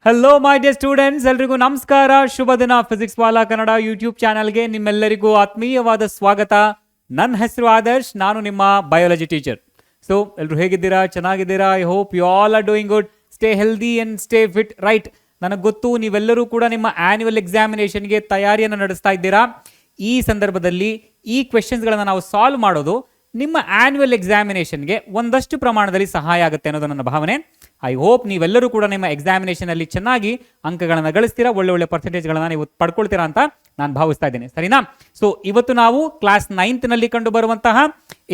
Hello my dear students, ಎಲ್ರಿಗೂ ನಮಸ್ಕಾರ. ಶುಭ ದಿನ. ಫಿಸಿಕ್ಸ್ ವಾಲಾ ಕನ್ನಡ ಯೂಟ್ಯೂಬ್ ಚಾನಲ್ಗೆ ನಿಮ್ಮೆಲ್ಲರಿಗೂ ಆತ್ಮೀಯವಾದ ಸ್ವಾಗತ. ನನ್ನ ಹೆಸರು ಆದರ್ಶ್, ನಾನು ನಿಮ್ಮ ಬಯಾಲಜಿ ಟೀಚರ್. ಸೊ ಎಲ್ಲರೂ ಹೇಗಿದ್ದೀರಾ? ಚೆನ್ನಾಗಿದ್ದೀರಾ? I hope you all are doing good. Stay healthy and stay fit, right? ನನಗೆ ಗೊತ್ತು ನೀವೆಲ್ಲರೂ ಕೂಡ ನಿಮ್ಮ ಆನ್ಯುವಲ್ ಎಕ್ಸಾಮಿನೇಷನ್ಗೆ ತಯಾರಿಯನ್ನು ನಡೆಸ್ತಾ ಇದ್ದೀರಾ. ಈ ಸಂದರ್ಭದಲ್ಲಿ ಈ ಕ್ವೆಶನ್ಸ್ಗಳನ್ನು ನಾವು ಸಾಲ್ವ್ ಮಾಡೋದು ನಿಮ್ಮ ಆನ್ಯುವಲ್ ಎಕ್ಸಾಮಿನೇಷನ್ಗೆ ಒಂದಷ್ಟು ಪ್ರಮಾಣದಲ್ಲಿ ಸಹಾಯ ಆಗುತ್ತೆ ಅನ್ನೋದು ನನ್ನ ಭಾವನೆ. ಐ ಹೋಪ್ ನೀವೆಲ್ಲರೂ ಕೂಡ ನಿಮ್ಮ ಎಕ್ಸಾಮಿನೇಷನ್ ಅಲ್ಲಿ ಚೆನ್ನಾಗಿ ಅಂಕಗಳನ್ನು ಗಳಿಸ್ತೀರಾ, ಒಳ್ಳೆ ಪರ್ಸೆಂಟೇಜ್ಗಳನ್ನು ನೀವು ಪಡ್ಕೊಳ್ತೀರಾ ಅಂತ ನಾನು ಭಾವಿಸ್ತಾ ಇದ್ದೇನೆ, ಸರಿನಾ? ಸೊ ಇವತ್ತು ನಾವು ಕ್ಲಾಸ್ 9th ನಲ್ಲಿ ಕಂಡು ಬರುವಂತಹ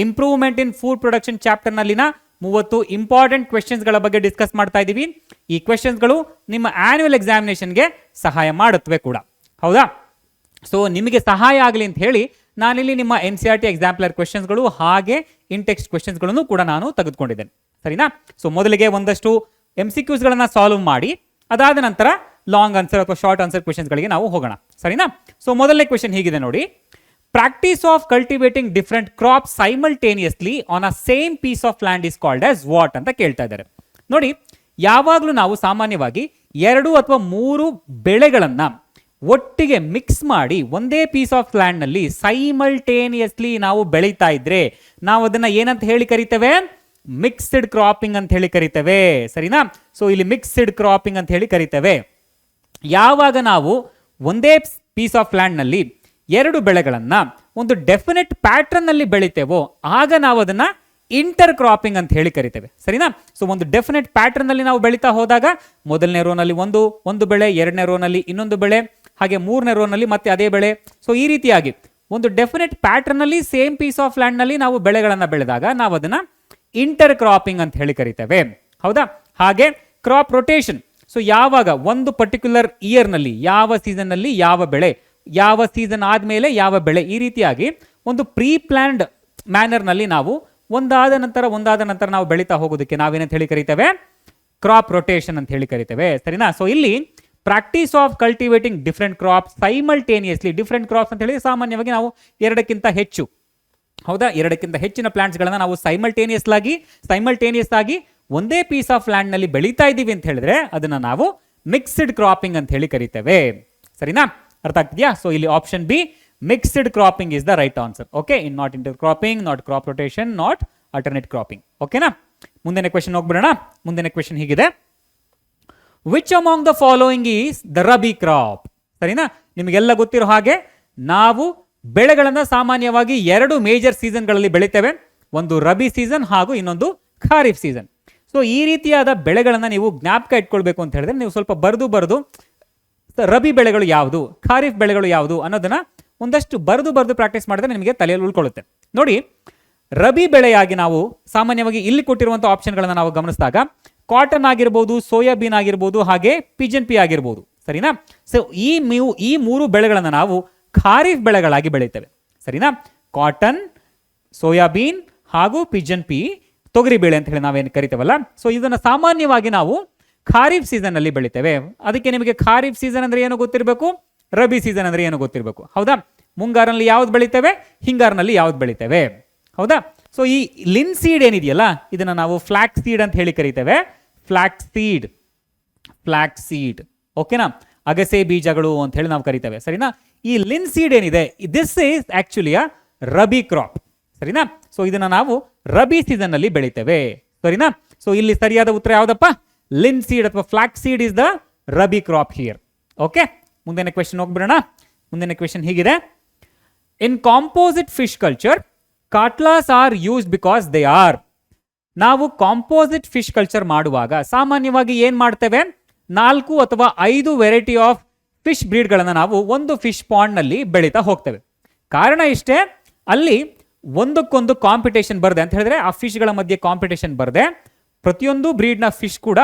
improvement in food production chapter ನಲ್ಲಿನ 30 ಇಂಪಾರ್ಟೆಂಟ್ ಕ್ವೆಶನ್ಸ್ಗಳ ಬಗ್ಗೆ ಡಿಸ್ಕಸ್ ಮಾಡ್ತಾ ಇದ್ದೀವಿ. ಈ ಕ್ವೆಶನ್ಸ್ಗಳು ನಿಮ್ಮ ಆನ್ಯುವಲ್ ಎಕ್ಸಾಮಿನೇಷನ್ಗೆ ಸಹಾಯ ಮಾಡುತ್ತವೆ ಕೂಡ, ಹೌದಾ? ಸೊ ನಿಮಗೆ ಸಹಾಯ ಆಗಲಿ ಅಂತ ಹೇಳಿ ನಾನಿಲ್ಲಿ ನಿಮ್ಮ NCERT ಎಕ್ಸಾಂಪ್ಲರ್ ಕ್ವೆಶನ್ಸ್ಗಳು ಹಾಗೆ ಇನ್ ಟೆಕ್ಸ್ಟ್ ಕ್ವೆಶನ್ಸ್ಗಳನ್ನು ಕೂಡ ನಾನು ತೆಗೆದುಕೊಂಡಿದ್ದೇನೆ, ಸರಿನಾ? ಸೊ ಮೊದಲಿಗೆ ಒಂದಷ್ಟು MCQsಗಳನ್ನ ಸಾಲ್ವ್ ಮಾಡಿ ಅದಾದ ನಂತರ ಲಾಂಗ್ ಆನ್ಸರ್ ಅಥವಾ ಶಾರ್ಟ್ ಆನ್ಸರ್ ಕ್ವೆಶನ್ಸ್ಗಳಿಗೆ ನಾವು ಹೋಗೋಣ, ಸರಿನಾ? ಸೊ ಮೊದಲನೇ ಕ್ವೆಶನ್ ಹೀಗಿದೆ ನೋಡಿ. Practice of cultivating different crop simultaneously on a same piece of land is called as what ಅಂತ ಕೇಳ್ತಾ ಇದ್ದಾರೆ. ನೋಡಿ, ಯಾವಾಗಲೂ ನಾವು ಸಾಮಾನ್ಯವಾಗಿ 2 ಅಥವಾ 3 ಬೆಳೆಗಳನ್ನ ಒಟ್ಟಿಗೆ ಮಿಕ್ಸ್ ಮಾಡಿ ಒಂದೇ ಪೀಸ್ ಆಫ್ ಲ್ಯಾಂಡ್ ನಲ್ಲಿ ಸೈಮಲ್ಟೇನಿಯಸ್ಲಿ ನಾವು ಬೆಳೀತಾ ಇದ್ರೆ ನಾವು ಅದನ್ನ ಏನಂತ ಹೇಳಿ ಕರಿತೇವೆ? ಮಿಕ್ಸ್ಡ್ ಕ್ರಾಪಿಂಗ್ ಅಂತ ಹೇಳಿ ಕರಿತೇವೆ, ಸರಿನಾ? ಸೊ ಇಲ್ಲಿ ಮಿಕ್ಸ್ಡ್ ಕ್ರಾಪಿಂಗ್ ಅಂತ ಹೇಳಿ ಕರಿತೇವೆ. ಯಾವಾಗ ನಾವು ಒಂದೇ ಪೀಸ್ ಆಫ್ ಲ್ಯಾಂಡ್ ನಲ್ಲಿ 2 ಬೆಳೆಗಳನ್ನ ಒಂದು ಡೆಫಿನೆಟ್ ಪ್ಯಾಟರ್ನ್ ನಲ್ಲಿ ಬೆಳಿತೇವೋ ಆಗ ನಾವು ಅದನ್ನ ಇಂಟರ್ ಕ್ರಾಪಿಂಗ್ ಅಂತ ಹೇಳಿ ಕರಿತೇವೆ, ಸರಿನಾ? ಸೊ ಒಂದು ಡೆಫಿನೆಟ್ ಪ್ಯಾಟರ್ನ್ ನಲ್ಲಿ ನಾವು ಬೆಳೀತಾ ಹೋದಾಗ ಮೊದಲನೇ ರೋನಲ್ಲಿ ಒಂದು ಬೆಳೆ, ಎರಡನೇ ರೋನಲ್ಲಿ ಇನ್ನೊಂದು ಬೆಳೆ, ಹಾಗೆ ಮೂರನೇ ರೋನಲ್ಲಿ ಮತ್ತೆ ಅದೇ ಬೆಳೆ. ಸೊ ಈ ರೀತಿಯಾಗಿ ಒಂದು ಡೆಫಿನೆಟ್ ಪ್ಯಾಟರ್ನ್ ನಲ್ಲಿ ಸೇಮ್ ಪೀಸ್ ಆಫ್ ಲ್ಯಾಂಡ್ ನಲ್ಲಿ ನಾವು ಬೆಳೆಗಳನ್ನ ಬೆಳೆದಾಗ ನಾವು ಅದನ್ನ ಇಂಟರ್ ಕ್ರಾಪಿಂಗ್ ಅಂತ ಹೇಳಿ ಕರಿತೇವೆ, ಹೌದಾ? ಹಾಗೆ ಕ್ರಾಪ್ ರೊಟೇಷನ್. ಸೊ ಯಾವಾಗ ಒಂದು ಪರ್ಟಿಕ್ಯುಲರ್ ಇಯರ್ ನಲ್ಲಿ ಯಾವ ಸೀಸನ್ ನಲ್ಲಿ ಯಾವ ಬೆಳೆ, ಯಾವ ಸೀಸನ್ ಆದ್ಮೇಲೆ ಯಾವ ಬೆಳೆ, ಈ ರೀತಿಯಾಗಿ ಒಂದು ಪ್ರೀ ಪ್ಲಾನ್ಡ್ ಮ್ಯಾನರ್ ನಲ್ಲಿ ನಾವು ಒಂದಾದ ನಂತರ ನಾವು ಬೆಳೀತಾ ಹೋಗೋದಕ್ಕೆ ನಾವೇನಂತ ಹೇಳಿ ಕರಿತೇವೆ? ಕ್ರಾಪ್ ರೊಟೇಷನ್ ಅಂತ ಹೇಳಿ ಕರಿತೇವೆ, ಸರಿನಾ? ಸೊ ಇಲ್ಲಿ practice of cultivating different crops simultaneously, different crops ಅಂತ ಹೇಳಿ ಸಾಮಾನ್ಯವಾಗಿ ನಾವು 2ಕ್ಕಿಂತ ಹೆಚ್ಚು, ಹೌದಾ, 2ಕ್ಕಿಂತ ಹೆಚ್ಚಿನ ಪ್ಲಾಂಟ್ಸ್ ಗಳನ್ನ ನಾವು ಸೈಮಲ್ಟೇನಿಯಸ್ ಆಗಿ ಒಂದೇ ಪೀಸ್ ಆಫ್ ಲ್ಯಾಂಡ್ ನಲ್ಲಿ ಬೆಳೀತಾ ಇದ್ದೀವಿ ಅಂತ ಹೇಳಿದ್ರೆ ಅದನ್ನ ನಾವು ಮಿಕ್ಸ್ಡ್ ಕ್ರಾಪಿಂಗ್ ಅಂತ ಹೇಳಿ ಕರಿತೇವೆ, ಸರಿನಾ? ಅರ್ಥ ಆಗ್ತಿದ್ಯಾ? ಸೊ ಇಲ್ಲಿ option B, mixed cropping is the right answer. Okay, in not inter cropping, not crop rotation, not alternate cropping. ಓಕೆನಾ? ಮುಂದಿನ ಕ್ವೆಶನ್ ಹೋಗ್ಬಿಡೋಣ. ಮುಂದಿನ ಕ್ವೆಶನ್ ಹೀಗಿದೆ. Which among the following is the rabi crop? ಸರಿನಾ? ನಿಮಗೆಲ್ಲ ಗೊತ್ತಿರೋ ಹಾಗೆ ನಾವು ಬೆಳೆಗಳನ್ನ ಸಾಮಾನ್ಯವಾಗಿ 2 ಮೇಜರ್ ಸೀಸನ್ಗಳಲ್ಲಿ ಬೆಳಿತೇವೆ. ಒಂದು ರಬಿ ಸೀಸನ್ ಹಾಗೂ ಇನ್ನೊಂದು ಖಾರಿಫ್ ಸೀಸನ್. ಸೊ ಈ ರೀತಿಯಾದ ಬೆಳೆಗಳನ್ನ ನೀವು ಜ್ಞಾಪಕ ಇಟ್ಕೊಳ್ಬೇಕು ಅಂತ ಹೇಳಿದ್ರೆ ನೀವು ಸ್ವಲ್ಪ ಬರೆದು ರಬಿ ಬೆಳೆಗಳು ಯಾವುದು, ಖಾರಿಫ್ ಬೆಳೆಗಳು ಯಾವುದು ಅನ್ನೋದನ್ನ ಒಂದಷ್ಟು ಬರೆದು ಪ್ರಾಕ್ಟೀಸ್ ಮಾಡಿದ್ರೆ ನಿಮಗೆ ತಲೆಯಲ್ಲಿ ಉಳ್ಕೊಳ್ಳುತ್ತೆ. ನೋಡಿ, ರಬಿ ಬೆಳೆಯಾಗಿ ನಾವು ಸಾಮಾನ್ಯವಾಗಿ ಇಲ್ಲಿ ಕೊಟ್ಟಿರುವಂತಹ ಆಪ್ಷನ್ಗಳನ್ನ ನಾವು ಗಮನಿಸಿದಾಗ ಕಾಟನ್ ಆಗಿರ್ಬೋದು, ಸೋಯಾಬೀನ್ ಆಗಿರ್ಬೋದು, ಹಾಗೆ ಪಿಜನ್ ಪಿ ಆಗಿರ್ಬೋದು, ಸರಿನಾ? ಸೊ ಈ 3 ಬೆಳೆಗಳನ್ನ ನಾವು ಖಾರಿಫ್ ಬೆಳೆಗಳಾಗಿ ಬೆಳಿತೇವೆ, ಸರಿನಾ? ಕಾಟನ್, ಸೋಯಾಬೀನ್ ಹಾಗೂ ಪಿಜನ್ ಪಿ, ತೊಗರಿ ಬೇಳೆ ಅಂತ ಹೇಳಿ ನಾವೇನು ಕರಿತೇವಲ್ಲ. ಸೊ ಇದನ್ನ ಸಾಮಾನ್ಯವಾಗಿ ನಾವು ಖಾರಿಫ್ ಸೀಸನ್ ಅಲ್ಲಿ ಬೆಳಿತೇವೆ. ಅದಕ್ಕೆ ನಿಮಗೆ ಖಾರಿಫ್ ಸೀಸನ್ ಅಂದ್ರೆ ಏನು ಗೊತ್ತಿರಬೇಕು, ರಬಿ ಸೀಸನ್ ಅಂದ್ರೆ ಏನು ಗೊತ್ತಿರಬೇಕು, ಹೌದಾ? ಮುಂಗಾರಿನಲ್ಲಿ ಯಾವ್ದು ಬೆಳಿತೇವೆ, ಹಿಂಗಾರಿನಲ್ಲಿ ಯಾವ್ದು ಬೆಳಿತೇವೆ, ಹೌದಾ? ಸೊ ಈ ಲಿನ್ಸೀಡ್ ಏನಿದೆಯಲ್ಲ ಇದನ್ನ ನಾವು ಫ್ಲಾಕ್ ಸೀಡ್ ಅಂತ ಹೇಳಿ ಕರಿತೇವೆ. ಫ್ಲಾಕ್ ಸೀಡ್, ಓಕೆನಾ? ಅಗಸೆ ಬೀಜಗಳು ಅಂತ ಹೇಳಿ ನಾವು ಕರಿತೇವೆ, ಸರಿನಾ? ಈ ಲಿನ್ಸೀಡ್ ಏನಿದೆ, this is actually a rabi crop, ಸರಿನಾ? ಸೊ ಇದನ್ನ ನಾವು ರಬಿ ಸೀಸನ್ ಅಲ್ಲಿ ಬೆಳಿತೇವೆ, ಸರಿನಾ? ಸೊ ಇಲ್ಲಿ ಸರಿಯಾದ ಉತ್ತರ ಯಾವ್ದಪ್ಪ? ಲಿನ್ಸೀಡ್ ಅಥವಾ flax seed is the rabi crop here. Okay, ಮುಂದಿನ ಕ್ವೆಶನ್ ಹೋಗ್ಬಿಡೋಣ. ಮುಂದಿನ ಕ್ವೆಶನ್ ಹೀಗಿದೆ. In composite fish culture catlas are used because they are. ನಾವು ಕಾಂಪೋಸಿಟ್ ಫಿಶ್ ಕಲ್ಚರ್ ಮಾಡುವಾಗ ಸಾಮಾನ್ಯವಾಗಿ ಏನ್ ಮಾಡ್ತೇವೆ? 4 ಅಥವಾ 5 ವೆರೈಟಿ ಆಫ್ ಫಿಶ್ ಬ್ರೀಡ್ಗಳನ್ನ ನಾವು ಒಂದು ಫಿಶ್ ಪಾಂಡ್ ನಲ್ಲಿ ಬೆಳೀತಾ ಹೋಗ್ತೇವೆ. ಕಾರಣ ಇಷ್ಟೇ, ಅಲ್ಲಿ ಒಂದಕ್ಕೊಂದು ಕಾಂಪಿಟೇಷನ್ ಬರದೆ ಅಂತ ಹೇಳಿದ್ರೆ ಆ ಫಿಶ್ಗಳ ಮಧ್ಯೆ ಕಾಂಪಿಟೇಷನ್ ಬರದೆ ಪ್ರತಿಯೊಂದು ಬ್ರೀಡ್ನ ಫಿಶ್ ಕೂಡ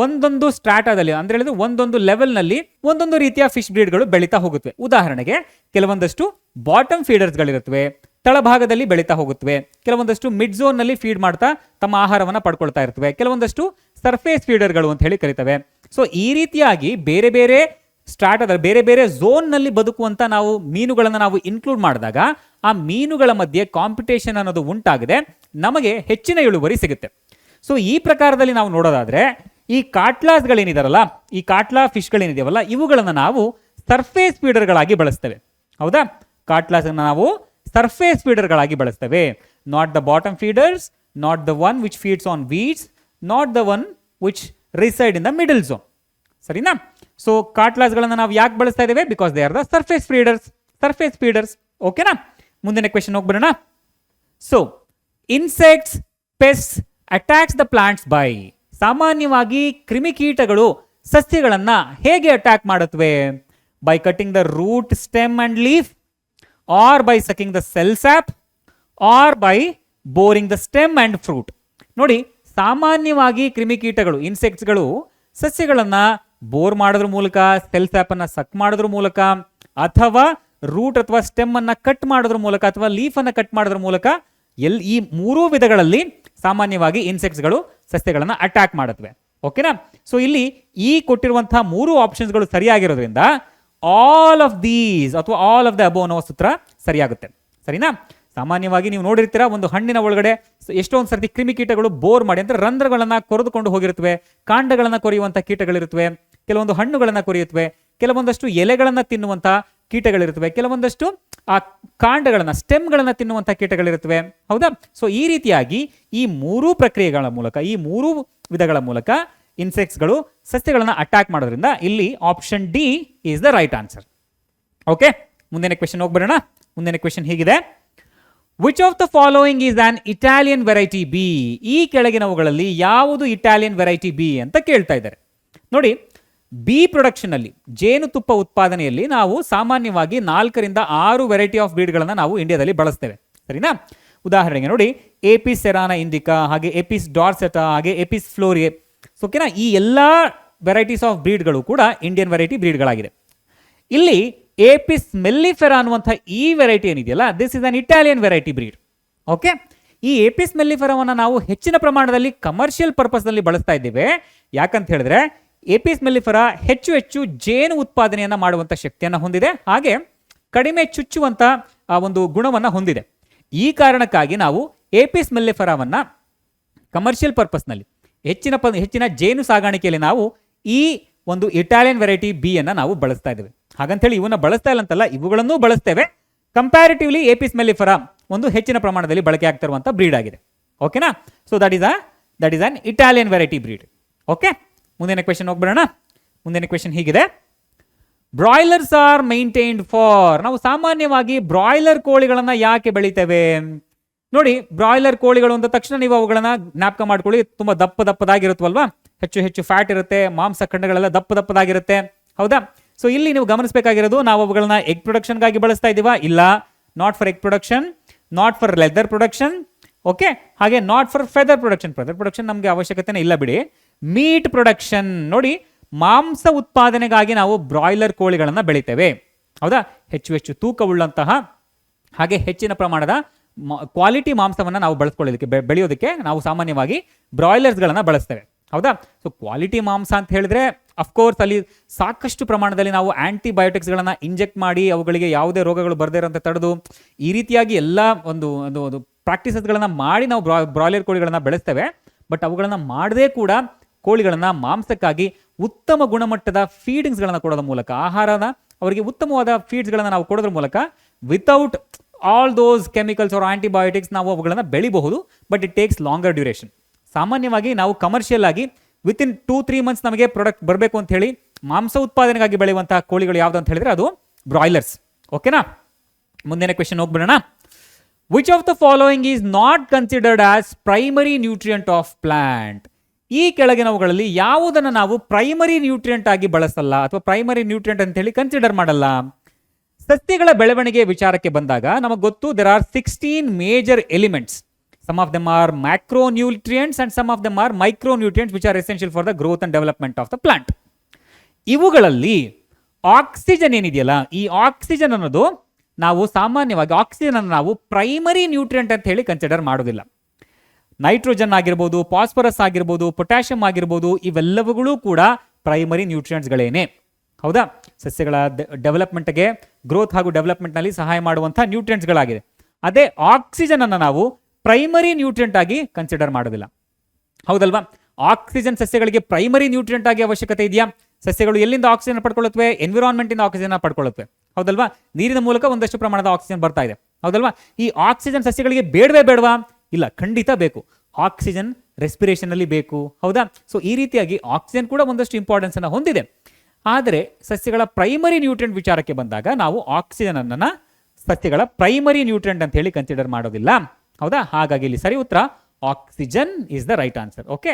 ಒಂದೊಂದು ಸ್ಟ್ರಾಟಾದಲ್ಲಿ ಅಂದ್ರೆ ಹೇಳಿದ್ರೆ ಒಂದೊಂದು ಲೆವೆಲ್ ನಲ್ಲಿ ಒಂದೊಂದು ರೀತಿಯ ಫಿಶ್ ಬ್ರೀಡ್ಗಳು ಬೆಳೀತಾ ಹೋಗುತ್ತವೆ. ಉದಾಹರಣೆಗೆ ಕೆಲವೊಂದಷ್ಟು ಬಾಟಮ್ ಫೀಡರ್ಸ್ ಗಳಿರುತ್ತವೆ, ತಳಭಾಗದಲ್ಲಿ ಬೆಳೀತಾ ಹೋಗುತ್ತವೆ. ಕೆಲವೊಂದಷ್ಟು ಮಿಡ್ ಝೋನ್ ನಲ್ಲಿ ಫೀಡ್ ಮಾಡ್ತಾ ತಮ್ಮ ಆಹಾರವನ್ನ ಪಡ್ಕೊಳ್ತಾ ಇರ್ತವೆ. ಕೆಲವೊಂದಷ್ಟು ಸರ್ಫೇಸ್ ಫೀಡರ್ಗಳು ಅಂತ ಹೇಳಿ ಕರಿತವೆ. ಸೊ ಈ ರೀತಿಯಾಗಿ ಬೇರೆ ಬೇರೆ ಸ್ಟ್ರಾಟದ ಬೇರೆ ಬೇರೆ ಝೋನ್ ನಲ್ಲಿ ಬದುಕುವಂತ ನಾವು ಮೀನುಗಳನ್ನ ನಾವು ಇನ್ಕ್ಲೂಡ್ ಮಾಡಿದಾಗ ಆ ಮೀನುಗಳ ಮಧ್ಯೆ ಕಾಂಪಿಟೇಷನ್ ಅನ್ನೋದು ಉಂಟಾಗದೆ ನಮಗೆ ಹೆಚ್ಚಿನ ಇಳುವರಿ ಸಿಗುತ್ತೆ. ಸೊ ಈ ಪ್ರಕಾರದಲ್ಲಿ ನಾವು ನೋಡೋದಾದ್ರೆ ಈ ಕಾಟ್ಲಾಸ್ಗಳೇನಿದಾರಲ್ಲ, ಈ ಕಾಟ್ಲಾ ಫಿಶ್ಗಳೇನಿದೆಯವಲ್ಲ, ಇವುಗಳನ್ನು ನಾವು ಸರ್ಫೇಸ್ ಫೀಡರ್ಗಳಾಗಿ ಬಳಸ್ತೇವೆ. ಹೌದಾ? ಕಾಟ್ಲಾಸ್ ಅನ್ನು ನಾವು ಸರ್ಫೇಸ್ ಫೀಡರ್ಗಳಾಗಿ ಬಳಸ್ತೇವೆ. Not the bottom feeders, not the one which feeds on weeds, not the one which reside in the middle zone. ಸರಿನಾ? ಸೊ ಕಾಟ್ಲಾಸ್ಗಳನ್ನು ನಾವು ಯಾಕೆ ಬಳಸ್ತಾ ಇದ್ದೇವೆ? Because they are the surface feeders. ಓಕೆನಾ? ಮುಂದಿನ ಕ್ವೆಶನ್ ಹೋಗ್ಬಿಡೋಣ. So insects, pests attacks the plants by. ಸಾಮಾನ್ಯವಾಗಿ ಕ್ರಿಮಿಕೀಟಗಳು ಸಸ್ಯಗಳನ್ನ ಹೇಗೆ ಅಟ್ಯಾಕ್ ಮಾಡುತ್ತವೆ? By cutting the root, stem and leaf, or by sucking the cell sap, or by boring the stem and fruit. ನೋಡಿ, ಸಾಮಾನ್ಯವಾಗಿ ಕ್ರಿಮಿಕೀಟಗಳು, ಇನ್ಸೆಕ್ಟ್ಸ್ಗಳು ಸಸ್ಯಗಳನ್ನ ಬೋರ್ ಮಾಡೋದ್ರ ಮೂಲಕ, ಸೆಲ್ ಸ್ಯಾಪ್ ಅನ್ನ ಸಕ್ ಮಾಡೋದ್ರ ಮೂಲಕ, ಅಥವಾ ರೂಟ್ ಅಥವಾ ಸ್ಟೆಮ್ ಅನ್ನ ಕಟ್ ಮಾಡೋದ್ರ ಮೂಲಕ, ಅಥವಾ ಲೀಫ್ ಅನ್ನ ಕಟ್ ಮಾಡೋದ್ರ ಮೂಲಕ, ಈ ಮೂರೂ ವಿಧಗಳಲ್ಲಿ ಸಾಮಾನ್ಯವಾಗಿ ಇನ್ಸೆಕ್ಟ್ಸ್ಗಳು ಸಸ್ಯಗಳನ್ನ ಅಟ್ಯಾಕ್ ಮಾಡುತ್ತವೆ. ಓಕೆನಾ? ಸೊ ಇಲ್ಲಿ ಈ ಕೊಟ್ಟಿರುವಂತಹ ಮೂರು ಆಪ್ಷನ್ಸ್ಗಳು ಸರಿಯಾಗಿರೋದ್ರಿಂದ ಆಲ್ ಆಫ್ ದೀಸ್ ಅಥವಾ ಆಲ್ ಆಫ್ ದ ಅಬೋವ್ ಅನ್ನೋ ಸೂತ್ರ ಸರಿಯಾಗುತ್ತೆ. ಸರಿನಾ? ಸಾಮಾನ್ಯವಾಗಿ ನೀವು ನೋಡಿರ್ತೀರಾ, ಒಂದು ಹಣ್ಣಿನ ಒಳಗಡೆ ಎಷ್ಟೊಂದು ಸರ್ತಿ ಕ್ರಿಮಿಕೀಟಗಳು ಬೋರ್ ಮಾಡಿ, ಅಂದ್ರೆ ರಂಧ್ರಗಳನ್ನ ಕೊರೆದುಕೊಂಡು ಹೋಗಿರುತ್ತವೆ, ಕಾಂಡಗಳನ್ನ ಕೊರೆಯುವಂತಹ ಕೀಟಗಳಿರುತ್ತವೆ, ಕೆಲವೊಂದು ಹಣ್ಣುಗಳನ್ನ ಕೊರೆಯುತ್ತವೆ, ಕೆಲವೊಂದಷ್ಟು ಎಲೆಗಳನ್ನ ತಿನ್ನುವಂತಹ ಕೀಟಗಳಿರುತ್ತವೆ, ಕೆಲವೊಂದಷ್ಟು ಆ ಕಾಂಡಗಳನ್ನ, ಸ್ಟೆಮ್ಗಳನ್ನ ತಿನ್ನುವಂತಹ ಕೀಟಗಳಿರುತ್ತವೆ. ಹೌದಾ? ಸೊ ಈ ರೀತಿಯಾಗಿ ಈ ಮೂರೂ ಪ್ರಕ್ರಿಯೆಗಳ ಮೂಲಕ, ಈ ಮೂರೂ ವಿಧಗಳ ಮೂಲಕ ಇನ್ಸೆಕ್ಟ್ಸ್ಗಳು ಸಸ್ಯಗಳನ್ನ ಅಟ್ಯಾಕ್ ಮಾಡೋದ್ರಿಂದ ಇಲ್ಲಿ option D is the right answer. Okay, ಮುಂದಿನ ಕ್ವೆಶನ್ ಹೋಗ್ಬರೋಣ. ಮುಂದಿನ ಕ್ವೆಶನ್ ಹೀಗಿದೆ: which of the following is on Italian variety B? ಈ ಕೆಳಗಿನವುಗಳಲ್ಲಿ ಯಾವುದು ಇಟಾಲಿಯನ್ ವೆರೈಟಿ ಬಿ ಅಂತ ಕೇಳ್ತಾ ಇದ್ದಾರೆ. ನೋಡಿ, ಬಿ ಪ್ರೊಡಕ್ಷನ್ ಅಲ್ಲಿ, ಜೇನುತುಪ್ಪ ಉತ್ಪಾದನೆಯಲ್ಲಿ ನಾವು ಸಾಮಾನ್ಯವಾಗಿ 4 ರಿಂದ 6 ವೆರೈಟಿ ಆಫ್ ಬ್ರೀಡ್ಗಳನ್ನು ನಾವು ಇಂಡಿಯಾದಲ್ಲಿ ಬಳಸ್ತೇವೆ. ಸರಿನಾ? ಉದಾಹರಣೆಗೆ ನೋಡಿ, ಎಪಿಸ್ ಸೆರಾನಾ ಇಂಡಿಕಾ, ಹಾಗೆ ಎಪಿಸ್ ಡಾರ್ಸೆಟಾ, ಹಾಗೆ ಎಪಿಸ್ ಫ್ಲೋರಿಯೆ. ಓಕೆನಾ? ಈ ಎಲ್ಲ ವೆರೈಟೀಸ್ ಆಫ್ ಬ್ರೀಡ್ಗಳು ಕೂಡ ಇಂಡಿಯನ್ ವೆರೈಟಿ ಬ್ರೀಡ್ಗಳಾಗಿದೆ. ಇಲ್ಲಿ ಎಪಿಸ್ ಮೆಲ್ಲಿಫೆರಾ ಅನ್ನುವಂಥ ಈ ವೆರೈಟಿ ಏನಿದೆಯಲ್ಲ, this is an Italian variety breed. Okay, ಈ ಎಪಿಸ್ ಮೆಲ್ಲಿಫೆರಾವನ್ನು ನಾವು ಹೆಚ್ಚಿನ ಪ್ರಮಾಣದಲ್ಲಿ ಕಮರ್ಷಿಯಲ್ ಪರ್ಪಸ್ನಲ್ಲಿ ಬಳಸ್ತಾ ಇದ್ದೇವೆ. ಯಾಕಂತ ಹೇಳಿದ್ರೆ ಎಪಿಸ್ ಮೆಲ್ಲಿಫೆರಾ ಹೆಚ್ಚು ಜೇನು ಉತ್ಪಾದನೆಯನ್ನು ಮಾಡುವಂಥ ಶಕ್ತಿಯನ್ನು ಹೊಂದಿದೆ, ಹಾಗೆ ಕಡಿಮೆ ಚುಚ್ಚುವಂಥ ಒಂದು ಗುಣವನ್ನು ಹೊಂದಿದೆ. ಈ ಕಾರಣಕ್ಕಾಗಿ ನಾವು ಎಪಿಸ್ ಮೆಲ್ಲಿಫೆರಾವನ್ನು ಕಮರ್ಷಿಯಲ್ ಪರ್ಪಸ್ನಲ್ಲಿ ಹೆಚ್ಚಿನ ಜೇನು ಸಾಗಾಣಿಕೆಯಲ್ಲಿ ನಾವು ಈ ಒಂದು ಇಟಾಲಿಯನ್ ವೆರೈಟಿ ಬಿ ಅನ್ನು ನಾವು ಬಳಸ್ತಾ ಇದ್ದೇವೆ. ಹಾಗಂತೇಳಿ ಇವನ್ನ ಬಳಸ್ತಾ ಇಲ್ಲ ಅಂತಲ್ಲ, ಇವುಗಳನ್ನೂ ಬಳಸ್ತೇವೆ. ಕಂಪ್ಯಾರಿಟಿವ್ಲಿ ಎಪಿಸ್ ಮೆಲ್ಲಿಫೆರಾ ಒಂದು ಹೆಚ್ಚಿನ ಪ್ರಮಾಣದಲ್ಲಿ ಬಳಕೆ ಆಗ್ತಾ ಇರುವಂಥ ಬ್ರೀಡ್ ಆಗಿದೆ. ಓಕೆನಾ? So that is an Italian variety breed. Okay, ಮುಂದಿನ ಕ್ವೆಶನ್ ಹೋಗ್ಬಿಡೋಣ. ಮುಂದಿನ ಕ್ವೆಶನ್ ಹೀಗಿದೆ: ಬ್ರಾಯ್ಲರ್ಸ್ ಆರ್ ಮೈಂಟೈನ್ಡ್ ಫಾರ್. ನಾವು ಸಾಮಾನ್ಯವಾಗಿ ಬ್ರಾಯ್ಲರ್ ಕೋಳಿಗಳನ್ನ ಯಾಕೆ ಬೆಳಿತೇವೆ? ನೋಡಿ, ಬ್ರಾಯ್ಲರ್ ಕೋಳಿಗಳು ಅಂದ ತಕ್ಷಣ ನೀವು ಅವುಗಳನ್ನ ಜ್ಞಾಪಕ ಮಾಡ್ಕೊಳ್ಳಿ, ತುಂಬಾ ದಪ್ಪದಾಗಿರುತ್ತಲ್ವಾ, ಹೆಚ್ಚು ಫ್ಯಾಟ್ ಇರುತ್ತೆ, ಮಾಂಸ ಖಂಡಗಳೆಲ್ಲ ದಪ್ಪದಾಗಿರುತ್ತೆ. ಹೌದಾ? ಸೊ ಇಲ್ಲಿ ನೀವು ಗಮನಿಸಬೇಕಾಗಿರೋದು, ನಾವು ಅವುಗಳನ್ನ ಎಗ್ ಪ್ರೊಡಕ್ಷನ್ಗಾಗಿ ಬಳಸ್ತಾ ಇದ್ದೀವಾ? ಇಲ್ಲ, not for egg production, not for leather production. Okay, ಹಾಗೆ ನಾಟ್ ಫಾರ್ ಫೆದರ್ ಪ್ರೊಡಕ್ಷನ್ ನಮಗೆ ಅವಶ್ಯಕತೆನೇ ಇಲ್ಲ ಬಿಡಿ. Meet production. ನೋಡಿ, ಮಾಂಸ ಉತ್ಪಾದನೆಗಾಗಿ ನಾವು ಬ್ರಾಯ್ಲರ್ ಕೋಳಿಗಳನ್ನ ಬೆಳಿತೇವೆ. ಹೌದಾ? ಹೆಚ್ಚು ತೂಕವುಳ್ಳಂತಹ ಹಾಗೆ ಹೆಚ್ಚಿನ ಪ್ರಮಾಣದ ಕ್ವಾಲಿಟಿ ಮಾಂಸವನ್ನು ನಾವು ಬೆಳೆಯೋದಕ್ಕೆ ನಾವು ಸಾಮಾನ್ಯವಾಗಿ ಬ್ರಾಯ್ಲರ್ಸ್ಗಳನ್ನ ಬಳಸ್ತೇವೆ. ಹೌದಾ? ಸೊ ಕ್ವಾಲಿಟಿ ಮಾಂಸ ಅಂತ ಹೇಳಿದ್ರೆ ಅಫ್ಕೋರ್ಸ್ ಅಲ್ಲಿ ಸಾಕಷ್ಟು ಪ್ರಮಾಣದಲ್ಲಿ ನಾವು ಆಂಟಿಬಯೋಟಿಕ್ಸ್ಗಳನ್ನ ಇಂಜೆಕ್ಟ್ ಮಾಡಿ ಅವುಗಳಿಗೆ ಯಾವುದೇ ರೋಗಗಳು ಬರದೇ ಇರೋಂಥ ತಡೆದು ಈ ರೀತಿಯಾಗಿ ಎಲ್ಲ ಒಂದು ಪ್ರಾಕ್ಟೀಸಸ್ಗಳನ್ನ ಮಾಡಿ ನಾವು ಬ್ರಾಯ್ಲರ್ ಕೋಳಿಗಳನ್ನ ಬೆಳೆಸ್ತೇವೆ. ಬಟ್ ಅವುಗಳನ್ನ ಮಾಡದೇ ಕೂಡ ಕೋಳಿಗಳನ್ನ ಮಾಂಸಕ್ಕಾಗಿ ಉತ್ತಮ ಗುಣಮಟ್ಟದ ಫೀಡಿಂಗ್ಸ್ಗಳನ್ನ ಕೊಡೋದ್ರ ಮೂಲಕ, ಆಹಾರನ ಅವರಿಗೆ ಉತ್ತಮವಾದ ಫೀಡ್ಸ್ಗಳನ್ನ ನಾವು ಕೊಡೋದ್ರ ಮೂಲಕ, without all those chemicals or antibiotics ನಾವು ಅವುಗಳನ್ನ ಬೆಳಿಬಹುದು. But it takes longer duration. ಸಾಮಾನ್ಯವಾಗಿ ನಾವು ಕಮರ್ಷಿಯಲ್ ಆಗಿ ವಿತಿನ್ 2-3 ಮಂತ್ಸ್ ನಮಗೆ ಪ್ರಾಡಕ್ಟ್ ಬರಬೇಕು ಅಂತ ಹೇಳಿ ಮಾಂಸ ಉತ್ಪಾದನೆಗಾಗಿ ಬೆಳೆಯುವಂತಹ ಕೋಳಿಗಳು ಯಾವ್ದು ಅಂತ ಹೇಳಿದ್ರೆ ಅದು ಬ್ರಾಯ್ಲರ್ಸ್. ಓಕೆನಾ? ಮುಂದಿನ ಕ್ವೆಶನ್ ಹೋಗ್ಬಿಡೋಣ. Which of the following is not considered as primary nutrient of plant? ಈ ಕೆಳಗಿನವುಗಳಲ್ಲಿ ಯಾವುದನ್ನು ನಾವು ಪ್ರೈಮರಿ ನ್ಯೂಟ್ರಿಯೆಂಟ್ ಆಗಿ ಬಳಸಲ್ಲ ಅಥವಾ ಪ್ರೈಮರಿ ನ್ಯೂಟ್ರಿಯೆಂಟ್ ಅಂತ ಹೇಳಿ ಕನ್ಸಿಡರ್ ಮಾಡಲ್ಲ? ಸಸ್ಯಗಳ ಬೆಳವಣಿಗೆ ವಿಚಾರಕ್ಕೆ ಬಂದಾಗ ನಮಗೆ ಗೊತ್ತು, there are 16 major elements. Some of them are macronutrients and some of them are micronutrients which are essential for the growth and development of the plant. ಇವುಗಳಲ್ಲಿ ಆಕ್ಸಿಜನ್ ಏನಿದೆಯಲ್ಲ, ಈ ಆಕ್ಸಿಜನ್ ಅನ್ನೋದು ನಾವು ಸಾಮಾನ್ಯವಾಗಿ ಆಕ್ಸಿಜನ್ ಅನ್ನು ನಾವು ಪ್ರೈಮರಿ ನ್ಯೂಟ್ರಿಯೆಂಟ್ ಅಂತ ಹೇಳಿ ಕನ್ಸಿಡರ್ ಮಾಡೋದಿಲ್ಲ. ನೈಟ್ರೋಜನ್ ಆಗಿರ್ಬೋದು, ಫಾಸ್ಫರಸ್ ಆಗಿರ್ಬೋದು, ಪೊಟ್ಯಾಷಿಯಂ ಆಗಿರ್ಬೋದು, ಇವೆಲ್ಲವುಗಳು ಕೂಡ ಪ್ರೈಮರಿ ನ್ಯೂಟ್ರಿಯೆಂಟ್ಸ್ಗಳೇನೆ. ಹೌದಾ? ಸಸ್ಯಗಳ ಡೆವಲಪ್ಮೆಂಟ್ಗೆ, ಗ್ರೋತ್ ಹಾಗೂ ಡೆವಲಪ್ಮೆಂಟ್ನಲ್ಲಿ ಸಹಾಯ ಮಾಡುವಂಥ ನ್ಯೂಟ್ರಿಯೆಂಟ್ಸ್ಗಳಾಗಿದೆ. ಅದೇ ಆಕ್ಸಿಜನ್ ಅನ್ನು ನಾವು ಪ್ರೈಮರಿ ನ್ಯೂಟ್ರಿಯೆಂಟ್ ಆಗಿ ಕನ್ಸಿಡರ್ ಮಾಡೋದಿಲ್ಲ. ಹೌದಲ್ವಾ? ಆಕ್ಸಿಜನ್ ಸಸ್ಯಗಳಿಗೆ ಪ್ರೈಮರಿ ನ್ಯೂಟ್ರಿಯೆಂಟ್ ಆಗಿ ಅವಶ್ಯಕತೆ ಇದೆಯಾ? ಸಸ್ಯಗಳು ಎಲ್ಲಿಂದ ಆಕ್ಸಿಜನ್ ಪಡ್ಕೊಳ್ಳುತ್ತವೆ? ಎನ್ವಿರಾನ್ಮೆಂಟ್ ಇಂದ ಆಕ್ಸಿಜನ್ ಪಡ್ಕೊಳ್ಳುತ್ತವೆ, ಹೌದಲ್ವಾ? ನೀರಿನ ಮೂಲಕ ಒಂದಷ್ಟು ಪ್ರಮಾಣದ ಆಕ್ಸಿಜನ್ ಬರ್ತಾ ಇದೆ, ಹೌದಲ್ವಾ? ಈ ಆಕ್ಸಿಜನ್ ಸಸ್ಯಗಳಿಗೆ ಬೇಡವಾ? ಇಲ್ಲ, ಖಂಡಿತ ಬೇಕು. ಆಕ್ಸಿಜನ್ ರೆಸ್ಪಿರೇಷನ್ ಅಲ್ಲಿ ಬೇಕು, ಹೌದಾ? ಸೊ ಈ ರೀತಿಯಾಗಿ ಆಕ್ಸಿಜನ್ ಕೂಡ ಒಂದಷ್ಟು ಇಂಪಾರ್ಟೆನ್ಸ್ ಅನ್ನು ಹೊಂದಿದೆ. ಆದರೆ ಸಸ್ಯಗಳ ಪ್ರೈಮರಿ ನ್ಯೂಟ್ರಿಯೆಂಟ್ ವಿಚಾರಕ್ಕೆ ಬಂದಾಗ ನಾವು ಆಕ್ಸಿಜನ್ ಅನ್ನ ಸಸ್ಯಗಳ ಪ್ರೈಮರಿ ನ್ಯೂಟ್ರಿಯೆಂಟ್ ಅಂತ ಹೇಳಿ ಕನ್ಸಿಡರ್ ಮಾಡೋದಿಲ್ಲ, ಹೌದಾ? ಹಾಗಾಗಿ ಇಲ್ಲಿ ಸರಿ ಉತ್ತರ oxygen is the right answer. Okay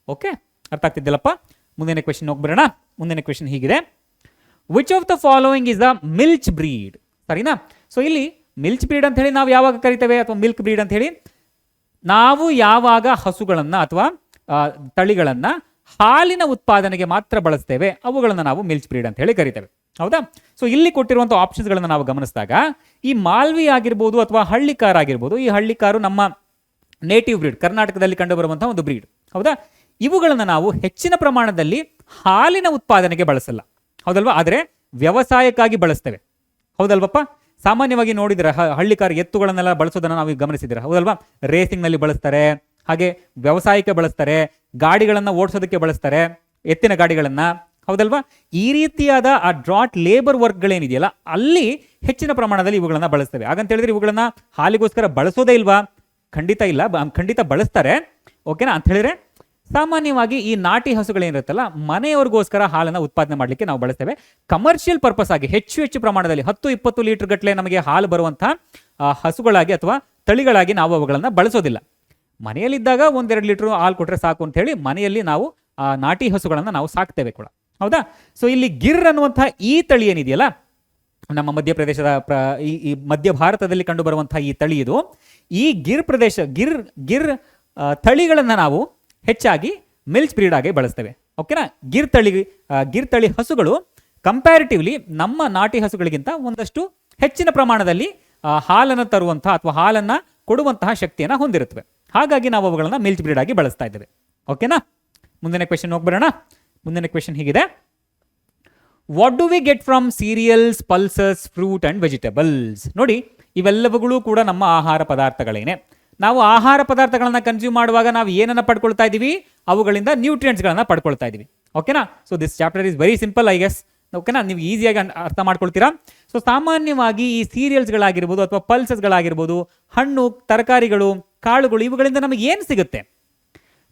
okay, ಅರ್ಥ ಆಗ್ತಿದ್ದಿಲ್ಲಪ್ಪ? ಮುಂದಿನ ಕ್ವೆಶನ್ ಹೋಗ್ಬರೋಣ. ಮುಂದಿನ ಕ್ವೆಶನ್ ಹೀಗಿದೆ, which of the following is the milch breed? ಸರಿನಾ? ಸೊ ಇಲ್ಲಿ ಮಿಲ್ಚ್ ಬ್ರೀಡ್ ಅಂತ ಹೇಳಿ ನಾವು ಯಾವಾಗ ಕರಿತೇವೆ, ಅಥವಾ ಮಿಲ್ಕ್ ಬ್ರೀಡ್ ಅಂತ ಹೇಳಿ ನಾವು ಯಾವಾಗ ಹಸುಗಳನ್ನ ಅಥವಾ ತಳಿಗಳನ್ನ ಹಾಲಿನ ಉತ್ಪಾದನೆಗೆ ಮಾತ್ರ ಬಳಸ್ತೇವೆ ಅವುಗಳನ್ನ ನಾವು ಮಿಲ್ಚ್ ಬ್ರೀಡ್ ಅಂತ ಹೇಳಿ ಕರಿತೇವೆ, ಹೌದಾ? ಸೊ ಇಲ್ಲಿ ಕೊಟ್ಟಿರುವಂತಹ ಆಪ್ಷನ್ಸ್ಗಳನ್ನ ನಾವು ಗಮನಿಸಿದಾಗ ಈ ಮಾಲ್ವಿ ಆಗಿರ್ಬೋದು ಅಥವಾ ಹಳ್ಳಿಕಾರ್ ಆಗಿರ್ಬೋದು, ಈ ಹಳ್ಳಿಕಾರು ನಮ್ಮ ನೇಟಿವ್ ಬ್ರೀಡ್, ಕರ್ನಾಟಕದಲ್ಲಿ ಕಂಡು ಬರುವಂತಹ ಒಂದು ಬ್ರೀಡ್, ಹೌದಾ? ಇವುಗಳನ್ನ ನಾವು ಹೆಚ್ಚಿನ ಪ್ರಮಾಣದಲ್ಲಿ ಹಾಲಿನ ಉತ್ಪಾದನೆಗೆ ಬಳಸಲ್ಲ, ಹೌದಲ್ವಾ? ಆದರೆ ವ್ಯವಸಾಯಕ್ಕಾಗಿ ಬಳಸ್ತೇವೆ, ಹೌದಲ್ವಪ್ಪ? ಸಾಮಾನ್ಯವಾಗಿ ನೋಡಿದ್ರೆ ಹಳ್ಳಿಕಾರ್ ಎತ್ತುಗಳನ್ನೆಲ್ಲ ಬಳಸೋದನ್ನ ನಾವು ಗಮನಿಸಿದ್ರೆ, ಹೌದಲ್ವಾ? ರೇಸಿಂಗ್ ನಲ್ಲಿ ಬಳಸ್ತಾರೆ, ಹಾಗೆ ವ್ಯವಸಾಯಕ್ಕೆ ಬಳಸ್ತಾರೆ, ಗಾಡಿಗಳನ್ನ ಓಡಿಸೋದಕ್ಕೆ ಬಳಸ್ತಾರೆ, ಎತ್ತಿನ ಗಾಡಿಗಳನ್ನ, ಹೌದಲ್ವಾ? ಈ ರೀತಿಯಾದ ಆ ಡ್ರಾಟ್ ಲೇಬರ್ ವರ್ಕ್ಗಳೇನಿದೆಯಲ್ಲ ಅಲ್ಲಿ ಹೆಚ್ಚಿನ ಪ್ರಮಾಣದಲ್ಲಿ ಇವುಗಳನ್ನ ಬಳಸ್ತೇವೆ. ಹಾಗಂತ ಹೇಳಿದ್ರೆ ಇವುಗಳನ್ನ ಹಾಲಿಗೋಸ್ಕರ ಬಳಸೋದೇ ಇಲ್ವಾ? ಖಂಡಿತ ಇಲ್ಲ, ಖಂಡಿತ ಬಳಸ್ತಾರೆ. ಓಕೆನಾ? ಅಂತ ಹೇಳಿದ್ರೆ ಸಾಮಾನ್ಯವಾಗಿ ಈ ನಾಟಿ ಹಸುಗಳೇನಿರುತ್ತಲ್ಲ ಮನೆಯವರಿಗೋಸ್ಕರ ಹಾಲನ್ನು ಉತ್ಪಾದನೆ ಮಾಡಲಿಕ್ಕೆ ನಾವು ಬಳಸ್ತೇವೆ. ಕಮರ್ಷಿಯಲ್ ಪರ್ಪಸ್ ಆಗಿ ಹೆಚ್ಚು ಪ್ರಮಾಣದಲ್ಲಿ 10-20 ಲೀಟರ್ ಗಟ್ಟಲೆ ನಮಗೆ ಹಾಲು ಬರುವಂತಹ ಹಸುಗಳಾಗಿ ಅಥವಾ ತಳಿಗಳಾಗಿ ನಾವು ಅವುಗಳನ್ನು ಬಳಸೋದಿಲ್ಲ. ಮನೆಯಲ್ಲಿದ್ದಾಗ 1-2 ಲೀಟರ್ ಹಾಲು ಕೊಟ್ಟರೆ ಸಾಕು ಅಂತ ಹೇಳಿ ಮನೆಯಲ್ಲಿ ನಾವು ನಾಟಿ ಹಸುಗಳನ್ನು ನಾವು ಸಾಕ್ತೇವೆ ಕೂಡ, ಹೌದಾ? ಸೊ ಇಲ್ಲಿ ಗಿರ್ ಅನ್ನುವಂತಹ ಈ ತಳಿ ಏನಿದೆಯಲ್ಲ, ನಮ್ಮ ಮಧ್ಯಪ್ರದೇಶದ ಈ ಮಧ್ಯ ಭಾರತದಲ್ಲಿ ಕಂಡು ಬರುವಂತಹ ಈ ತಳಿ ಇದು. ಈ ಗಿರ್ ಪ್ರದೇಶ ಗಿರ್ ತಳಿಗಳನ್ನು ನಾವು ಹೆಚ್ಚಾಗಿ ಮಿಲ್ಚ್ ಬ್ರೀಡ್ ಆಗಿ ಬಳಸ್ತೇವೆ. ಓಕೆನಾ? ಗಿರ್ ತಳಿ ಹಸುಗಳು ಕಂಪ್ಯಾರಿಟಿವ್ಲಿ ನಮ್ಮ ನಾಟಿ ಹಸುಗಳಿಗಿಂತ ಒಂದಷ್ಟು ಹೆಚ್ಚಿನ ಪ್ರಮಾಣದಲ್ಲಿ ಹಾಲನ್ನು ತರುವಂತಹ ಅಥವಾ ಹಾಲನ್ನು ಕೊಡುವಂತಹ ಶಕ್ತಿಯನ್ನು ಹೊಂದಿರುತ್ತವೆ. ಹಾಗಾಗಿ ನಾವು ಅವುಗಳನ್ನು ಮಿಲ್ಚ್ ಬ್ರೀಡ್ ಆಗಿ ಬಳಸ್ತಾ ಇದ್ದೇವೆ. ಓಕೆನಾ? ಮುಂದಿನ ಕ್ವೆಶನ್ ಹೋಗ್ಬರೋಣ. ಮುಂದಿನ ಕ್ವೆಶನ್ ಹೀಗಿದೆ, what do we get from serials, pulses, fruit and vegetables? ನೋಡಿ, ಇವೆಲ್ಲವುಗಳು ಕೂಡ ನಮ್ಮ ಆಹಾರ ಪದಾರ್ಥಗಳೇನೆ. ನಾವು ಆಹಾರ ಪದಾರ್ಥಗಳನ್ನ ಕನ್ಸ್ಯೂಮ್ ಮಾಡುವಾಗ ನಾವು ಏನನ್ನ ಪಡ್ಕೊಳ್ತಾ ಇದ್ದೀವಿ? ಅವುಗಳಿಂದ ನ್ಯೂಟ್ರಿಯೆಂಟ್ಸ್ಗಳನ್ನ ಪಡ್ಕೊಳ್ತಾ ಇದ್ದೀವಿ. ಓಕೆನಾ? So this chapter is very simple, I guess. ಓಕೆನಾ? ನೀವು ಈಸಿಯಾಗಿ ಅರ್ಥ ಮಾಡ್ಕೊಳ್ತೀರಾ. ಸೊ ಸಾಮಾನ್ಯವಾಗಿ ಈ ಸೀರಿಯಲ್ಸ್ಗಳಾಗಿರ್ಬೋದು ಅಥವಾ ಪಲ್ಸಸ್ಗಳಾಗಿರ್ಬೋದು, ಹಣ್ಣು, ತರಕಾರಿಗಳು, ಕಾಳುಗಳು, ಇವುಗಳಿಂದ ನಮಗೆ ಏನು ಸಿಗುತ್ತೆ?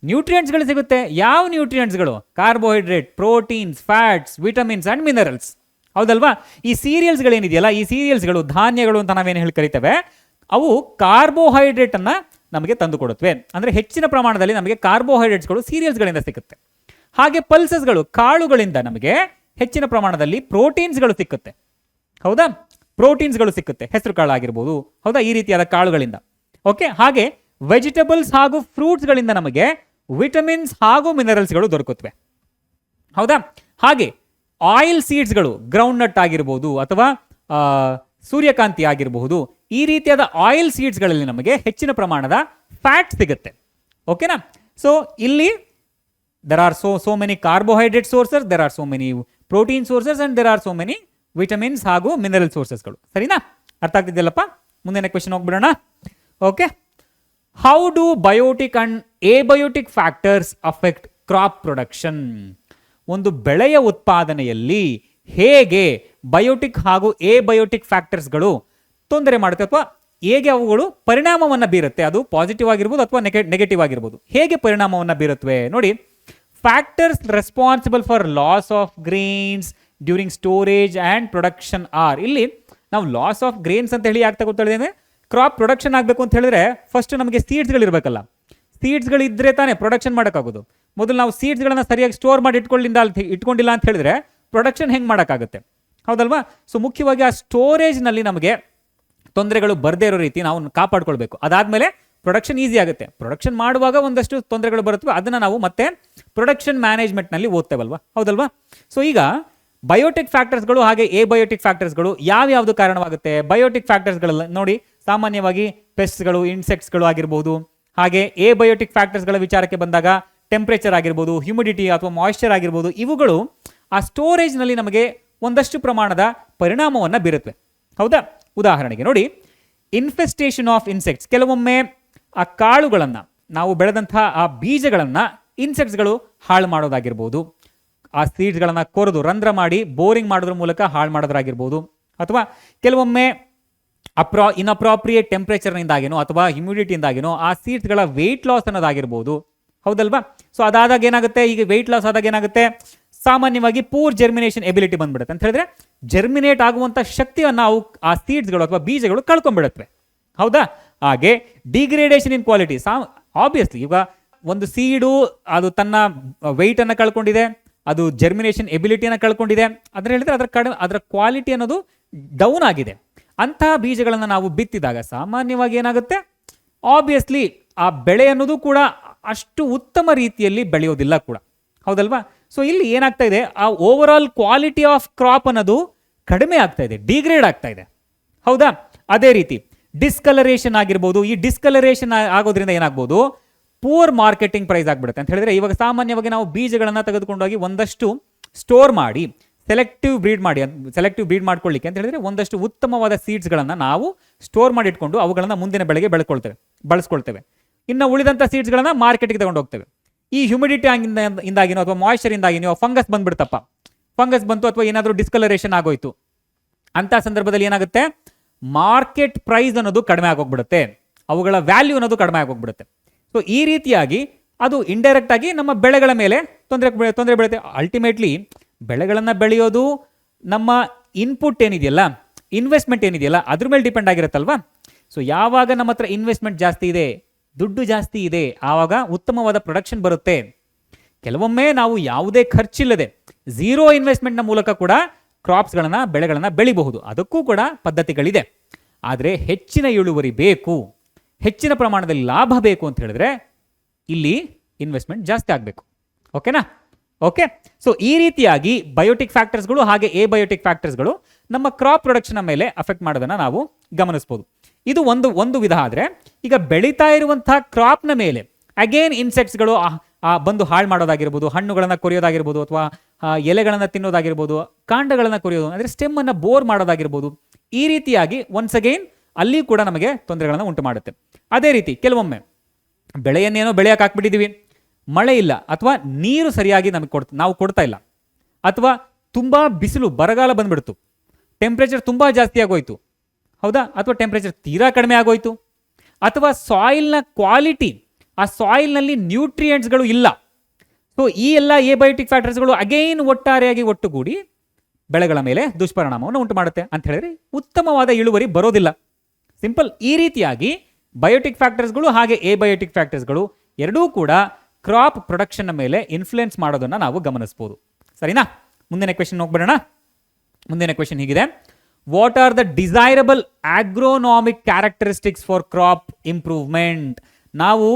ನ್ಯೂಟ್ರಿಯೆಂಟ್ಸ್ಗಳು ಸಿಗುತ್ತೆ. ಯಾವ ನ್ಯೂಟ್ರಿಯೆಂಟ್ಸ್ಗಳು? Carbohydrate, proteins, fats, vitamins and minerals, ಹೌದಲ್ವಾ? ಈ ಸೀರಿಯಲ್ಸ್ಗಳೇನಿದೆಯಲ್ಲ, ಈ ಸೀರಿಯಲ್ಸ್ಗಳು, ಧಾನ್ಯಗಳು ಅಂತ ನಾವೇನು ಹೇಳಿ ಕರಿತೇವೆ, ಅವು ಕಾರ್ಬೋಹೈಡ್ರೇಟ್ ಅನ್ನ ನಮಗೆ ತಂದು ಕೊಡುತ್ತವೆ. ಅಂದ್ರೆ ಹೆಚ್ಚಿನ ಪ್ರಮಾಣದಲ್ಲಿ ನಮಗೆ ಕಾರ್ಬೋಹೈಡ್ರೇಟ್ಸ್ಗಳು ಸೀರಿಯಲ್ಸ್ಗಳಿಂದ ಸಿಗುತ್ತೆ. ಹಾಗೆ ಪಲ್ಸಸ್ಗಳು, ಕಾಳುಗಳಿಂದ ನಮಗೆ ಹೆಚ್ಚಿನ ಪ್ರಮಾಣದಲ್ಲಿ ಪ್ರೋಟೀನ್ಸ್ಗಳು ಸಿಕ್ಕುತ್ತೆ, ಹೌದಾ? ಪ್ರೋಟೀನ್ಸ್ಗಳು ಸಿಕ್ಕುತ್ತೆ, ಹೆಸರು ಕಾಳು ಆಗಿರ್ಬೋದು, ಹೌದಾ? ಈ ರೀತಿಯಾದ ಕಾಳುಗಳಿಂದ. ಓಕೆ. ಹಾಗೆ ವೆಜಿಟೇಬಲ್ಸ್ ಹಾಗೂ ಫ್ರೂಟ್ಸ್ಗಳಿಂದ ನಮಗೆ ವಿಟಮಿನ್ಸ್ ಹಾಗೂ ಮಿನರಲ್ಸ್ಗಳು ದೊರಕುತ್ತವೆ, ಹೌದಾ? ಹಾಗೆ ಆಯಿಲ್ ಸೀಡ್ಸ್ಗಳು, ಗ್ರೌಂಡ್ ನಟ್ ಆಗಿರ್ಬೋದು ಅಥವಾ ಸೂರ್ಯಕಾಂತಿ ಆಗಿರಬಹುದು, ಈ ರೀತಿಯಾದ ಆಯಿಲ್ ಸೀಡ್ಸ್ಗಳಲ್ಲಿ ನಮಗೆ ಹೆಚ್ಚಿನ ಪ್ರಮಾಣದ ಫ್ಯಾಟ್ ಸಿಗುತ್ತೆ. ಓಕೆನಾ? ಸೊ ಇಲ್ಲಿ there are so many carbohydrate sources, there are so many protein sources and there are so many vitamins ಹಾಗೂ ಮಿನರಲ್ ಸೋರ್ಸಸ್ಗಳು. ಸರಿನಾ? ಅರ್ಥ ಆಗ್ತಿದ್ಯಲ್ಲಪ್ಪ? ಮುಂದಿನ ಕ್ವೆಶನ್ ಹೋಗ್ಬಿಡೋಣ. Okay. How do biotic and abiotic factors affect crop production? ಒಂದು ಬೆಳೆಯ ಉತ್ಪಾದನೆಯಲ್ಲಿ ಹೇಗೆ ಬಯೋಟಿಕ್ ಹಾಗೂ ಎಬಯೋಟಿಕ್ ಫ್ಯಾಕ್ಟರ್ಸ್ಗಳು ತೊಂದರೆ ಮಾಡುತ್ತೆ ಅಥವಾ ಹೇಗೆ ಅವುಗಳು ಪರಿಣಾಮವನ್ನು ಬೀರುತ್ತೆ? ಅದು ಪಾಸಿಟಿವ್ ಆಗಿರ್ಬೋದು ಅಥವಾ ನೆಗೆಟಿವ್ ಆಗಿರ್ಬೋದು. ಹೇಗೆ ಪರಿಣಾಮವನ್ನು ಬೀರುತ್ತವೆ ನೋಡಿ. Factors responsible for loss of grains during storage and production are. ಇಲ್ಲಿ ನಾವು ಲಾಸ್ ಆಫ್ ಗ್ರೇನ್ಸ್ ಅಂತ ಹೇಳಿ ಯಾಕೆ ತಗೊಳ್ತಾ ಕ್ರಾಪ್ ಪ್ರೊಡಕ್ಷನ್ ಆಗಬೇಕು ಅಂತ ಹೇಳಿದ್ರೆ ಫಸ್ಟ್ ನಮಗೆ ಸೀಡ್ಸ್ಗಳು ಇರಬೇಕಲ್ಲ. ಸೀಡ್ಸ್ಗಳು ಇದ್ರೆ ತಾನೇ ಪ್ರೊಡಕ್ಷನ್ ಮಾಡೋಕ್ಕಾಗೋದು. ಮೊದಲು ನಾವು ಸೀಡ್ಸ್ಗಳನ್ನ ಸರಿಯಾಗಿ ಸ್ಟೋರ್ ಮಾಡಿ ಇಟ್ಕೊಂಡಿಲ್ಲ ಅಂತ ಹೇಳಿದ್ರೆ ಪ್ರೊಡಕ್ಷನ್ ಹೆಂಗೆ ಮಾಡೋಕ್ಕಾಗುತ್ತೆ? ಹೌದಲ್ವಾ? ಸೊ ಮುಖ್ಯವಾಗಿ ಆ ಸ್ಟೋರೇಜ್ನಲ್ಲಿ ನಮಗೆ ತೊಂದರೆಗಳು ಬರದೇ ಇರೋ ರೀತಿ ನಾವು ಕಾಪಾಡ್ಕೊಳ್ಬೇಕು. ಅದಾದಮೇಲೆ ಪ್ರೊಡಕ್ಷನ್ ಈಸಿ ಆಗುತ್ತೆ. ಪ್ರೊಡಕ್ಷನ್ ಮಾಡುವಾಗ ಒಂದಷ್ಟು ತೊಂದರೆಗಳು ಬರುತ್ತವೆ, ಅದನ್ನು ನಾವು ಮತ್ತೆ ಪ್ರೊಡಕ್ಷನ್ ಮ್ಯಾನೇಜ್ಮೆಂಟ್ನಲ್ಲಿ ಓದ್ತೇವಲ್ವಾ? ಹೌದಲ್ವಾ? ಸೊ ಈಗ ಬಯೋಟಿಕ್ ಫ್ಯಾಕ್ಟರ್ಸ್ಗಳು ಹಾಗೆ ಎಬಯೋಟಿಕ್ ಫ್ಯಾಕ್ಟರ್ಸ್ಗಳು ಯಾವ್ಯಾವುದು ಕಾರಣವಾಗುತ್ತೆ? ಬಯೋಟಿಕ್ ಫ್ಯಾಕ್ಟರ್ಸ್ಗಳೆಲ್ಲ ನೋಡಿ, ಸಾಮಾನ್ಯವಾಗಿ ಪೆಸ್ಟ್ಸ್ಗಳು, ಇನ್ಸೆಕ್ಟ್ಸ್ಗಳು ಆಗಿರ್ಬೋದು. ಹಾಗೆ ಎಬಯೋಟಿಕ್ ಫ್ಯಾಕ್ಟರ್ಸ್ಗಳ ವಿಚಾರಕ್ಕೆ ಬಂದಾಗ ಟೆಂಪ್ರೇಚರ್ ಆಗಿರ್ಬೋದು, ಹ್ಯೂಮಿಡಿಟಿ ಅಥವಾ ಮಾಯಿಶ್ಚರ್ ಆಗಿರ್ಬೋದು, ಇವುಗಳು ಆ ಸ್ಟೋರೇಜ್ನಲ್ಲಿ ನಮಗೆ ಒಂದಷ್ಟು ಪ್ರಮಾಣದ ಪರಿಣಾಮವನ್ನು ಬೀರುತ್ತವೆ, ಹೌದಾ? ಉದಾಹರಣೆಗೆ ನೋಡಿ, ಇನ್ಫೆಸ್ಟೇಷನ್ ಆಫ್ ಇನ್ಸೆಕ್ಟ್ಸ್. ಕೆಲವೊಮ್ಮೆ ಆ ಕಾಳುಗಳನ್ನು, ನಾವು ಬೆಳೆದಂತಹ ಆ ಬೀಜಗಳನ್ನು ಇನ್ಸೆಕ್ಟ್ಸ್ಗಳು ಹಾಳು ಮಾಡೋದಾಗಿರ್ಬೋದು, ಆ ಸೀಡ್ಸ್ಗಳನ್ನು ಕೊರೆದು ರಂಧ್ರ ಮಾಡಿ ಬೋರಿಂಗ್ ಮಾಡೋದ್ರ ಮೂಲಕ ಹಾಳು ಮಾಡೋದಾಗಿರ್ಬೋದು, ಅಥವಾ ಕೆಲವೊಮ್ಮೆ ಇನ್ಅಪ್ರಾಪ್ರಿಯೇಟ್ ಟೆಂಪ್ರೇಚರ್ನಿಂದಾಗಿನೋ ಅಥವಾ ಹ್ಯುಮಿಡಿಟಿಯಿಂದಾಗಿನೋ ಆ ಸೀಡ್ಸ್ಗಳ ವೆಯ್ಟ್ ಲಾಸ್ ಅನ್ನೋದಾಗಿರ್ಬೋದು. ಹೌದಲ್ವಾ? ಸೊ ಅದಾದಾಗ ಏನಾಗುತ್ತೆ, ಈಗ ವೆಯ್ಟ್ ಲಾಸ್ ಆದಾಗ ಏನಾಗುತ್ತೆ, ಸಾಮಾನ್ಯವಾಗಿ ಪೂರ್ ಜರ್ಮಿನೇಷನ್ ಎಬಿಲಿಟಿ ಬಂದ್ಬಿಡುತ್ತೆ. ಅಂತ ಹೇಳಿದ್ರೆ ಜರ್ಮಿನೇಟ್ ಆಗುವಂಥ ಶಕ್ತಿಯನ್ನು ನಾವು ಆ ಸೀಡ್ಸ್ಗಳು ಅಥವಾ ಬೀಜಗಳು ಕಳ್ಕೊಂಡ್ಬಿಡುತ್ತವೆ. ಹೌದಾ? ಹಾಗೆ ಡಿಗ್ರೇಡೇಷನ್ ಇನ್ ಕ್ವಾಲಿಟಿ, ಆಬ್ವಿಯಸ್ಲಿ ಈಗ ಒಂದು ಸೀಡು ಅದು ತನ್ನ ವೆಯ್ಟನ್ನು ಕಳ್ಕೊಂಡಿದೆ, ಅದು ಜರ್ಮಿನೇಷನ್ ಎಬಿಲಿಟಿಯನ್ನು ಕಳ್ಕೊಂಡಿದೆ, ಅದರ ಹೇಳಿದ್ರೆ ಅದರ ಕ್ವಾಲಿಟಿ ಅನ್ನೋದು ಡೌನ್ ಆಗಿದೆ. ಅಂತಹ ಬೀಜಗಳನ್ನು ನಾವು ಬಿತ್ತಿದಾಗ ಸಾಮಾನ್ಯವಾಗಿ ಏನಾಗುತ್ತೆ, ಆಬ್ವಿಯಸ್ಲಿ ಆ ಬೆಳೆ ಅನ್ನೋದು ಕೂಡ ಅಷ್ಟು ಉತ್ತಮ ರೀತಿಯಲ್ಲಿ ಬೆಳೆಯೋದಿಲ್ಲ ಕೂಡ. ಹೌದಲ್ವಾ? ಸೊ ಇಲ್ಲಿ ಏನಾಗ್ತಾ ಇದೆ, ಆ over all quality of crop ಅನ್ನೋದು ಕಡಿಮೆ ಆಗ್ತಾ ಇದೆ, ಡಿಗ್ರೇಡ್ ಆಗ್ತಾ ಇದೆ. ಹೌದಾ? ಅದೇ ರೀತಿ ಡಿಸ್ಕಲರೇಷನ್ ಆಗಿರ್ಬೋದು. ಈ ಡಿಸ್ಕಲರೇಷನ್ ಆಗೋದ್ರಿಂದ ಏನಾಗ್ಬೋದು, ಪೂರ್ ಮಾರ್ಕೆಟಿಂಗ್ ಪ್ರೈಸ್ ಆಗ್ಬಿಡುತ್ತೆ. ಅಂತ ಹೇಳಿದ್ರೆ ಇವಾಗ ಸಾಮಾನ್ಯವಾಗಿ ನಾವು ಬೀಜಗಳನ್ನು ತೆಗೆದುಕೊಂಡೋಗಿ ಒಂದಷ್ಟು ಸ್ಟೋರ್ ಮಾಡಿ ಸೆಲೆಕ್ಟಿವ್ ಬ್ರೀಡ್ ಮಾಡ್ಕೊಳ್ಳಿಕ್ಕೆ ಅಂತ ಹೇಳಿದ್ರೆ ಒಂದಷ್ಟು ಉತ್ತಮವಾದ ಸೀಡ್ಸ್ಗಳನ್ನು ನಾವು ಸ್ಟೋರ್ ಮಾಡಿ ಇಟ್ಕೊಂಡು ಅವುಗಳನ್ನು ಮುಂದಿನ ಬೆಳೆಗೆ ಬಳಸ್ಕೊಳ್ತೇವೆ. ಇನ್ನು ಉಳಿದಂಥ ಸೀಡ್ಸ್ಗಳನ್ನು ಮಾರ್ಕೆಟ್ಗೆ ತಗೊಂಡು ಹೋಗ್ತೇವೆ. ಈ ಹ್ಯುಮಿಡಿಟಿ ಇಂದಾಗಿನೋ ಅಥವಾ ಮಾಯಿಶ್ಚರ್ ಇಂದಾಗಿನೋ ಫಂಗಸ್ ಬಂತು ಅಥವಾ ಏನಾದರೂ ಡಿಸ್ಕಲರೇಷನ್ ಆಗೋಯ್ತು, ಅಂತ ಸಂದರ್ಭದಲ್ಲಿ ಏನಾಗುತ್ತೆ, ಮಾರ್ಕೆಟ್ ಪ್ರೈಸ್ ಅನ್ನೋದು ಕಡಿಮೆ ಆಗೋಗ್ಬಿಡುತ್ತೆ, ಅವುಗಳ ವ್ಯಾಲ್ಯೂ ಅನ್ನೋದು ಕಡಿಮೆ ಆಗೋಗ್ಬಿಡುತ್ತೆ. ಸೊ ಈ ರೀತಿಯಾಗಿ ಅದು ಇಂಡೈರೆಕ್ಟ್ ಆಗಿ ನಮ್ಮ ಬೆಳೆಗಳ ಮೇಲೆ ತೊಂದರೆ ಬೀಳುತ್ತೆ. ಅಲ್ಟಿಮೇಟ್ಲಿ ಬೆಳೆಗಳನ್ನು ಬೆಳೆಯೋದು ನಮ್ಮ ಇನ್ಪುಟ್ ಏನಿದೆಯಲ್ಲ, ಇನ್ವೆಸ್ಟ್ಮೆಂಟ್ ಏನಿದೆಯಲ್ಲ, ಅದ್ರ ಮೇಲೆ ಡಿಪೆಂಡ್ ಆಗಿರುತ್ತಲ್ವಾ. ಸೊ ಯಾವಾಗ ನಮ್ಮ ಹತ್ರ ಇನ್ವೆಸ್ಟ್ಮೆಂಟ್ ಜಾಸ್ತಿ ಇದೆ, ದುಡ್ಡು ಜಾಸ್ತಿ ಇದೆ, ಆವಾಗ ಉತ್ತಮವಾದ ಪ್ರೊಡಕ್ಷನ್ ಬರುತ್ತೆ. ಕೆಲವೊಮ್ಮೆ ನಾವು ಯಾವುದೇ ಖರ್ಚಿಲ್ಲದೆ ಝೀರೋ ಇನ್ವೆಸ್ಟ್ಮೆಂಟ್ನ ಮೂಲಕ ಕೂಡ ಬೆಳೆಗಳನ್ನು ಬೆಳಿಬಹುದು. ಅದಕ್ಕೂ ಕೂಡ ಪದ್ಧತಿಗಳಿದೆ. ಆದರೆ ಹೆಚ್ಚಿನ ಇಳುವರಿ ಬೇಕು, ಹೆಚ್ಚಿನ ಪ್ರಮಾಣದಲ್ಲಿ ಲಾಭ ಬೇಕು ಅಂತ ಹೇಳಿದ್ರೆ ಇಲ್ಲಿ ಇನ್ವೆಸ್ಟ್ಮೆಂಟ್ ಜಾಸ್ತಿ ಆಗಬೇಕು. ಓಕೆನಾ? ಓಕೆ. ಸೊ ಈ ರೀತಿಯಾಗಿ ಬಯೋಟಿಕ್ ಫ್ಯಾಕ್ಟರ್ಸ್ಗಳು ಹಾಗೆ ಎಬಯೋಟಿಕ್ ಫ್ಯಾಕ್ಟರ್ಸ್ಗಳು ನಮ್ಮ ಕ್ರಾಪ್ ಪ್ರೊಡಕ್ಷನ್ ಮೇಲೆ ಅಫೆಕ್ಟ್ ಮಾಡೋದನ್ನು ನಾವು ಗಮನಿಸ್ಬೋದು. ಇದು ಒಂದು ವಿಧ. ಆದರೆ ಈಗ ಬೆಳೀತಾ ಇರುವಂತಹ ಕ್ರಾಪ್ನ ಮೇಲೆ ಅಗೇನ್ ಇನ್ಸೆಕ್ಟ್ಸ್ಗಳು ಬಂದು ಹಾಳು ಮಾಡೋದಾಗಿರ್ಬೋದು, ಹಣ್ಣುಗಳನ್ನು ಕೊರಿಯೋದಾಗಿರ್ಬೋದು, ಅಥವಾ ಎಲೆಗಳನ್ನು ತಿನ್ನೋದಾಗಿರ್ಬೋದು, ಕಾಂಡಗಳನ್ನು ಕೊರಿಯೋದು ಅಂದರೆ ಸ್ಟೆಮ್ಮನ್ನು ಬೋರ್ ಮಾಡೋದಾಗಿರ್ಬೋದು. ಈ ರೀತಿಯಾಗಿ ಒನ್ಸ್ ಅಗೈನ್ ಅಲ್ಲಿ ಕೂಡ ನಮಗೆ ತೊಂದರೆಗಳನ್ನು ಉಂಟು ಮಾಡುತ್ತೆ. ಅದೇ ರೀತಿ ಕೆಲವೊಮ್ಮೆ ಬೆಳೆಯನ್ನೇನೋ ಬೆಳೆಯಕ್ಕೆ ಹಾಕ್ಬಿಟ್ಟಿದ್ದೀವಿ, ಮಳೆ ಇಲ್ಲ ಅಥವಾ ನೀರು ಸರಿಯಾಗಿ ನಾವು ಕೊಡ್ತಾ ಇಲ್ಲ, ಅಥವಾ ತುಂಬ ಬಿಸಿಲು ಬರಗಾಲ ಬಂದ್ಬಿಡ್ತು, ಟೆಂಪ್ರೇಚರ್ ತುಂಬ ಜಾಸ್ತಿ ಆಗೋಯ್ತು. ಹೌದಾ? ಅಥವಾ ಟೆಂಪ್ರೇಚರ್ ತೀರಾ ಕಡಿಮೆ ಆಗೋಯ್ತು, ಅಥವಾ ಸಾಯಿಲ್ನ ಕ್ವಾಲಿಟಿ, ಆ ಸಾಯಿಲ್ನಲ್ಲಿ ನ್ಯೂಟ್ರಿಯೆಂಟ್ಸ್ಗಳು ಇಲ್ಲ. ಸೊ ಈ ಎಲ್ಲ ಎಬಯೋಟಿಕ್ ಫ್ಯಾಕ್ಟರ್ಸ್ಗಳು ಅಗೈನ್ ಒಟ್ಟಾರೆಯಾಗಿ ಒಟ್ಟುಗೂಡಿ ಬೆಳೆಗಳ ಮೇಲೆ ದುಷ್ಪರಿಣಾಮವನ್ನು ಉಂಟು ಮಾಡುತ್ತೆ. ಅಂತ ಹೇಳಿದ್ರೆ ಉತ್ತಮವಾದ ಇಳುವರಿ ಬರೋದಿಲ್ಲ. ಸಿಂಪಲ್. ಈ ರೀತಿಯಾಗಿ ಬಯೋಟಿಕ್ ಫ್ಯಾಕ್ಟರ್ಸ್ಗಳು ಹಾಗೆ ಎಬಯೋಟಿಕ್ ಫ್ಯಾಕ್ಟರ್ಸ್ಗಳು ಎರಡೂ ಕೂಡ ಕ್ರಾಪ್ ಪ್ರೊಡಕ್ಷನ್ನ ಮೇಲೆ ಇನ್ಫ್ಲುಯೆನ್ಸ್ ಮಾಡೋದನ್ನು ನಾವು ಗಮನಿಸ್ಬೋದು. ಸರಿನಾ? ಮುಂದಿನ ಕ್ವೆಶನ್ ಹೋಗ್ಬಿಡೋಣ. ಮುಂದಿನ ಕ್ವೆಶನ್ ಹೀಗಿದೆ: what are the desirable agronomic characteristics for crop improvement? ನಾವು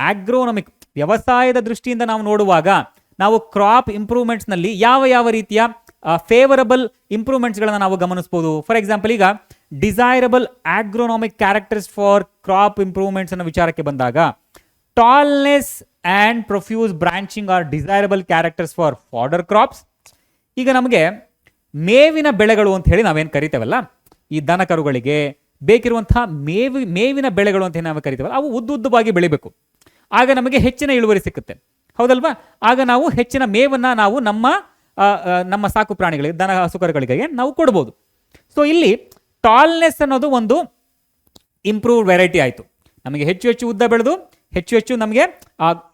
ಆಗ್ರೋನಾಮಿಕ್ ವ್ಯವಸಾಯದ ದೃಷ್ಟಿಯಿಂದ ನಾವು ನೋಡುವಾಗ ನಾವು ಕ್ರಾಪ್ ಇಂಪ್ರೂವ್ಮೆಂಟ್ಸ್ನಲ್ಲಿ ಯಾವ ರೀತಿಯ ಫೇವರಬಲ್ ಇಂಪ್ರೂವ್ಮೆಂಟ್ಸ್ಗಳನ್ನು ನಾವು ಗಮನಿಸ್ಬೋದು. ಫಾರ್ ಎಕ್ಸಾಂಪಲ್, ಈಗ desirable agronomic characters for crop improvements ಅನ್ನೋ ವಿಚಾರಕ್ಕೆ ಬಂದಾಗ tallness and profuse branching are desirable characters for fodder crops. ಈಗ ನಮಗೆ ಮೇವಿನ ಬೆಳೆಗಳು ಅಂತ ಹೇಳಿ ನಾವೇನು ಕರಿತೇವಲ್ಲ, ಈ ದನ ಕರುಗಳಿಗೆ ಬೇಕಿರುವಂತಹ ಮೇವಿನ ಬೆಳೆಗಳು ಅಂತ ನಾವು ಕರಿತೇವಲ್ಲ, ಅವು ಉದ್ದವಾಗಿ ಬೆಳಿಬೇಕು. ಆಗ ನಮಗೆ ಹೆಚ್ಚಿನ ಇಳುವರಿ ಸಿಕ್ಕುತ್ತೆ. ಹೌದಲ್ವಾ? ಆಗ ನಾವು ಹೆಚ್ಚಿನ ಮೇವನ್ನು ನಾವು ನಮ್ಮ ಸಾಕು ಪ್ರಾಣಿಗಳಿಗೆ, ದನ ಹಸುಕರುಗಳಿಗೆ ನಾವು ಕೊಡ್ಬೋದು. ಸೊ ಇಲ್ಲಿ ಟಾಲ್ನೆಸ್ ಅನ್ನೋದು ಒಂದು ಇಂಪ್ರೂವ್ಡ್ ವೆರೈಟಿ ಆಯಿತು. ನಮಗೆ ಹೆಚ್ಚು ಉದ್ದ ಬೆಳೆದು ಹೆಚ್ಚು ನಮಗೆ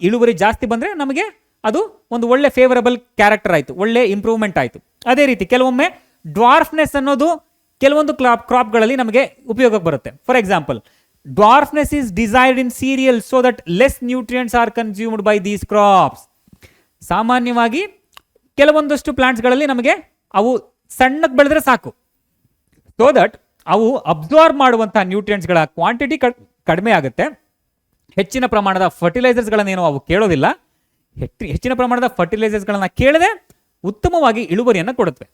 ಇಳುವರಿ ಜಾಸ್ತಿ ಬಂದರೆ ನಮಗೆ ಅದು ಒಂದು ಒಳ್ಳೆ ಫೇವರಬಲ್ ಕ್ಯಾರೆಕ್ಟರ್ ಆಯಿತು, ಒಳ್ಳೆ ಇಂಪ್ರೂವ್ಮೆಂಟ್ ಆಯಿತು. ಅದೇ ರೀತಿ ಕೆಲವೊಮ್ಮೆ ಡ್ವಾರ್ಫ್ನೆಸ್ ಅನ್ನೋದು ಕೆಲವೊಂದು ಕ್ರಾಪ್ಗಳಲ್ಲಿ ನಮಗೆ ಉಪಯೋಗಕ್ಕೆ ಬರುತ್ತೆ. For example, dwarfness is desired in cereal so that less nutrients are consumed by these crops. ಸಾಮಾನ್ಯವಾಗಿ ಕೆಲವೊಂದಷ್ಟು ಪ್ಲಾಂಟ್ಸ್ಗಳಲ್ಲಿ ನಮಗೆ ಅವು ಸಣ್ಣಕ್ಕೆ ಬೆಳೆದ್ರೆ ಸಾಕು, ಸೋ ದಟ್ ಅವು ಅಬ್ಸಾರ್ಬ್ ಮಾಡುವಂತಹ ನ್ಯೂಟ್ರಿಯೆಂಟ್ಸ್ಗಳ ಕ್ವಾಂಟಿಟಿ ಕಡಿಮೆ ಆಗುತ್ತೆ. ಹೆಚ್ಚಿನ ಪ್ರಮಾಣದ ಫರ್ಟಿಲೈಸರ್ಸ್ಗಳನ್ನೇನೋ ಅವು ಕೇಳೋದಿಲ್ಲ. ಹೆಚ್ಚಿನ ಪ್ರಮಾಣದ ಫರ್ಟಿಲೈಸರ್ಸ್ಗಳನ್ನು ಕೇಳದೆ ಉತ್ತಮವಾಗಿ ಇಳುವರಿಯನ್ನು ಕೊಡುತ್ತವೆ.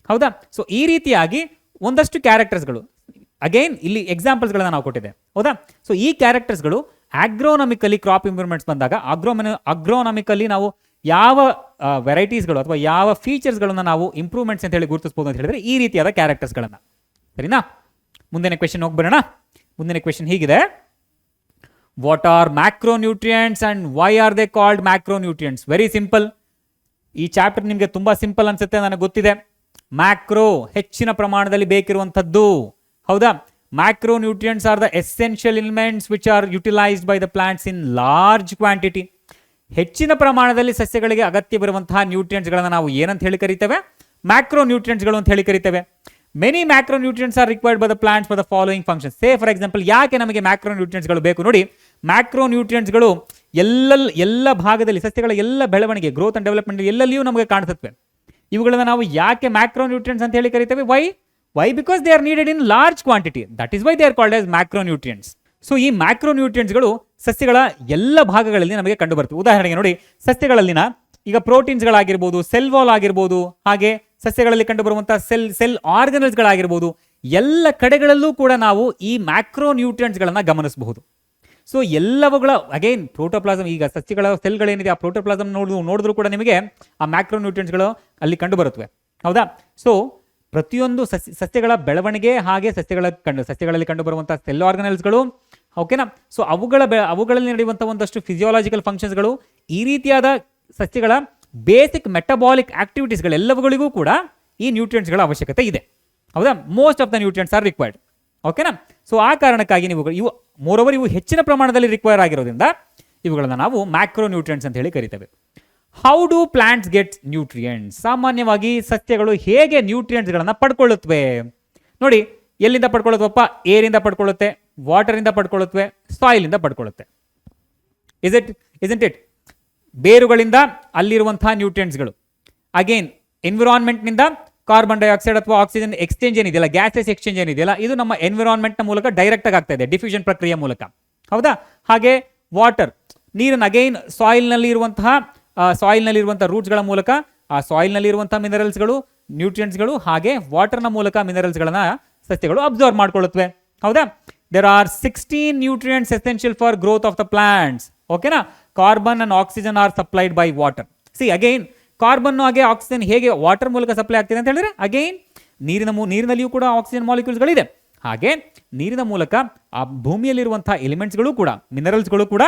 ಹೌದಾ? ಸೊ ಈ ರೀತಿಯಾಗಿ ಒಂದಷ್ಟು ಕ್ಯಾರೆಕ್ಟರ್ಸ್ಗಳು, ಅಗೈನ್ ಇಲ್ಲಿ ಎಕ್ಸಾಂಪಲ್ಸ್ಗಳನ್ನ ನಾವು ಕೊಟ್ಟಿದೆ. ಹೌದಾ? ಸೊ ಈ ಕ್ಯಾರೆಕ್ಟರ್ಸ್ಗಳು ಆಗ್ರೋನಾಮಿಕಲಿ ಕ್ರಾಪ್ ಇಂಪ್ರೂವ್ಮೆಂಟ್ಸ್ ಬಂದಾಗ ಆಗ್ರೋನಾಮಿಕಲಿ ನಾವು ಯಾವ ವೆರೈಟೀಸ್ಗಳು ಅಥವಾ ಯಾವ ಫೀಚರ್ಸ್ಗಳನ್ನು ನಾವು ಇಂಪ್ರೂವ್ಮೆಂಟ್ಸ್ ಅಂತ ಹೇಳಿ ಗುರುತಿಸ್ಬೋದು ಅಂತ ಹೇಳಿದ್ರೆ ಈ ರೀತಿಯಾದ ಕ್ಯಾರೆಕ್ಟರ್ಸ್ಗಳನ್ನು. ಸರಿನಾ? ಮುಂದಿನ ಕ್ವೆಶನ್ ಹೋಗ್ಬರೋಣ. ಮುಂದಿನ ಕ್ವೆಶನ್ ಹೀಗಿದೆ: what are macronutrients and why are they called macronutrients? Very simple. ಈ ಚಾಪ್ಟರ್ ನಿಮಗೆ ತುಂಬಾ ಸಿಂಪಲ್ ಅನ್ಸುತ್ತೆ, ನನಗೆ ಗೊತ್ತಿದೆ. ಮ್ಯಾಕ್ರೋ ಹೆಚ್ಚಿನ ಪ್ರಮಾಣದಲ್ಲಿ ಬೇಕಿರುವಂಥದ್ದು, ಹೌದಾ? Macronutrients are the essential elements which are utilised by the plants in large quantity. ಹೆಚ್ಚಿನ ಪ್ರಮಾಣದಲ್ಲಿ ಸಸ್ಯಗಳಿಗೆ ಅಗತ್ಯವಿರುವಂತಹ ನ್ಯೂಟ್ರಿಯೆಂಟ್ಸ್ಗಳನ್ನು ನಾವು ಏನಂತ ಹೇಳಿ ಕರಿತೇವೆ? ಮ್ಯಾಕ್ರೋನ್ಯೂಟ್ರಿಯೆಂಟ್ಸ್ಗಳು ಅಂತ ಹೇಳಿ ಕರಿತೇವೆ. Many macronutrients are required by the plants for the following functions. Say for example, ಯಾಕೆ ನಮಗೆ ಮ್ಯಾಕ್ರೋನ್ಯೂಟ್ರಿಯೆಂಟ್ಸ್ಗಳು ಬೇಕು? ನೋಡಿ, ಮ್ಯಾಕ್ರೋನ್ಯೂಟ್ರಿಯೆಂಟ್ಸ್ಗಳು ಎಲ್ಲ ಭಾಗದಲ್ಲಿ ಸಸ್ಯಗಳ ಎಲ್ಲ ಬೆಳವಣಿಗೆ, ಗ್ರೋತ್ ಅಂಡ್ ಡೆವಲಪ್ಮೆಂಟ್ ಎಲ್ಲೆಲ್ಲಿಯೂ ನಮಗೆ ಕಾಣಿಸುತ್ತವೆ. ಇವುಗಳನ್ನು ನಾವು ಯಾಕೆ ಮ್ಯಾಕ್ರೋನ್ಯೂಟ್ರಿಯೆಂಟ್ಸ್ ಅಂತ ಹೇಳಿ ಕರಿತೇವೆ? Why because they are needed in large quantity. That is why they are called as macronutrients. So ಈ ಮ್ಯಾಕ್ರೋನ್ಯೂಟ್ರಿಯೆಂಟ್ಸ್ಗಳು ಸಸ್ಯಗಳ ಎಲ್ಲ ಭಾಗಗಳಲ್ಲಿ ನಮಗೆ ಕಂಡು ಬರ್ತವೆ. ಉದಾಹರಣೆಗೆ ನೋಡಿ, ಸಸ್ಯಗಳಲ್ಲಿನ ಈಗ ಪ್ರೋಟೀನ್ಸ್ಗಳಾಗಿರ್ಬೋದು, ಸೆಲ್ ವಾಲ್ ಆಗಿರ್ಬೋದು, ಹಾಗೆ ಸಸ್ಯಗಳಲ್ಲಿ ಕಂಡು ಬರುವಂತಹ ಸೆಲ್ ಆರ್ಗನಲ್ಸ್ಗಳಾಗಿರ್ಬೋದು, ಎಲ್ಲ ಕಡೆಗಳಲ್ಲೂ ಕೂಡ ನಾವು ಈ ಮ್ಯಾಕ್ರೋನ್ಯೂಟ್ರಿಯೆಂಟ್ಸ್ಗಳನ್ನು ಗಮನಿಸಬಹುದು. ಸೊ ಎಲ್ಲವುಗಳ ಅಗೈನ್ ಪ್ರೋಟೋಪ್ಲಾಸಮ್, ಈಗ ಸಸ್ಯಗಳ ಸೆಲ್ಗಳೇನಿದೆ ಆ ಪ್ರೋಟೋಪ್ಲಾಸಮ್ ನೋಡಿದ್ರು ಕೂಡ ನಿಮಗೆ ಆ ಮ್ಯಾಕ್ರೋನ್ಯೂಟ್ರಿಯೆಂಟ್ಸ್ಗಳು ಅಲ್ಲಿ ಕಂಡು ಬರುತ್ತವೆ, ಹೌದಾ? ಸೊ ಪ್ರತಿಯೊಂದು ಸಸ್ಯಗಳ ಬೆಳವಣಿಗೆ, ಹಾಗೆ ಸಸ್ಯಗಳಲ್ಲಿ ಕಂಡು ಬರುವಂತಹ ಸೆಲ್ ಆರ್ಗನಲ್ಸ್ಗಳು, ಓಕೆನಾ? ಸೊ ಅವುಗಳಲ್ಲಿ ನಡೆಯುವಂಥ ಒಂದಷ್ಟು ಫಿಸಿಯಾಲಜಿಕಲ್ ಫಂಕ್ಷನ್ಸ್ಗಳು, ಈ ರೀತಿಯಾದ ಸಸ್ಯಗಳ ಬೇಸಿಕ್ ಮೆಟಬಾಲಿಕ್ ಆಕ್ಟಿವಿಟೀಸ್ಗಳೆಲ್ಲವುಗಳಿಗೂ ಕೂಡ ಈ ನ್ಯೂಟ್ರಿಯೆಂಟ್ಸ್ಗಳ ಅವಶ್ಯಕತೆ ಇದೆ, ಹೌದಾ? Most of the nutrients R required, ಓಕೆನಾ? ಸೊ ಆ ಕಾರಣಕ್ಕಾಗಿ ಇವು ಹೆಚ್ಚಿನ ಪ್ರಮಾಣದಲ್ಲಿ ರಿಕ್ವೈರ್ ಆಗಿರೋದ್ರಿಂದ ಇವುಗಳನ್ನು ನಾವು ಮ್ಯಾಕ್ರೋನ್ಯೂಟ್ರಿಯೆಂಟ್ಸ್ ಅಂತ ಹೇಳಿ ಕರಿತೇವೆ. How do plants get nutrients? ಸಾಮಾನ್ಯವಾಗಿ ಸಸ್ಯಗಳು ಹೇಗೆ ನ್ಯೂಟ್ರಿಯೆಂಟ್ಸ್ಗಳನ್ನು ಪಡ್ಕೊಳ್ಳುತ್ತವೆ? ನೋಡಿ, ಎಲ್ಲಿಂದ ಪಡ್ಕೊಳ್ಳುತ್ತವಪ್ಪ? ಏರಿಂದ ಪಡ್ಕೊಳ್ಳುತ್ತೆ, ವಾಟರಿಂದ ಪಡ್ಕೊಳ್ಳುತ್ತವೆ, ಸಾಯಿಲಿಂದ ಪಡ್ಕೊಳ್ಳುತ್ತೆ. Isn't it? ಬೇರುಗಳಿಂದ ಅಲ್ಲಿರುವಂತಹ ನ್ಯೂಟ್ರಿಯೆಂಟ್ಸ್ಗಳು, ಅಗೇನ್ ಎನ್ವಿರಾನ್ಮೆಂಟ್ನಿಂದ ಕಾರ್ಬನ್ ಡೈಆಕ್ಸೈಡ್ ಅಥವಾ ಆಕ್ಸಿಜನ್ ಎಕ್ಸ್ಚೇಂಜ್ ಏನಿದೆಯಲ್ಲ, ಗ್ಯಾಸಸ್ ಎಕ್ಸ್ಚೇಂಜ್ ಏನಿದೆಯಲ್ಲ, ಇದು ನಮ್ಮ ಎನ್ವಿರಾನ್ಮೆಂಟ್ನ ಮೂಲಕ ಡೈರೆಕ್ಟ್ ಆಗಿ ಆಗ್ತಾ ಇದೆ, ಡಿಫ್ಯೂಷನ್ ಪ್ರಕ್ರಿಯೆ ಮೂಲಕ, ಹೌದಾ? ಹಾಗೆ ವಾಟರ್, ನೀರನ್ನು ಅಗೈನ್ ಸಾಯಿಲ್ನಲ್ಲಿ ಇರುವಂತಹ ರೂಟ್ಸ್ಗಳ ಮೂಲಕ ಆ ಸಾಯಿಲ್ನಲ್ಲಿ ಇರುವಂತಹ ಮಿನರಲ್ಸ್ಗಳು, ನ್ಯೂಟ್ರಿಯೆಂಟ್ಸ್ಗಳು, ಹಾಗೆ ವಾಟರ್ನ ಮೂಲಕ ಮಿನರಲ್ಸ್ಗಳನ್ನ ಸಸ್ಯಗಳು ಅಬ್ಸರ್ವ್ ಮಾಡ್ಕೊಳ್ಳುತ್ತವೆ, ಹೌದಾ? There are 16 nutrients essential for growth of the plants, ಓಕೆನಾ? Carbon and oxygen are supplied by water. See again, carbon ಹಾಗೆ ಆಕ್ಸಿಜನ್ ಹೇಗೆ ವಾಟರ್ ಮೂಲಕ ಸಪ್ಲೈ ಆಗ್ತಿದೆ ಅಂತ ಹೇಳಿದ್ರೆ, ಅಗೈನ್ ನೀರಿನಲ್ಲಿಯೂ ಕೂಡ ಆಕ್ಸಿಜನ್ ಮಾಲಿಕ್ಯೂಲ್ಸ್ಗಳಿದೆ. ಹಾಗೆ ನೀರಿನ ಮೂಲಕ ಆ ಭೂಮಿಯಲ್ಲಿರುವಂತಹ ಎಲಿಮೆಂಟ್ಸ್ಗಳು ಕೂಡ, ಮಿನರಲ್ಸ್ಗಳು ಕೂಡ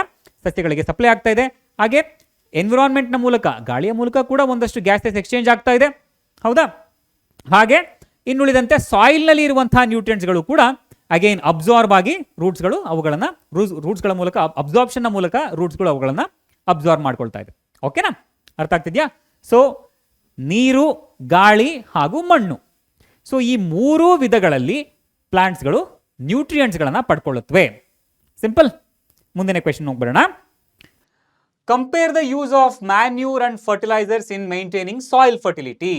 ಸಸ್ಯಗಳಿಗೆ ಸಪ್ಲೈ ಆಗ್ತಾ ಇದೆ. ಹಾಗೆ ಎನ್ವಿರಾನ್ಮೆಂಟ್ನ ಮೂಲಕ, ಗಾಳಿಯ ಮೂಲಕ ಕೂಡ ಒಂದಷ್ಟು ಗ್ಯಾಸಸ್ ಎಕ್ಸ್ಚೇಂಜ್ ಆಗ್ತಾ ಇದೆ, ಹೌದಾ? ಹಾಗೆ ಇನ್ನುಳಿದಂತೆ ಸಾಯಿಲ್ನಲ್ಲಿ ಇರುವಂತಹ ನ್ಯೂಟ್ರಿಯೆಂಟ್ಸ್ಗಳು ಕೂಡ ಅಗೈನ್ ಅಬ್ಸಾರ್ಬ್ ಆಗಿ ರೂಟ್ಸ್ಗಳ ಮೂಲಕ, ಅಬ್ಸಾರ್ಪ್ಷನ್ನ ಮೂಲಕ ರೂಟ್ಸ್ಗಳು ಅವುಗಳನ್ನು ಅಬ್ಸಾರ್ಬ್ ಮಾಡ್ಕೊಳ್ತಾ ಇದೆ. ಓಕೆನಾ? ಅರ್ಥ ಆಗ್ತಿದ್ಯಾ? ಸೊ ನೀರು, ಗಾಳಿ ಹಾಗೂ ಮಣ್ಣು, ಸೊ ಈ ಮೂರೂ ವಿಧಗಳಲ್ಲಿ ಪ್ಲಾಂಟ್ಸ್ಗಳು ನ್ಯೂಟ್ರಿಯೆಂಟ್ಸ್ಗಳನ್ನು ಪಡ್ಕೊಳ್ಳುತ್ತವೆ. ಸಿಂಪಲ್. ಮುಂದಿನ ಕ್ವೆಶ್ಚನ್ ಹೋಗ್ಬರೋಣ. Compare the use of manure and fertilisers in maintaining soil fertility.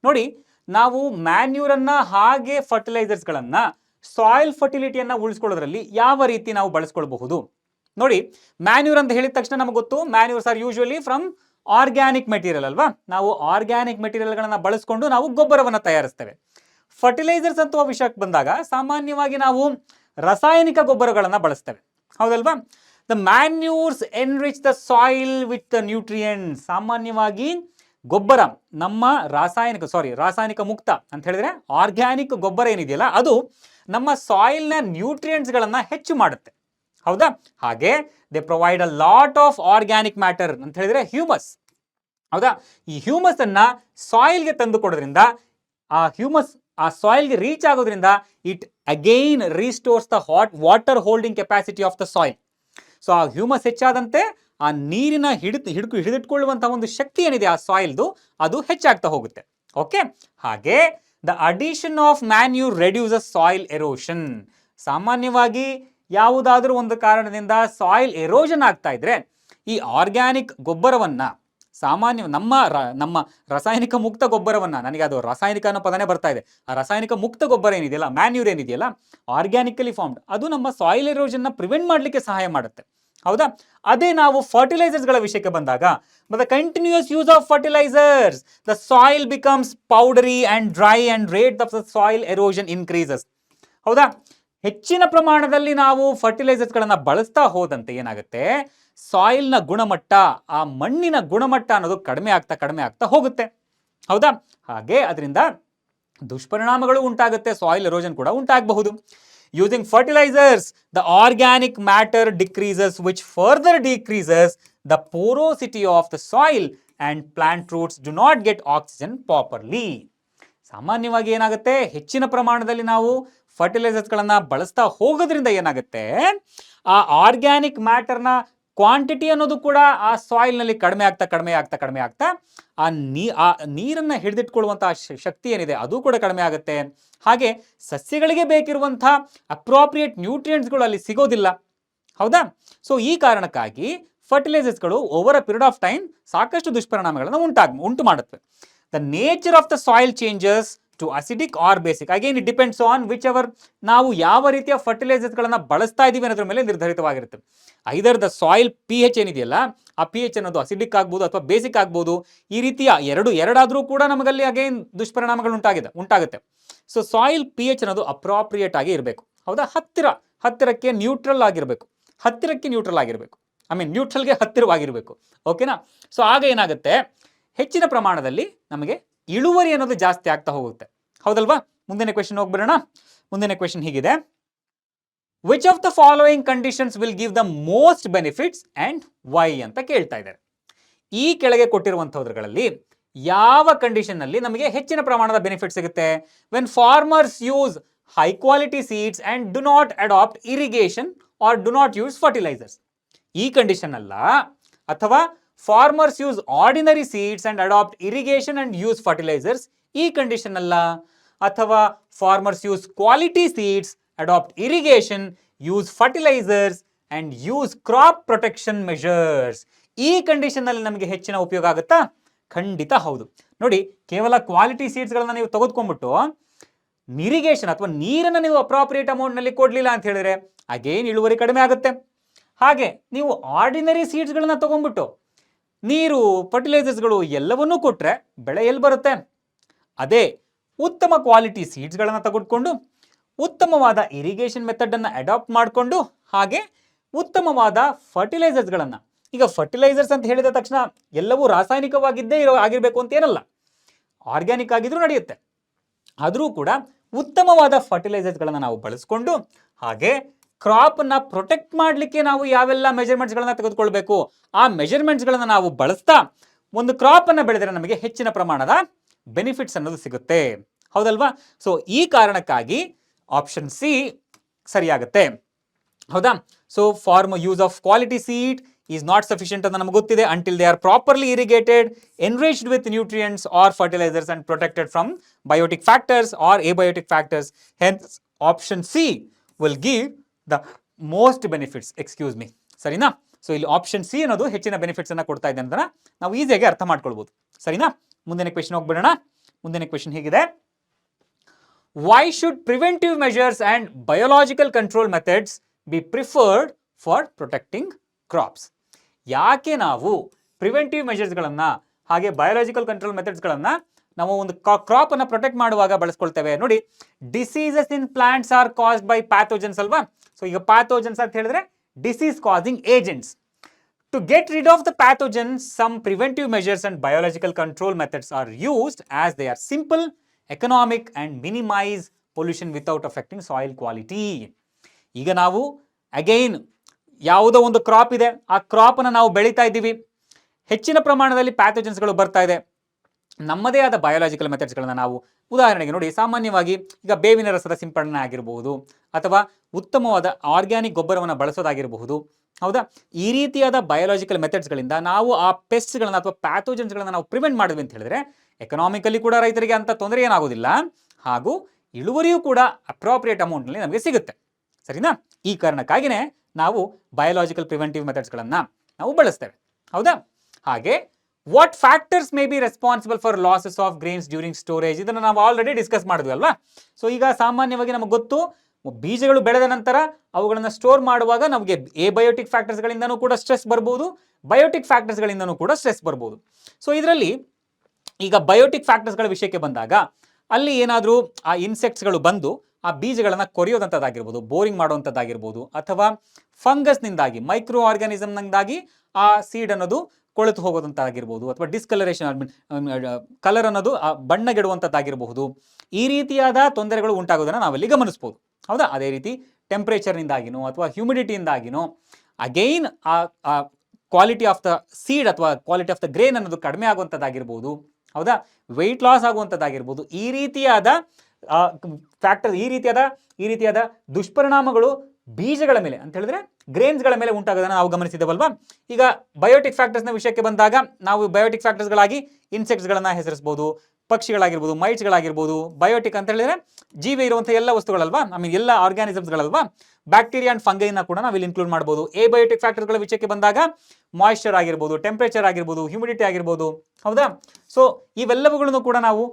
ನೋಡಿ, ನಾವು ಮ್ಯಾನ್ಯೂರನ್ನು ಹಾಗೆ ಫರ್ಟಿಲೈಸರ್ಸ್ಗಳನ್ನು ಸಾಯಿಲ್ ಫರ್ಟಿಲಿಟಿಯನ್ನು ಉಳಿಸ್ಕೊಳ್ಳೋದ್ರಲ್ಲಿ ಯಾವ ರೀತಿ ನಾವು ಬಳಸ್ಕೊಳ್ಬಹುದು? ನೋಡಿ, ಮ್ಯಾನ್ಯೂರ್ ಅಂತ ಹೇಳಿದ ತಕ್ಷಣ ನಮಗೆ ಗೊತ್ತು, manures are usually from organic material ಅಲ್ವಾ? ನಾವು ಆರ್ಗ್ಯಾನಿಕ್ ಮೆಟೀರಿಯಲ್ಗಳನ್ನು ಬಳಸ್ಕೊಂಡು ನಾವು ಗೊಬ್ಬರವನ್ನು ತಯಾರಿಸ್ತೇವೆ. ಫರ್ಟಿಲೈಸರ್ಸ್ ಅಂತ ವಿಷಯಕ್ಕೆ ಬಂದಾಗ ಸಾಮಾನ್ಯವಾಗಿ ನಾವು ರಾಸಾಯನಿಕ ಗೊಬ್ಬರಗಳನ್ನು ಬಳಸ್ತೇವೆ, ಹೌದಲ್ವಾ? The manures enrich the soil with the nutrients. ಸಾಮಾನ್ಯವಾಗಿ ಗೊಬ್ಬರ ನಮ್ಮ ರಾಸಾಯನಿಕ ಮುಕ್ತ ಅಂತ ಹೇಳಿದ್ರೆ ಆರ್ಗ್ಯಾನಿಕ್ ಗೊಬ್ಬರ ಏನಿದೆಯಲ್ಲ, ಅದು ನಮ್ಮ ಸಾಯಿಲ್ನ ನ್ಯೂಟ್ರಿಯೆಂಟ್ಸ್ಗಳನ್ನು ಹೆಚ್ಚು ಮಾಡುತ್ತೆ, ಹೌದಾ? ಹಾಗೆ they provide a lot of organic matter ಅಂತ ಹೇಳಿದ್ರೆ ಹ್ಯೂಮಸ್, ಹೌದಾ? ಈ ಹ್ಯೂಮಸ್ ಅನ್ನ ಸಾಯಿಲ್ಗೆ ತಂದು ಕೊಡೋದ್ರಿಂದ ಆ ಸಾಯಿಲ್ಗೆ ರೀಚ್ ಆಗೋದ್ರಿಂದ it again restores the water holding capacity of the soil. So ಆ ಹ್ಯೂಮಸ್ ಹೆಚ್ಚಾದಂತೆ ಆ ನೀರಿನ ಹಿಡಿದಿಟ್ಕೊಳ್ಳುವಂತಹ ಒಂದು ಶಕ್ತಿ ಏನಿದೆ ಆ ಸಾಯಿಲ್ದು, ಅದು ಹೆಚ್ಚಾಗ್ತಾ ಹೋಗುತ್ತೆ. ಓಕೆ. ಹಾಗೆ the addition of manure reduces soil erosion. ಸಾಮಾನ್ಯವಾಗಿ ಯಾವುದಾದ್ರೂ ಒಂದು ಕಾರಣದಿಂದ ಸಾಯಿಲ್ ಎರೋಷನ್ ಆಗ್ತಾ ಇದ್ರೆ ಈ ಆರ್ಗ್ಯಾನಿಕ್ ಗೊಬ್ಬರವನ್ನ, ನಮ್ಮ ರಾಸಾಯನಿಕ ಮುಕ್ತ ಗೊಬ್ಬರವನ್ನ, ನನಗೆ ಅದು ರಾಸಾಯನಿಕ ಅನ್ನೋ ಪದನೇ ಬರ್ತಾ ಇದೆ, ಆ ರಾಸಾಯನಿಕ ಮುಕ್ತ ಗೊಬ್ಬರ ಏನಿದೆಯಲ್ಲ, ಮ್ಯಾನ್ಯೂರ್ ಏನಿದೆಯಲ್ಲ, ಆರ್ಗ್ಯಾನಿಕಲಿ ಫಾರ್ಮ್ಡ್, ಅದು ನಮ್ಮ ಸಾಯಿಲ್ ಎರೋಷನ್ನ ಪ್ರಿವೆಂಟ್ ಮಾಡಲಿಕ್ಕೆ ಸಹಾಯ ಮಾಡುತ್ತೆ, ಹೌದಾ? ಅದೇ ನಾವು ಫರ್ಟಿಲೈಸರ್ಸ್ಗಳ ವಿಷಯಕ್ಕೆ ಬಂದಾಗ, the continuous use of fertilisers the soil becomes powdery and dry and rate of the soil erosion increases. ಹೌದಾ? ಹೆಚ್ಚಿನ ಪ್ರಮಾಣದಲ್ಲಿ ನಾವು ಫರ್ಟಿಲೈಸರ್ಸ್ಗಳನ್ನು ಬಳಸ್ತಾ ಹೋದಂತೆ ಏನಾಗುತ್ತೆ, ಸಾಯಿಲ್ನ ಗುಣಮಟ್ಟ, ಆ ಮಣ್ಣಿನ ಗುಣಮಟ್ಟ ಅನ್ನೋದು ಕಡಿಮೆ ಆಗ್ತಾ ಹೋಗುತ್ತೆ, ಹೌದಾ? ಹಾಗೆ ಅದರಿಂದ ದುಷ್ಪರಿಣಾಮಗಳು ಉಂಟಾಗುತ್ತೆ, ಸಾಯಿಲ್ ಎರೋಷನ್ ಕೂಡ ಉಂಟಾಗಬಹುದು. Using fertilizers, the organic matter decreases, which further decreases the porosity of the soil and plant roots do not get oxygen properly. ಸಾಮಾನ್ಯವಾಗಿ ಏನಾಗುತ್ತೆ, ಹೆಚ್ಚಿನ ಪ್ರಮಾಣದಲ್ಲಿ ನಾವು ಫರ್ಟಿಲೈಸರ್ಸ್ಗಳನ್ನು ಬಳಸ್ತಾ ಹೋಗೋದ್ರಿಂದ ಏನಾಗುತ್ತೆ, ಆ ಆರ್ಗ್ಯಾನಿಕ್ ಮ್ಯಾಟರ್ನ ಕ್ವಾಂಟಿಟಿ ಅನ್ನೋದು ಕೂಡ ಆ ಸಾಯಿಲ್ನಲ್ಲಿ ಕಡಿಮೆ ಆಗ್ತಾ ಆ ನೀರನ್ನು ಹಿಡಿದಿಟ್ಕೊಳ್ಳುವಂಥ ಶಕ್ತಿ ಏನಿದೆ ಅದು ಕೂಡ ಕಡಿಮೆ ಆಗುತ್ತೆ. ಹಾಗೆ ಸಸ್ಯಗಳಿಗೆ ಬೇಕಿರುವಂಥ ಅಪ್ರಾಪ್ರಿಯೇಟ್ ನ್ಯೂಟ್ರಿಯೆಂಟ್ಸ್ಗಳು ಅಲ್ಲಿ ಸಿಗೋದಿಲ್ಲ. ಹೌದಾ? ಸೊ ಈ ಕಾರಣಕ್ಕಾಗಿ ಫರ್ಟಿಲೈಸರ್ಸ್ಗಳು over a period of time ಸಾಕಷ್ಟು ದುಷ್ಪರಿಣಾಮಗಳನ್ನು ಉಂಟು ಮಾಡುತ್ತವೆ. The nature of the soil changes to acidic or basic. Again it depends on whichever ನಾವು ಯಾವ ರೀತಿಯ ಫರ್ಟಿಲೈಸರ್ಸ್ಗಳನ್ನು ಬಳಸ್ತಾ ಇದ್ದೀವಿ ಅನ್ನೋದ್ರ ಮೇಲೆ ನಿರ್ಧರಿತವಾಗಿರುತ್ತೆ. ಐದರ್ ದ ಸಾಯಿಲ್ pH ಏನಿದೆಯಲ್ಲ, ಆ pH ಅನ್ನೋದು ಅಸಿಡಿಕ್ ಆಗ್ಬೋದು ಅಥವಾ ಬೇಸಿಕ್ ಆಗ್ಬೋದು. ಈ ರೀತಿಯ ಎರಡಾದರೂ ಕೂಡ ನಮಗಲ್ಲಿ ಅಗೇನ್ ದುಷ್ಪರಿಣಾಮಗಳು ಉಂಟಾಗುತ್ತೆ. ಸೊ ಸಾಯಿಲ್ pH ಅನ್ನೋದು ಅಪ್ರಾಪ್ರಿಯೇಟ್ ಆಗಿ ಇರಬೇಕು. ಹೌದಾ? ಹತ್ತಿರಕ್ಕೆ ನ್ಯೂಟ್ರಲ್ ಆಗಿರಬೇಕು. ಐ ಮೀನ್ ನ್ಯೂಟ್ರಲ್ಗೆ ಹತ್ತಿರವಾಗಿರಬೇಕು. ಓಕೆನಾ? ಸೊ ಆಗ ಏನಾಗುತ್ತೆ, ಹೆಚ್ಚಿನ ಪ್ರಮಾಣದಲ್ಲಿ ನಮಗೆ ಇಳುವರಿ ಅನ್ನೋದು ಜಾಸ್ತಿ ಆಗ್ತಾ ಹೋಗುತ್ತೆ. ಹೌದಲ್ವಾ? ಮುಂದಿನ ಕ್ವೆಶನ್ ಹೋಗ್ಬಿಡೋಣ. ಮುಂದಿನ ಕ್ವೆಶನ್ ಹೀಗಿದೆ, which of the following conditions will give the most benefits and why ಅಂತ ಕೇಳ್ತಾ ಇದ್ದಾರೆ. ಈ ಕೆಳಗೆ ಕೊಟ್ಟಿರುವಂತಹದ್ರಲ್ಲಿ ಯಾವ ಕಂಡೀಷನ್ ನಲ್ಲಿ ನಮಗೆ ಹೆಚ್ಚಿನ ಪ್ರಮಾಣದ ಬೆನಿಫಿಟ್ ಸಿಗುತ್ತೆ? When farmers use high quality seeds and do not adopt irrigation or do not use fertilisers. ಈ ಕಂಡೀಷನ್ ಅಲ್ಲ, ಅಥವಾ farmers use ordinary seeds and adopt irrigation and use fertilisers. ಈ ಕಂಡೀಷನ್ ಅಲ್ಲ, ಅಥವಾ farmers use quality seeds, adopt irrigation, use fertilisers and use crop protection measures. ಈ condition ನಲ್ಲಿ ನಮಗೆ ಹೆಚ್ಚಿನ ಉಪಯೋಗ ಆಗುತ್ತಾ? ಖಂಡಿತ ಹೌದು. ನೋಡಿ, ಕೇವಲ ಕ್ವಾಲಿಟಿ ಸೀಡ್ಸ್ಗಳನ್ನ ನೀವು ತೆಗೆದುಕೊಂಡ್ಬಿಟ್ಟು ಇರಿಗೇಷನ್ ಅಥವಾ ನೀರನ್ನು ನೀವು ಅಪ್ರಾಪ್ರಿಯೇಟ್ ಅಮೌಂಟ್ನಲ್ಲಿ ಕೊಡಲಿಲ್ಲ ಅಂತ ಹೇಳಿದ್ರೆ ಅಗೇನ್ ಇಳುವರಿ ಕಡಿಮೆ ಆಗುತ್ತೆ. ಹಾಗೆ ನೀವು ಆರ್ಡಿನರಿ ಸೀಡ್ಸ್ಗಳನ್ನ ತಗೊಂಡ್ಬಿಟ್ಟು ನೀರು, ಫರ್ಟಿಲೈಸರ್ಸ್ಗಳು ಎಲ್ಲವನ್ನೂ ಕೊಟ್ಟರೆ ಬೆಳೆ ಎಲ್ಲಿ ಬರುತ್ತೆ? ಅದೇ ಉತ್ತಮ ಕ್ವಾಲಿಟಿ ಸೀಡ್ಸ್ಗಳನ್ನು ತೆಗೆದುಕೊಂಡು ಉತ್ತಮವಾದ ಇರಿಗೇಷನ್ ಮೆಥಡನ್ನು ಅಡಾಪ್ಟ್ ಮಾಡಿಕೊಂಡು ಹಾಗೆ ಉತ್ತಮವಾದ ಫರ್ಟಿಲೈಸರ್ಸ್ಗಳನ್ನು, ಈಗ ಫರ್ಟಿಲೈಸರ್ಸ್ ಅಂತ ಹೇಳಿದ ತಕ್ಷಣ ಎಲ್ಲವೂ ರಾಸಾಯನಿಕವಾಗಿದ್ದೇ ಆಗಿರಬೇಕು ಅಂತ ಏನಲ್ಲ, ಆರ್ಗ್ಯಾನಿಕ್ ಆಗಿದ್ರೂ ನಡೆಯುತ್ತೆ. ಆದರೂ ಕೂಡ ಉತ್ತಮವಾದ ಫರ್ಟಿಲೈಸರ್ಸ್ಗಳನ್ನು ನಾವು ಬಳಸ್ಕೊಂಡು ಹಾಗೆ ಕ್ರಾಪನ್ನು ಪ್ರೊಟೆಕ್ಟ್ ಮಾಡಲಿಕ್ಕೆ ನಾವು ಯಾವೆಲ್ಲ ಮೆಜರ್ಮೆಂಟ್ಸ್ಗಳನ್ನು ತೆಗೆದುಕೊಳ್ಬೇಕು ಆ ಮೆಜರ್ಮೆಂಟ್ಸ್ಗಳನ್ನು ನಾವು ಬಳಸ್ತಾ ಒಂದು ಕ್ರಾಪನ್ನು ಬೆಳೆದರೆ ನಮಗೆ ಹೆಚ್ಚಿನ ಪ್ರಮಾಣದ ಬೆನಿಫಿಟ್ಸ್ ಅನ್ನೋದು ಸಿಗುತ್ತೆ. ಹೌದಲ್ವಾ? ಸೊ ಈ ಕಾರಣಕ್ಕಾಗಿ ಆಪ್ಷನ್ ಸಿ ಸರಿಯಾಗುತ್ತೆ. ಹೌದಾ? So use of quality seed is not sufficient ಅಂತ ನಮಗೆ ಗೊತ್ತಿದೆ until they are properly irrigated, enriched with nutrients or fertilizers and protected from biotic factors or abiotic factors. Hence option C will give the most benefits. Excuse me. ಸರಿನಾ? So ಇಲ್ಲಿ option C ಅನ್ನೋದು ಹೆಚ್ಚಿನ benefits ಅನ್ನ ಕೊಡ್ತಾ ಇದೆ ಅಂತ ನಾವು ಈಸಿಯಾಗಿ ಅರ್ಥ ಮಾಡ್ಕೊಳ್ಬಹುದು. ಸರಿನಾ? ಮುಂದಿನ ಕ್ವೆಶನ್ ಹೋಗ್ಬಿಡೋಣ. ಮುಂದಿನ ಕ್ವೆಶನ್ ಹೀಗಿದೆ, why should preventive measures and biological control methods be preferred for protecting crops? ಯಾಕೆ ನಾವು ಪ್ರಿವೆಂಟಿವ್ ಮೆಷರ್ಸ್ಗಳನ್ನು ಹಾಗೆ ಬಯೋಲಾಜಿಕಲ್ ಕಂಟ್ರೋಲ್ ಮೆಥಡ್ಸ್ಗಳನ್ನು ನಾವು ಒಂದು ಕ್ರಾಪ್ ಅನ್ನು ಪ್ರೊಟೆಕ್ಟ್ ಮಾಡುವಾಗ ಬಳಸ್ಕೊಳ್ತೇವೆ? ನೋಡಿ, diseases in plants are caused by pathogens ಅಲ್ವಾ? ಸೊ ಈಗ ಪ್ಯಾಥೋಜನ್ಸ್ ಅಂತ ಹೇಳಿದ್ರೆ disease causing agents. To get rid of the pathogens, some preventive measures and biological control methods are used as they are simple, economic and minimise pollution without affecting soil quality. ಈಗ ನಾವು again ಯಾವುದೋ ಒಂದು crop ಇದೆ, ಆ ಕ್ರಾಪನ್ನು ನಾವು ಬೆಳೀತಾ ಇದ್ದೀವಿ, ಹೆಚ್ಚಿನ ಪ್ರಮಾಣದಲ್ಲಿ ಪ್ಯಾಥೋಜನ್ಸ್ಗಳು ಬರ್ತಾ ಇದೆ. ನಮ್ಮದೇ ಆದ ಬಯೋಲಾಜಿಕಲ್ ಮೆಥಡ್ಸ್ಗಳನ್ನು ನಾವು, ಉದಾಹರಣೆಗೆ ನೋಡಿ, ಸಾಮಾನ್ಯವಾಗಿ ಈಗ ಬೇವಿನ ರಸದ ಸಿಂಪಡಣೆ ಆಗಿರಬಹುದು ಅಥವಾ ಉತ್ತಮವಾದ ಆರ್ಗ್ಯಾನಿಕ್ ಗೊಬ್ಬರವನ್ನು ಬಳಸೋದಾಗಿರಬಹುದು. ಹೌದಾ? ಈ ರೀತಿಯಾದ ಬಯೋಲಾಜಿಕಲ್ ಮೆಥಡ್ಸ್ಗಳಿಂದ ನಾವು ಆ ಪೆಸ್ಟ್ಗಳನ್ನು ಅಥವಾ ಪ್ಯಾಥೋಜನ್ಸ್ಗಳನ್ನು ನಾವು ಪ್ರಿವೆಂಟ್ ಮಾಡಿದ್ವಿ ಅಂತ ಹೇಳಿದ್ರೆ ಎಕನಾಮಿಕಲಿ ಕೂಡ ರೈತರಿಗೆ ಅಂತ ತೊಂದರೆ ಏನಾಗೋದಿಲ್ಲ, ಹಾಗೂ ಇಳುವರಿಯೂ ಕೂಡ ಅಪ್ರಾಪ್ರಿಯೇಟ್ ಅಮೌಂಟ್ನಲ್ಲಿ ನಮಗೆ ಸಿಗುತ್ತೆ. ಸರಿನಾ? ಈ ಕಾರಣಕ್ಕಾಗಿಯೇ ನಾವು ಬಯೋಲಾಜಿಕಲ್ ಪ್ರಿವೆಂಟಿವ್ ಮೆಥಡ್ಸ್ಗಳನ್ನು ನಾವು ಬಳಸ್ತೇವೆ. ಹೌದಾ? ಹಾಗೆ what factors may be responsible for losses of grains during storage, ಇದನ್ನು ನಾವು ಆಲ್ರೆಡಿ ಡಿಸ್ಕಸ್ ಮಾಡಿದ್ವಿ ಅಲ್ವಾ? ಸೊ ಈಗ ಸಾಮಾನ್ಯವಾಗಿ ನಮಗೆ ಗೊತ್ತು, ಬೀಜಗಳು ಬೆಳೆದ ನಂತರ ಅವುಗಳನ್ನು ಸ್ಟೋರ್ ಮಾಡುವಾಗ ನಮಗೆ ಎಬಯೋಟಿಕ್ ಫ್ಯಾಕ್ಟರ್ಸ್ಗಳಿಂದನೂ ಕೂಡ ಸ್ಟ್ರೆಸ್ ಬರ್ಬೋದು, ಬಯೋಟಿಕ್ ಫ್ಯಾಕ್ಟರ್ಸ್ಗಳಿಂದನೂ ಕೂಡ ಸ್ಟ್ರೆಸ್ ಬರ್ಬೋದು. ಸೊ ಇದರಲ್ಲಿ ಈಗ ಬಯೋಟಿಕ್ ಫ್ಯಾಕ್ಟರ್ಸ್ಗಳ ವಿಷಯಕ್ಕೆ ಬಂದಾಗ ಅಲ್ಲಿ ಏನಾದರೂ ಆ ಇನ್ಸೆಕ್ಟ್ಸ್ಗಳು ಬಂದು ಆ ಬೀಜಗಳನ್ನು ಕೊರೆಯೋದಂಥದ್ದಾಗಿರ್ಬೋದು, ಬೋರಿಂಗ್ ಮಾಡುವಂಥದ್ದಾಗಿರ್ಬೋದು, ಅಥವಾ ಫಂಗಸ್ನಿಂದಾಗಿ, ಮೈಕ್ರೋ ಆರ್ಗ್ಯಾನಿಸಮ್ನಿಂದಾಗಿ ಆ ಸೀಡ್ ಅನ್ನೋದು ಕೊಳೆತು ಹೋಗೋದಂತಾಗಿರ್ಬೋದು, ಅಥವಾ ಡಿಸ್ಕಲರೇಷನ್, ಕಲರ್ ಅನ್ನೋದು ಬಣ್ಣಗೆಡುವಂಥದ್ದಾಗಿರಬಹುದು. ಈ ರೀತಿಯಾದ ತೊಂದರೆಗಳು ಉಂಟಾಗೋದನ್ನು ನಾವಲ್ಲಿ ಗಮನಿಸ್ಬೋದು. ಹೌದಾ. ಅದೇ ರೀತಿ ಟೆಂಪ್ರೇಚರ್ನಿಂದಾಗಿನೋ ಅಥವಾ ಹ್ಯೂಮಿಡಿಟಿಯಿಂದಾಗಿನೋ ಅಗೈನ್ ಆ ಕ್ವಾಲಿಟಿ ಆಫ್ ದ ಸೀಡ್ ಅಥವಾ ಕ್ವಾಲಿಟಿ ಆಫ್ ದ ಗ್ರೇನ್ ಅನ್ನೋದು ಕಡಿಮೆ ಆಗುವಂಥದ್ದಾಗಿರ್ಬೋದು. ಹೌದಾ. ವೆಯ್ಟ್ ಲಾಸ್ ಆಗುವಂಥದ್ದಾಗಿರ್ಬೋದು. ಈ ರೀತಿಯಾದ ಫ್ಯಾಕ್ಟರ್, ಈ ರೀತಿಯಾದ ದುಷ್ಪರಿಣಾಮಗಳು ಬೀಜಗಳ ಮೇಲೆ ಅಂತ ಹೇಳಿದ್ರೆ ಗ್ರೇನ್ಸ್ಗಳ ಮೇಲೆ ಉಂಟಾಗೋದನ್ನು ನಾವು ಗಮನಿಸಿದ್ದೇವಲ್ವಾ. ಈಗ ಬಯೋಟಿಕ್ ಫ್ಯಾಕ್ಟರ್ಸ್ನ ವಿಷಯಕ್ಕೆ ಬಂದಾಗ ನಾವು ಬಯೋಟಿಕ್ ಫ್ಯಾಕ್ಟರ್ಸ್ಗಳಾಗಿ ಇನ್ಸೆಕ್ಟ್ಸ್ಗಳನ್ನ ಹೆಸರಿಸಬಹುದು, ಪಕ್ಷಿಗಳಾಗಿರ್ಬೋದು, ಮೈಟ್ಸ್ಗಳಾಗಿರ್ಬೋದು. ಬಯೋಟಿಕ್ ಅಂತ ಹೇಳಿದ್ರೆ ಜೀವ ಇರುವಂಥ ಎಲ್ಲ ವಸ್ತುಗಳಲ್ವಾ, ಎಲ್ಲ ಆರ್ಗ್ಯಾನಿಸಮ್ಸ್ಗಳಲ್ವಾ. ಬ್ಯಾಕ್ಟೀರಿಯಾ ಅಂಡ್ ಫಂಗೈನ ಕೂಡ ನಾವು ಇಲ್ಲಿ ಇನ್ಕ್ಲೂಡ್ ಮಾಡ್ಬೋದು. ಬಯೋಟಿಕ್ ಫ್ಯಾಕ್ಟರ್ಸ್ಗಳ ವಿಷಯಕ್ಕೆ ಬಂದಾಗ ಮಾಯಿಶ್ಚರ್ ಆಗಿರ್ಬೋದು, ಟೆಂಪ್ರೇಚರ್ ಆಗಿರ್ಬೋದು, ಹ್ಯೂಮಿಡಿಟಿ ಆಗಿರ್ಬೋದು. ಹೌದಾ. ಸೊ ಇವೆಲ್ಲವುಗಳನ್ನು ಕೂಡ ನಾವು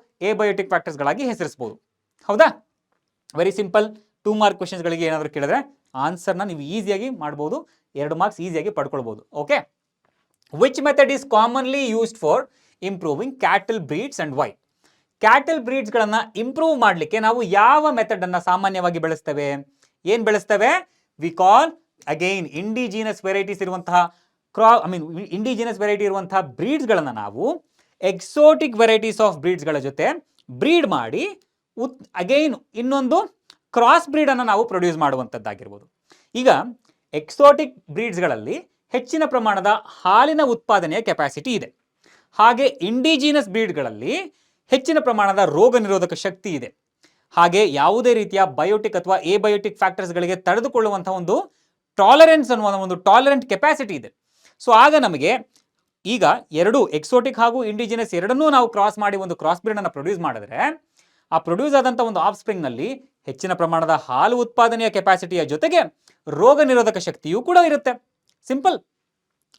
ಬಯೋಟಿಕ್ ಫ್ಯಾಕ್ಟರ್ಸ್ಗಳಾಗಿ ಹೆಸರಿಸಬಹುದು. ಹೌದಾ. Very simple. 2 ಮಾರ್ಕ್ ಕ್ವೆಶನ್ಸ್ಗಳಿಗೆ ಏನಾದರೂ ಕೇಳಿದ್ರೆ ಆನ್ಸರ್ನ ನೀವು ಈಸಿಯಾಗಿ ಮಾಡ್ಬೋದು, 2 ಮಾರ್ಕ್ಸ್ ಈಸಿಯಾಗಿ ಪಡ್ಕೊಳ್ಬೋದು. Okay. Which method is commonly used for improving cattle breeds and why? Cattle ಬ್ರೀಡ್ಸ್ಗಳನ್ನು ಇಂಪ್ರೂವ್ ಮಾಡಲಿಕ್ಕೆ ನಾವು ಯಾವ ಮೆಥಡನ್ನು ಸಾಮಾನ್ಯವಾಗಿ ಬೆಳೆಸ್ತೇವೆ? ಏನು ಬೆಳೆಸ್ತೇವೆ? We call again indigenous varieties ಇರುವಂತಹ ಇಂಡಿಜಿನಸ್ ವೆರೈಟಿ ಇರುವಂತಹ ಬ್ರೀಡ್ಸ್ಗಳನ್ನು ನಾವು ಎಕ್ಸೋಟಿಕ್ ವೆರೈಟೀಸ್ ಆಫ್ ಬ್ರೀಡ್ಸ್ಗಳ ಜೊತೆ ಬ್ರೀಡ್ ಮಾಡಿ ಅಗೈನ್ ಇನ್ನೊಂದು ಕ್ರಾಸ್ ಬ್ರೀಡನ್ನು ನಾವು ಪ್ರೊಡ್ಯೂಸ್ ಮಾಡುವಂಥದ್ದಾಗಿರ್ಬೋದು. ಈಗ ಎಕ್ಸೋಟಿಕ್ ಬ್ರೀಡ್ಸ್ಗಳಲ್ಲಿ ಹೆಚ್ಚಿನ ಪ್ರಮಾಣದ ಹಾಲಿನ ಉತ್ಪಾದನೆಯ ಕೆಪಾಸಿಟಿ ಇದೆ. ಹಾಗೆ ಇಂಡಿಜಿನಸ್ ಬ್ರೀಡ್ಗಳಲ್ಲಿ ಹೆಚ್ಚಿನ ಪ್ರಮಾಣದ ರೋಗ ನಿರೋಧಕ ಶಕ್ತಿ ಇದೆ. ಹಾಗೆ ಯಾವುದೇ ರೀತಿಯ ಬಯೋಟಿಕ್ ಅಥವಾ ಬಯೋಟಿಕ್ ಫ್ಯಾಕ್ಟರ್ಸ್ಗಳಿಗೆ ತಡೆದುಕೊಳ್ಳುವಂಥ ಒಂದು ಟಾಲರೆನ್ಸ್ ಅನ್ನುವ ಒಂದು ಟಾಲರೆಂಟ್ ಕೆಪಾಸಿಟಿ ಇದೆ. ಸೊ ಆಗ ನಮಗೆ ಈಗ ಎರಡು ಎಕ್ಸೋಟಿಕ್ ಹಾಗೂ ಇಂಡಿಜಿನಸ್ ಎರಡನ್ನೂ ನಾವು ಕ್ರಾಸ್ ಮಾಡಿ ಒಂದು ಕ್ರಾಸ್ ಬ್ರೀಡನ್ನು ಪ್ರೊಡ್ಯೂಸ್ ಮಾಡಿದ್ರೆ ಆ ಪ್ರೊಡ್ಯೂಸ್ ಆದಂಥ ಒಂದು ಆಫ್ ಸ್ಪ್ರಿಂಗ್ನಲ್ಲಿ ಹೆಚ್ಚಿನ ಪ್ರಮಾಣದ ಹಾಲು ಉತ್ಪಾದನೆಯ ಕೆಪಾಸಿಟಿಯ ಜೊತೆಗೆ ರೋಗ ನಿರೋಧಕ ಶಕ್ತಿಯೂ ಕೂಡ ಇರುತ್ತೆ. ಸಿಂಪಲ್.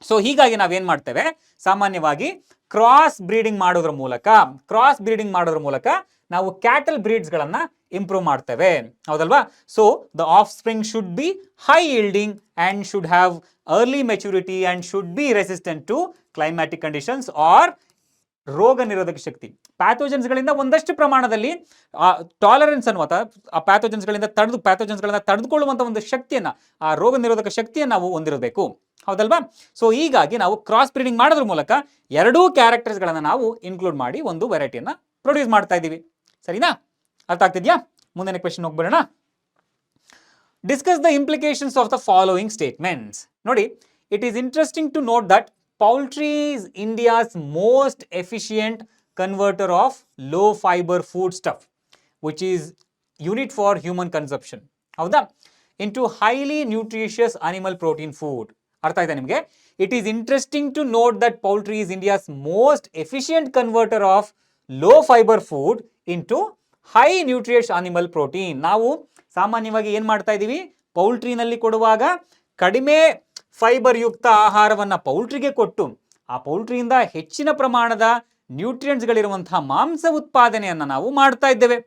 ಸೊ ಹೀಗಾಗಿ ನಾವೇನು ಮಾಡ್ತೇವೆ, ಸಾಮಾನ್ಯವಾಗಿ ಕ್ರಾಸ್ ಬ್ರೀಡಿಂಗ್ ಮಾಡೋದ್ರ ಮೂಲಕ ನಾವು ಕ್ಯಾಟಲ್ ಬ್ರೀಡ್ಸ್ಗಳನ್ನು ಇಂಪ್ರೂವ್ ಮಾಡ್ತೇವೆ. ಹೌದಲ್ವಾ. So the offspring should be high yielding and should have early maturity and should be resistant to climatic conditions or ರೋಗ ನಿರೋಧಕ ಶಕ್ತಿ. ಪ್ಯಾಥೋಜನ್ಸ್ಗಳಿಂದ ಒಂದಷ್ಟು ಪ್ರಮಾಣದಲ್ಲಿ ಟಾಲರೆನ್ಸ್ ಅನ್ನುವ ಆ ಪ್ಯಾಥೋಜನ್ಸ್ಗಳಿಂದ ತಡೆದುಕೊಳ್ಳುವಂಥ ಒಂದು ಶಕ್ತಿಯನ್ನು, ಆ ರೋಗ ನಿರೋಧಕ ಶಕ್ತಿಯನ್ನು ನಾವು ಹೊಂದಿರಬೇಕು. ಹೌದಲ್ವಾ. ಸೊ ಹೀಗಾಗಿ ನಾವು ಕ್ರಾಸ್ ಬ್ರೀಡಿಂಗ್ ಮಾಡೋದ್ರ ಮೂಲಕ ಎರಡೂ ಕ್ಯಾರೆಕ್ಟರ್ಸ್ಗಳನ್ನು ನಾವು ಇನ್ಕ್ಲೂಡ್ ಮಾಡಿ ಒಂದು ವೆರೈಟಿಯನ್ನು ಪ್ರೊಡ್ಯೂಸ್ ಮಾಡ್ತಾ ಇದ್ದೀವಿ. ಸರಿನಾ? ಅರ್ಥ ಆಗ್ತಿದ್ಯಾ? ಮುಂದಿನ ಕ್ವೆಶ್ಚನ್ ಹೋಗ್ಬಿಡೋಣ. Discuss the implications of the following statements. ನೋಡಿ, it is interesting to note that poultry is India's most efficient converter of low fiber food stuff, which is unit for human consumption. ಹೌದಾ? into highly nutritious animal protein food. ಅರ್ಥ ಆಯ್ತಾ ನಿಮಗೆ? It is interesting to note that poultry is India's most efficient converter of low fiber food into high nutritious animal protein. ನಾವು ಸಾಮಾನ್ಯವಾಗಿ ಏನು ಮಾಡ್ತಾ ಇದ್ದೀವಿ, ಪೌಲ್ಟ್ರಿನಲ್ಲಿ ಕೊಡುವಾಗ ಕಡಿಮೆ ಫೈಬರ್ ಯುಕ್ತ ಆಹಾರವನ್ನು ಪೌಲ್ಟ್ರಿಗೆ ಕೊಟ್ಟು ಆ ಪೌಲ್ಟ್ರಿಯಿಂದ ಹೆಚ್ಚಿನ ಪ್ರಮಾಣದ ನ್ಯೂಟ್ರಿಯೆಂಟ್ಸ್ಗಳಿರುವಂತಹ ಮಾಂಸ ಉತ್ಪಾದನೆಯನ್ನು ನಾವು ಮಾಡ್ತಾ ಇದ್ದೇವೆ.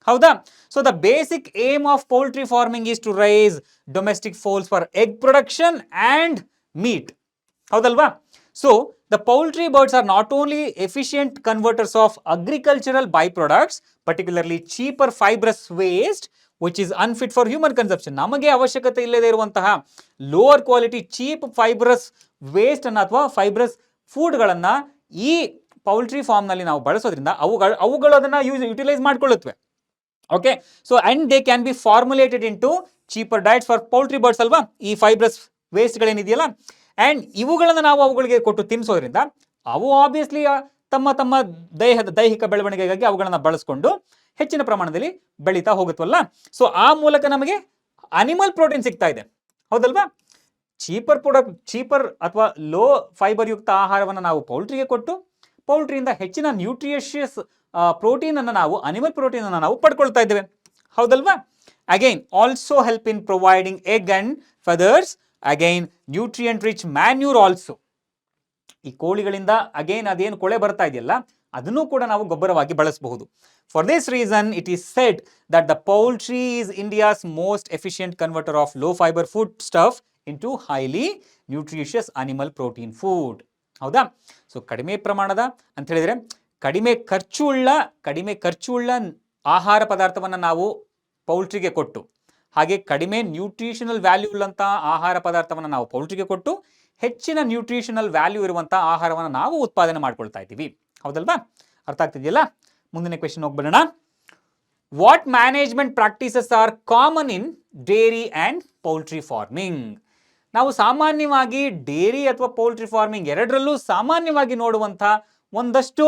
ಹೌದಾ. So the basic aim of poultry farming is to raise domestic fowls for egg production and meat. ಹೌದಲ್ವಾ. So the poultry birds are not only efficient converters of agricultural by products, particularly cheaper fibrous waste which is unfit for human consumption. ನಮಗೆ ಅವಶ್ಯಕತೆ ಇಲ್ಲದೆ ಇರುವಂತಹ lower quality cheap fibrous waste ಅನ್ನು ಅಥವಾ fibrous ಫುಡ್ಗಳನ್ನು ಈ poultry ಫಾರ್ಮ್ನಲ್ಲಿ ನಾವು ಬಳಸೋದ್ರಿಂದ ಅವುಗಳು ಅದನ್ನು ಯುಟಿಲೈಸ್ ಮಾಡ್ಕೊಳ್ಳುತ್ತವೆ. Okay. So and they can be formulated into cheaper diets for poultry birds ಅಲ್ವಾ, ಈ ಫೈಬ್ರಸ್ ವೇಸ್ಟ್ಗಳೇನಿದೆಯಲ್ಲ. ಆ್ಯಂಡ್ ಇವುಗಳನ್ನು ನಾವು ಅವುಗಳಿಗೆ ಕೊಟ್ಟು ತಿನ್ನಿಸೋದ್ರಿಂದ ಅವು ಆಬ್ವಿಯಸ್ಲಿ ತಮ್ಮ ದೈಹಿಕ ಬೆಳವಣಿಗೆಗಾಗಿ ಅವುಗಳನ್ನು ಬಳಸ್ಕೊಂಡು ಹೆಚ್ಚಿನ ಪ್ರಮಾಣದಲ್ಲಿ ಬೆಳೀತಾ ಹೋಗುತ್ತವಲ್ಲ. ಸೊ ಆ ಮೂಲಕ ನಮಗೆ ಅನಿಮಲ್ ಪ್ರೋಟೀನ್ ಸಿಗ್ತಾ ಇದೆ. ಹೌದಲ್ವಾ. ಚೀಪರ್ ಅಥವಾ ಲೋ ಫೈಬರ್ ಯುಕ್ತ ಆಹಾರವನ್ನು ನಾವು ಪೌಲ್ಟ್ರಿಗೆ ಕೊಟ್ಟು ಪೌಲ್ಟ್ರಿಯಿಂದ ಹೆಚ್ಚಿನ ನ್ಯೂಟ್ರಿಷಿಯಸ್ ಪ್ರೋಟೀನ್ ಅನ್ನು ನಾವು ಅನಿಮಲ್ ಪ್ರೋಟೀನ್ ಅನ್ನು ನಾವು ಪಡ್ಕೊಳ್ತಾ ಇದ್ದೇವೆ. ಹೌದಲ್ವಾ. Again also help in providing egg and feathers, again nutrient rich manure also. ಈ ಕೋಳಿಗಳಿಂದ ಅಗೈನ್ ಅದೇನು ಕೊಳೆ ಬರ್ತಾ ಇದೆಯಲ್ಲ ಅದನ್ನು ಕೂಡ ನಾವು ಗೊಬ್ಬರವಾಗಿ ಬಳಸಬಹುದು. For this reason, it is said that the poultry is India's most efficient converter of low fiber food stuff into highly nutritious animal protein food. ಹೌದಾ. ಸೊ ಕಡಿಮೆ ಪ್ರಮಾಣದ ಅಂತ ಹೇಳಿದರೆ ಕಡಿಮೆ ಖರ್ಚುಳ್ಳ ಆಹಾರ ಪದಾರ್ಥವನ್ನು ನಾವು ಪೌಲ್ಟ್ರಿಗೆ ಕೊಟ್ಟು, ಹಾಗೆ ಕಡಿಮೆ ನ್ಯೂಟ್ರಿಷನಲ್ ವ್ಯಾಲ್ಯೂ ಉಳ್ಳಂಥ ಆಹಾರ ಪದಾರ್ಥವನ್ನು ನಾವು ಪೌಲ್ಟ್ರಿಗೆ ಕೊಟ್ಟು ಹೆಚ್ಚಿನ ನ್ಯೂಟ್ರಿಷನಲ್ ವ್ಯಾಲ್ಯೂ ಇರುವಂಥ ಆಹಾರವನ್ನು ನಾವು ಉತ್ಪಾದನೆ ಮಾಡ್ಕೊಳ್ತಾ ಇದ್ದೀವಿ. ಹೌದಲ್ವಾ. ಅರ್ಥ ಆಗ್ತಿದೆಯಲ್ಲ? ಮುಂದಿನ ಕ್ವೆಶ್ಚನ್ ಹೋಗ್ಬಿಡೋಣ. What management practices are common in dairy and poultry farming? ನಾವು ಸಾಮಾನ್ಯವಾಗಿ ಡೇರಿ ಅಥವಾ ಪೌಲ್ಟ್ರಿ ಫಾರ್ಮಿಂಗ್ ಎರಡರಲ್ಲೂ ಸಾಮಾನ್ಯವಾಗಿ ನೋಡುವಂಥ ಒಂದಷ್ಟು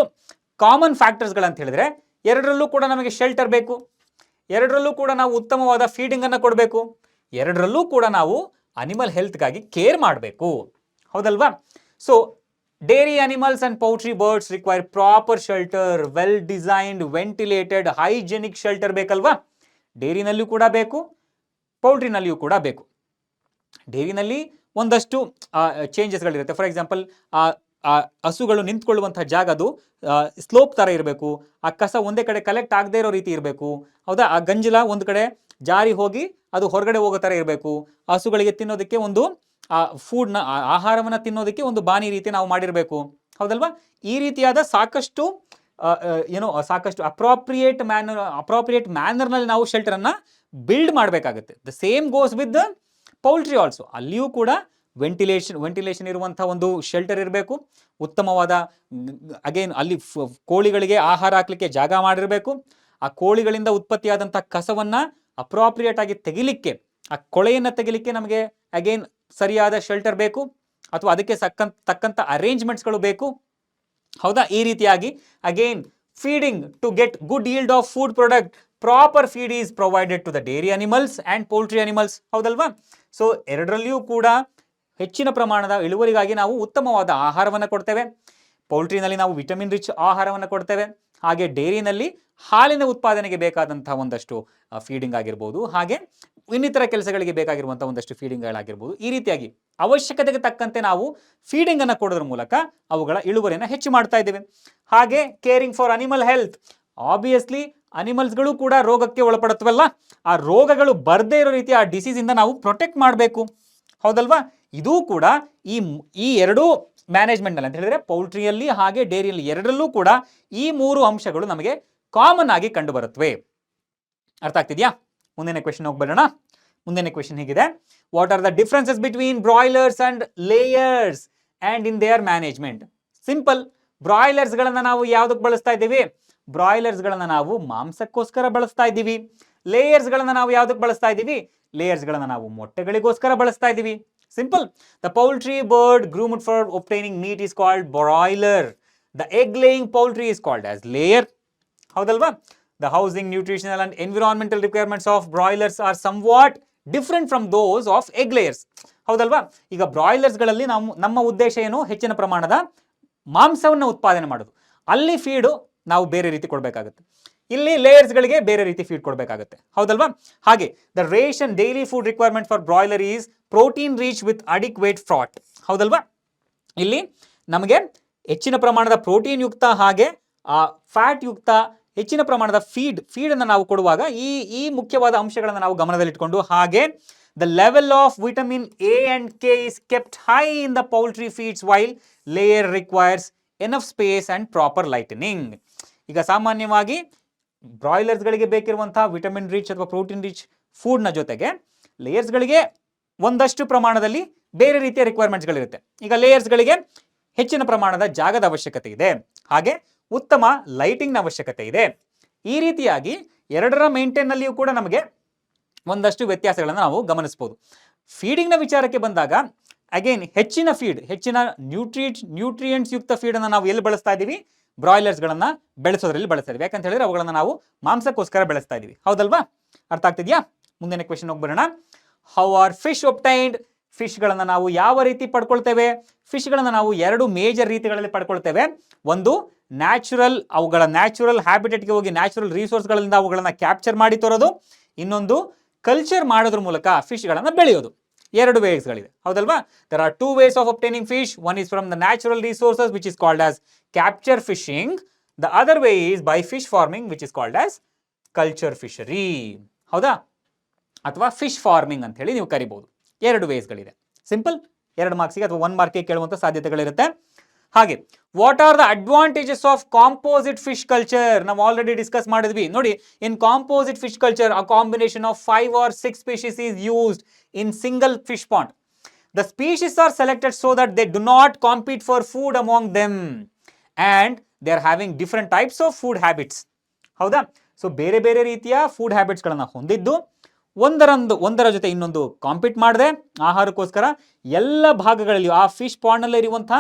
ಕಾಮನ್ ಫ್ಯಾಕ್ಟರ್ಸ್ಗಳಂತ ಹೇಳಿದ್ರೆ, ಎರಡರಲ್ಲೂ ಕೂಡ ನಮಗೆ ಶೆಲ್ಟರ್ ಬೇಕು, ಎರಡರಲ್ಲೂ ಕೂಡ ನಾವು ಉತ್ತಮವಾದ ಫೀಡಿಂಗನ್ನು ಕೊಡಬೇಕು, ಎರಡರಲ್ಲೂ ಕೂಡ ನಾವು ಅನಿಮಲ್ ಹೆಲ್ತ್ಗಾಗಿ ಕೇರ್ ಮಾಡಬೇಕು, ಹೌದಲ್ವಾ? So dairy animals and poultry birds require proper shelter, well designed, ventilated, hygienic shelter ಬೇಕಲ್ವಾ? ಡೇರಿನಲ್ಲಿಯೂ ಕೂಡ ಬೇಕು, ಪೌಲ್ಟ್ರಿನಲ್ಲಿಯೂ ಕೂಡ ಬೇಕು. ಡೇರಿನಲ್ಲಿ ಒಂದಷ್ಟು ಚೇಂಜಸ್ಗಳಿರುತ್ತೆ. ಫಾರ್ ಎಕ್ಸಾಂಪಲ್, ಹಸುಗಳು ನಿಂತ್ಕೊಳ್ಳುವಂಥ ಜಾಗ ಅದು ಸ್ಲೋಪ್ ಥರ ಇರಬೇಕು, ಆ ಕಸ ಒಂದೇ ಕಡೆ ಕಲೆಕ್ಟ್ ಆಗದೆ ಇರೋ ರೀತಿ ಇರಬೇಕು, ಹೌದಾ? ಆ ಗಂಜಲ ಒಂದು ಕಡೆ ಜಾರಿ ಹೋಗಿ ಅದು ಹೊರಗಡೆ ಹೋಗೋ ಥರ ಇರಬೇಕು. ಹಸುಗಳಿಗೆ ತಿನ್ನೋದಕ್ಕೆ ಒಂದು ಫುಡ್ನ, ಆಹಾರವನ್ನು ತಿನ್ನೋದಕ್ಕೆ ಒಂದು ಬಾನಿ ರೀತಿ ನಾವು ಮಾಡಿರಬೇಕು, ಹೌದಲ್ವಾ? ಈ ರೀತಿಯಾದ ಸಾಕಷ್ಟು ಸಾಕಷ್ಟು ಅಪ್ರಾಪ್ರಿಯೇಟ್ ಮ್ಯಾನರ್ನಲ್ಲಿ ನಾವು ಶೆಲ್ಟರನ್ನು ಬಿಲ್ಡ್ ಮಾಡಬೇಕಾಗುತ್ತೆ. The same goes with the poultry also. ಅಲ್ಲಿಯೂ ಕೂಡ ವೆಂಟಿಲೇಷನ್ ಇರುವಂಥ ಒಂದು ಶೆಲ್ಟರ್ ಇರಬೇಕು, ಉತ್ತಮವಾದ ಅಗೇನ್ ಅಲ್ಲಿ ಕೋಳಿಗಳಿಗೆ ಆಹಾರ ಹಾಕಲಿಕ್ಕೆ ಜಾಗ ಮಾಡಿರಬೇಕು, ಆ ಕೋಳಿಗಳಿಂದ ಉತ್ಪತ್ತಿಯಾದಂಥ ಕಸವನ್ನು ಅಪ್ರಾಪ್ರಿಯೇಟ್ ಆಗಿ ತೆಗಿಲಿಕ್ಕೆ, ಆ ಕೊಳೆಯನ್ನು ತೆಗಿಲಿಕ್ಕೆ ನಮಗೆ ಅಗೇನ್ ಸರಿಯಾದ ಶೆಲ್ಟರ್ ಬೇಕು, ಅಥವಾ ಅದಕ್ಕೆ ತಕ್ಕಂಥ ಅರೇಂಜ್ಮೆಂಟ್ಸ್ಗಳು ಬೇಕು, ಹೌದಾ? ಈ ರೀತಿಯಾಗಿ again feeding to get good yield of food product, proper feed is provided to the dairy animals and poultry animals, ಹೌದಲ್ವಾ? ಸೊ ಎರಡರಲ್ಲಿಯೂ ಕೂಡ ಹೆಚ್ಚಿನ ಪ್ರಮಾಣದ ಇಳುವರಿಗಾಗಿ ನಾವು ಉತ್ತಮವಾದ ಆಹಾರವನ್ನು ಕೊಡ್ತೇವೆ. ಪೌಲ್ಟ್ರಿನಲ್ಲಿ ನಾವು ವಿಟಮಿನ್ ರಿಚ್ ಆಹಾರವನ್ನು ಕೊಡ್ತೇವೆ, ಹಾಗೆ ಡೇರಿನಲ್ಲಿ ಹಾಲಿನ ಉತ್ಪಾದನೆಗೆ ಬೇಕಾದಂಥ ಒಂದಷ್ಟು ಫೀಡಿಂಗ್ ಆಗಿರ್ಬೋದು, ಹಾಗೆ ಇನ್ನಿತರ ಕೆಲಸಗಳಿಗೆ ಬೇಕಾಗಿರುವಂಥ ಒಂದಷ್ಟು ಫೀಡಿಂಗ್ಗಳಾಗಿರ್ಬೋದು. ಈ ರೀತಿಯಾಗಿ ಅವಶ್ಯಕತೆಗೆ ತಕ್ಕಂತೆ ನಾವು ಫೀಡಿಂಗನ್ನು ಕೊಡೋದ್ರ ಮೂಲಕ ಅವುಗಳ ಇಳುವರಿಯನ್ನು ಹೆಚ್ಚು ಮಾಡ್ತಾ ಇದ್ದೇವೆ. ಹಾಗೆ caring for animal health, obviously ಅನಿಮಲ್ಸ್ಗಳು ಕೂಡ ರೋಗಕ್ಕೆ ಒಳಪಡುತ್ತವಲ್ಲ, ಆ ರೋಗಗಳು ಬರದೇ ಇರೋ ರೀತಿ ಆ ಡಿಸೀಸಿಂದ ನಾವು ಪ್ರೊಟೆಕ್ಟ್ ಮಾಡಬೇಕು, ಹೌದಲ್ವಾ? ಇದೂ ಕೂಡ ಈ ಎರಡೂ ಮ್ಯಾನೇಜ್ಮೆಂಟ್ನಲ್ಲಿ ಅಂತ ಹೇಳಿದ್ರೆ ಪೌಲ್ಟ್ರಿಯಲ್ಲಿ ಹಾಗೆ ಡೇರಿಯಲ್ಲಿ ಎರಡರಲ್ಲೂ ಕೂಡ ಈ ಮೂರು ಅಂಶಗಳು ನಮಗೆ ಕಾಮನ್ ಆಗಿ ಕಂಡು ಬರುತ್ತವೆ. ಅರ್ಥ ಆಗ್ತಿದ್ಯಾ? ಮುಂದಿನ ಕ್ವೆಶ್ಚನ್ ಹೋಗ್ಬರೋಣ. ಮುಂದಿನ ಕ್ವೆಶ್ಚನ್ ಹೀಗಿದೆ: what are the differences between broilers and layers and in their management? Simple. ಬ್ರಾಯ್ಲರ್ಸ್ಗಳನ್ನು ನಾವು ಯಾವುದಕ್ಕೆ ಬಳಸ್ತಾ ಇದ್ದೀವಿ? ಬ್ರಾಯ್ಲರ್ಸ್ಗಳನ್ನು ನಾವು ಮಾಂಸಕ್ಕೋಸ್ಕರ ಬಳಸ್ತಾ ಇದ್ದೀವಿ. ಲೇಯರ್ಸ್ಗಳನ್ನು ನಾವು ಯಾವುದಕ್ಕೆ ಬಳಸ್ತಾ ಇದ್ದೀವಿ? ಲೇಯರ್ಸ್ಗಳನ್ನು ನಾವು ಮೊಟ್ಟೆಗಳಿಗೋಸ್ಕರ ಬಳಸ್ತಾ ಇದ್ದೀವಿ. Simple. The poultry bird groomed for obtaining meat is called broiler. The egg laying poultry is called as layer. ಹೌದಲ್ವಾ? The housing, nutritional and environmental requirements of broilers are somewhat different from those of egg layers. ಹೌದಲ್ವಾ? ಈಗ ಬ್ರಾಯ್ಲರ್ಸ್ಗಳಲ್ಲಿ ನಮ್ಮ ಉದ್ದೇಶ ಏನು? ಹೆಚ್ಚಿನ ಪ್ರಮಾಣದ ಮಾಂಸವನ್ನು ಉತ್ಪಾದನೆ ಮಾಡೋದು. ಅಲ್ಲಿ ಫೀಡು ನಾವು ಬೇರೆ ರೀತಿ ಕೊಡಬೇಕಾಗುತ್ತೆ, ಇಲ್ಲಿ ಲೇಯರ್ಸ್ಗಳಿಗೆ ಬೇರೆ ರೀತಿ ಫೀಡ್ ಕೊಡಬೇಕಾಗುತ್ತೆ, ಹೌದಲ್ವಾ? ಹಾಗೆ the ration daily food requirement for broiler is protein reach with adequate fat, ಹೌದಲ್ವಾ? ಇಲ್ಲಿ ನಮಗೆ ಹೆಚ್ಚಿನ ಪ್ರಮಾಣದ ಪ್ರೋಟೀನ್ ಯುಕ್ತ ಹಾಗೆ ಫ್ಯಾಟ್ ಯುಕ್ತ ಹೆಚ್ಚಿನ ಪ್ರಮಾಣದ ಫೀಡನ್ನು ನಾವು ಕೊಡುವಾಗ ಈ ಮುಖ್ಯವಾದ ಅಂಶಗಳನ್ನು ನಾವು ಗಮನದಲ್ಲಿಟ್ಕೊಂಡು, ಹಾಗೆ the level of vitamin A and K is kept high in the poultry feeds while layer requires enough space and proper lightning. ಈಗ ಸಾಮಾನ್ಯವಾಗಿ ಬ್ರಾಯ್ಲರ್ಸ್ಗಳಿಗೆ ಬೇಕಿರುವಂತಹ ವಿಟಮಿನ್ ರಿಚ್ ಅಥವಾ ಪ್ರೋಟೀನ್ ರಿಚ್ ಫುಡ್ನ ಜೊತೆಗೆ ಲೇಯರ್ಸ್ಗಳಿಗೆ ಒಂದಷ್ಟು ಪ್ರಮಾಣದಲ್ಲಿ ಬೇರೆ ರೀತಿಯ ರಿಕ್ವೈರ್ಮೆಂಟ್ಸ್ಗಳಿರುತ್ತೆ. ಈಗ ಲೇಯರ್ಸ್ಗಳಿಗೆ ಹೆಚ್ಚಿನ ಪ್ರಮಾಣದ ಜಾಗದ ಅವಶ್ಯಕತೆ ಇದೆ, ಹಾಗೆ ಉತ್ತಮ ಲೈಟಿಂಗ್ನ ಅವಶ್ಯಕತೆ ಇದೆ. ಈ ರೀತಿಯಾಗಿ ಎರಡರ ಮೇಂಟೈನ್ನಲ್ಲಿಯೂ ಕೂಡ ನಮಗೆ ಒಂದಷ್ಟು ವ್ಯತ್ಯಾಸಗಳನ್ನು ನಾವು ಗಮನಿಸ್ಬೋದು. ಫೀಡಿಂಗ್ನ ವಿಚಾರಕ್ಕೆ ಬಂದಾಗ ಅಗೇನ್ ಹೆಚ್ಚಿನ ನ್ಯೂಟ್ರಿಯೆಂಟ್ಸ್ ಯುಕ್ತ ಫೀಡನ್ನು ನಾವು ಎಲ್ಲಿ ಬಳಸ್ತಾ ಇದ್ದೀವಿ? ಬ್ರಾಯ್ಲರ್ಸ್ಗಳನ್ನು ಬೆಳೆಸೋದ್ರಲ್ಲಿ ಬಳಸ್ತಾ ಇದ್ದೀವಿ. ಯಾಕಂತ ಹೇಳಿದ್ರೆ ಅವುಗಳನ್ನು ನಾವು ಮಾಂಸಕ್ಕೋಸ್ಕರ ಬೆಳೆಸ್ತಾ ಇದ್ದೀವಿ, ಹೌದಲ್ವಾ? ಅರ್ಥ ಆಗ್ತಿದ್ಯಾ? ಮುಂದಿನ ಕ್ವೆಶ್ಚನ್ ಹೋಗ್ಬರೋಣ. How are fish obtained? ಫಿಶ್ಗಳನ್ನು ನಾವು ಯಾವ ರೀತಿ ಪಡ್ಕೊಳ್ತೇವೆ? ಫಿಶ್ಗಳನ್ನು ನಾವು ಎರಡು ಮೇಜರ್ ರೀತಿಗಳಲ್ಲಿ ಪಡ್ಕೊಳ್ತೇವೆ. ಒಂದು ನ್ಯಾಚುರಲ್, ಅವುಗಳ ನ್ಯಾಚುರಲ್ ಹ್ಯಾಬಿಟೇಟ್ಗೆ ಹೋಗಿ ನ್ಯಾಚುರಲ್ ರಿಸೋರ್ಸ್ಗಳಿಂದ ಅವುಗಳನ್ನು ಕ್ಯಾಪ್ಚರ್ ಮಾಡಿ ತರೋದು. ಇನ್ನೊಂದು ಕಲ್ಚರ್ ಮಾಡೋದ್ರ ಮೂಲಕ ಫಿಶ್ಗಳನ್ನು ಬೆಳೆಯೋದು. ಎರಡು ವೇಸ್ಗಳಿದೆ, ಹೌದಲ್ವಾ? There are two ways of obtaining fish. One is from the natural resources, which is called as capture fishing. The other way is by fish farming, which is called as culture fishery. ಹೌದಾ? ಅಥವಾ fish farming ಅಂತ ಹೇಳಿ ನೀವು ಕರಿಬಹುದು. ಎರಡು ವೇಸ್ಗಳಿದೆ. Simple. 2 ಮಾರ್ಕ್ಸಿಗೆ ಅಥವಾ 1 ಮಾರ್ಕ್ಗೆ ಕೇಳುವಂಥ ಸಾಧ್ಯತೆಗಳಿರುತ್ತೆ. ಹಾಗೆ what are the advantages of composite fish culture? ನಾವು ಆಲ್ರೆಡಿ ಡಿಸ್ಕಸ್ ಮಾಡಿದ್ವಿ ನೋಡಿ. In composite fish culture a combination of 5 or 6 species is used in single fish pond. The species are selected so that they do not compete for food among them and they are having different types of food habits. ಹೌದಾ? So ಬೇರೆ ಬೇರೆ ರೀತಿಯ food ಹ್ಯಾಬಿಟ್ಸ್ಗಳನ್ನು ಹೊಂದಿದ್ದು ಒಂದರ ಜೊತೆ ಇನ್ನೊಂದು compete ಮಾಡದೆ ಆಹಾರಕ್ಕೋಸ್ಕರ ಎಲ್ಲ ಭಾಗಗಳಲ್ಲಿಯೂ ಆ ಫಿಶ್ ಪಾಂಡ್ನಲ್ಲಿ ಇರುವಂತಹ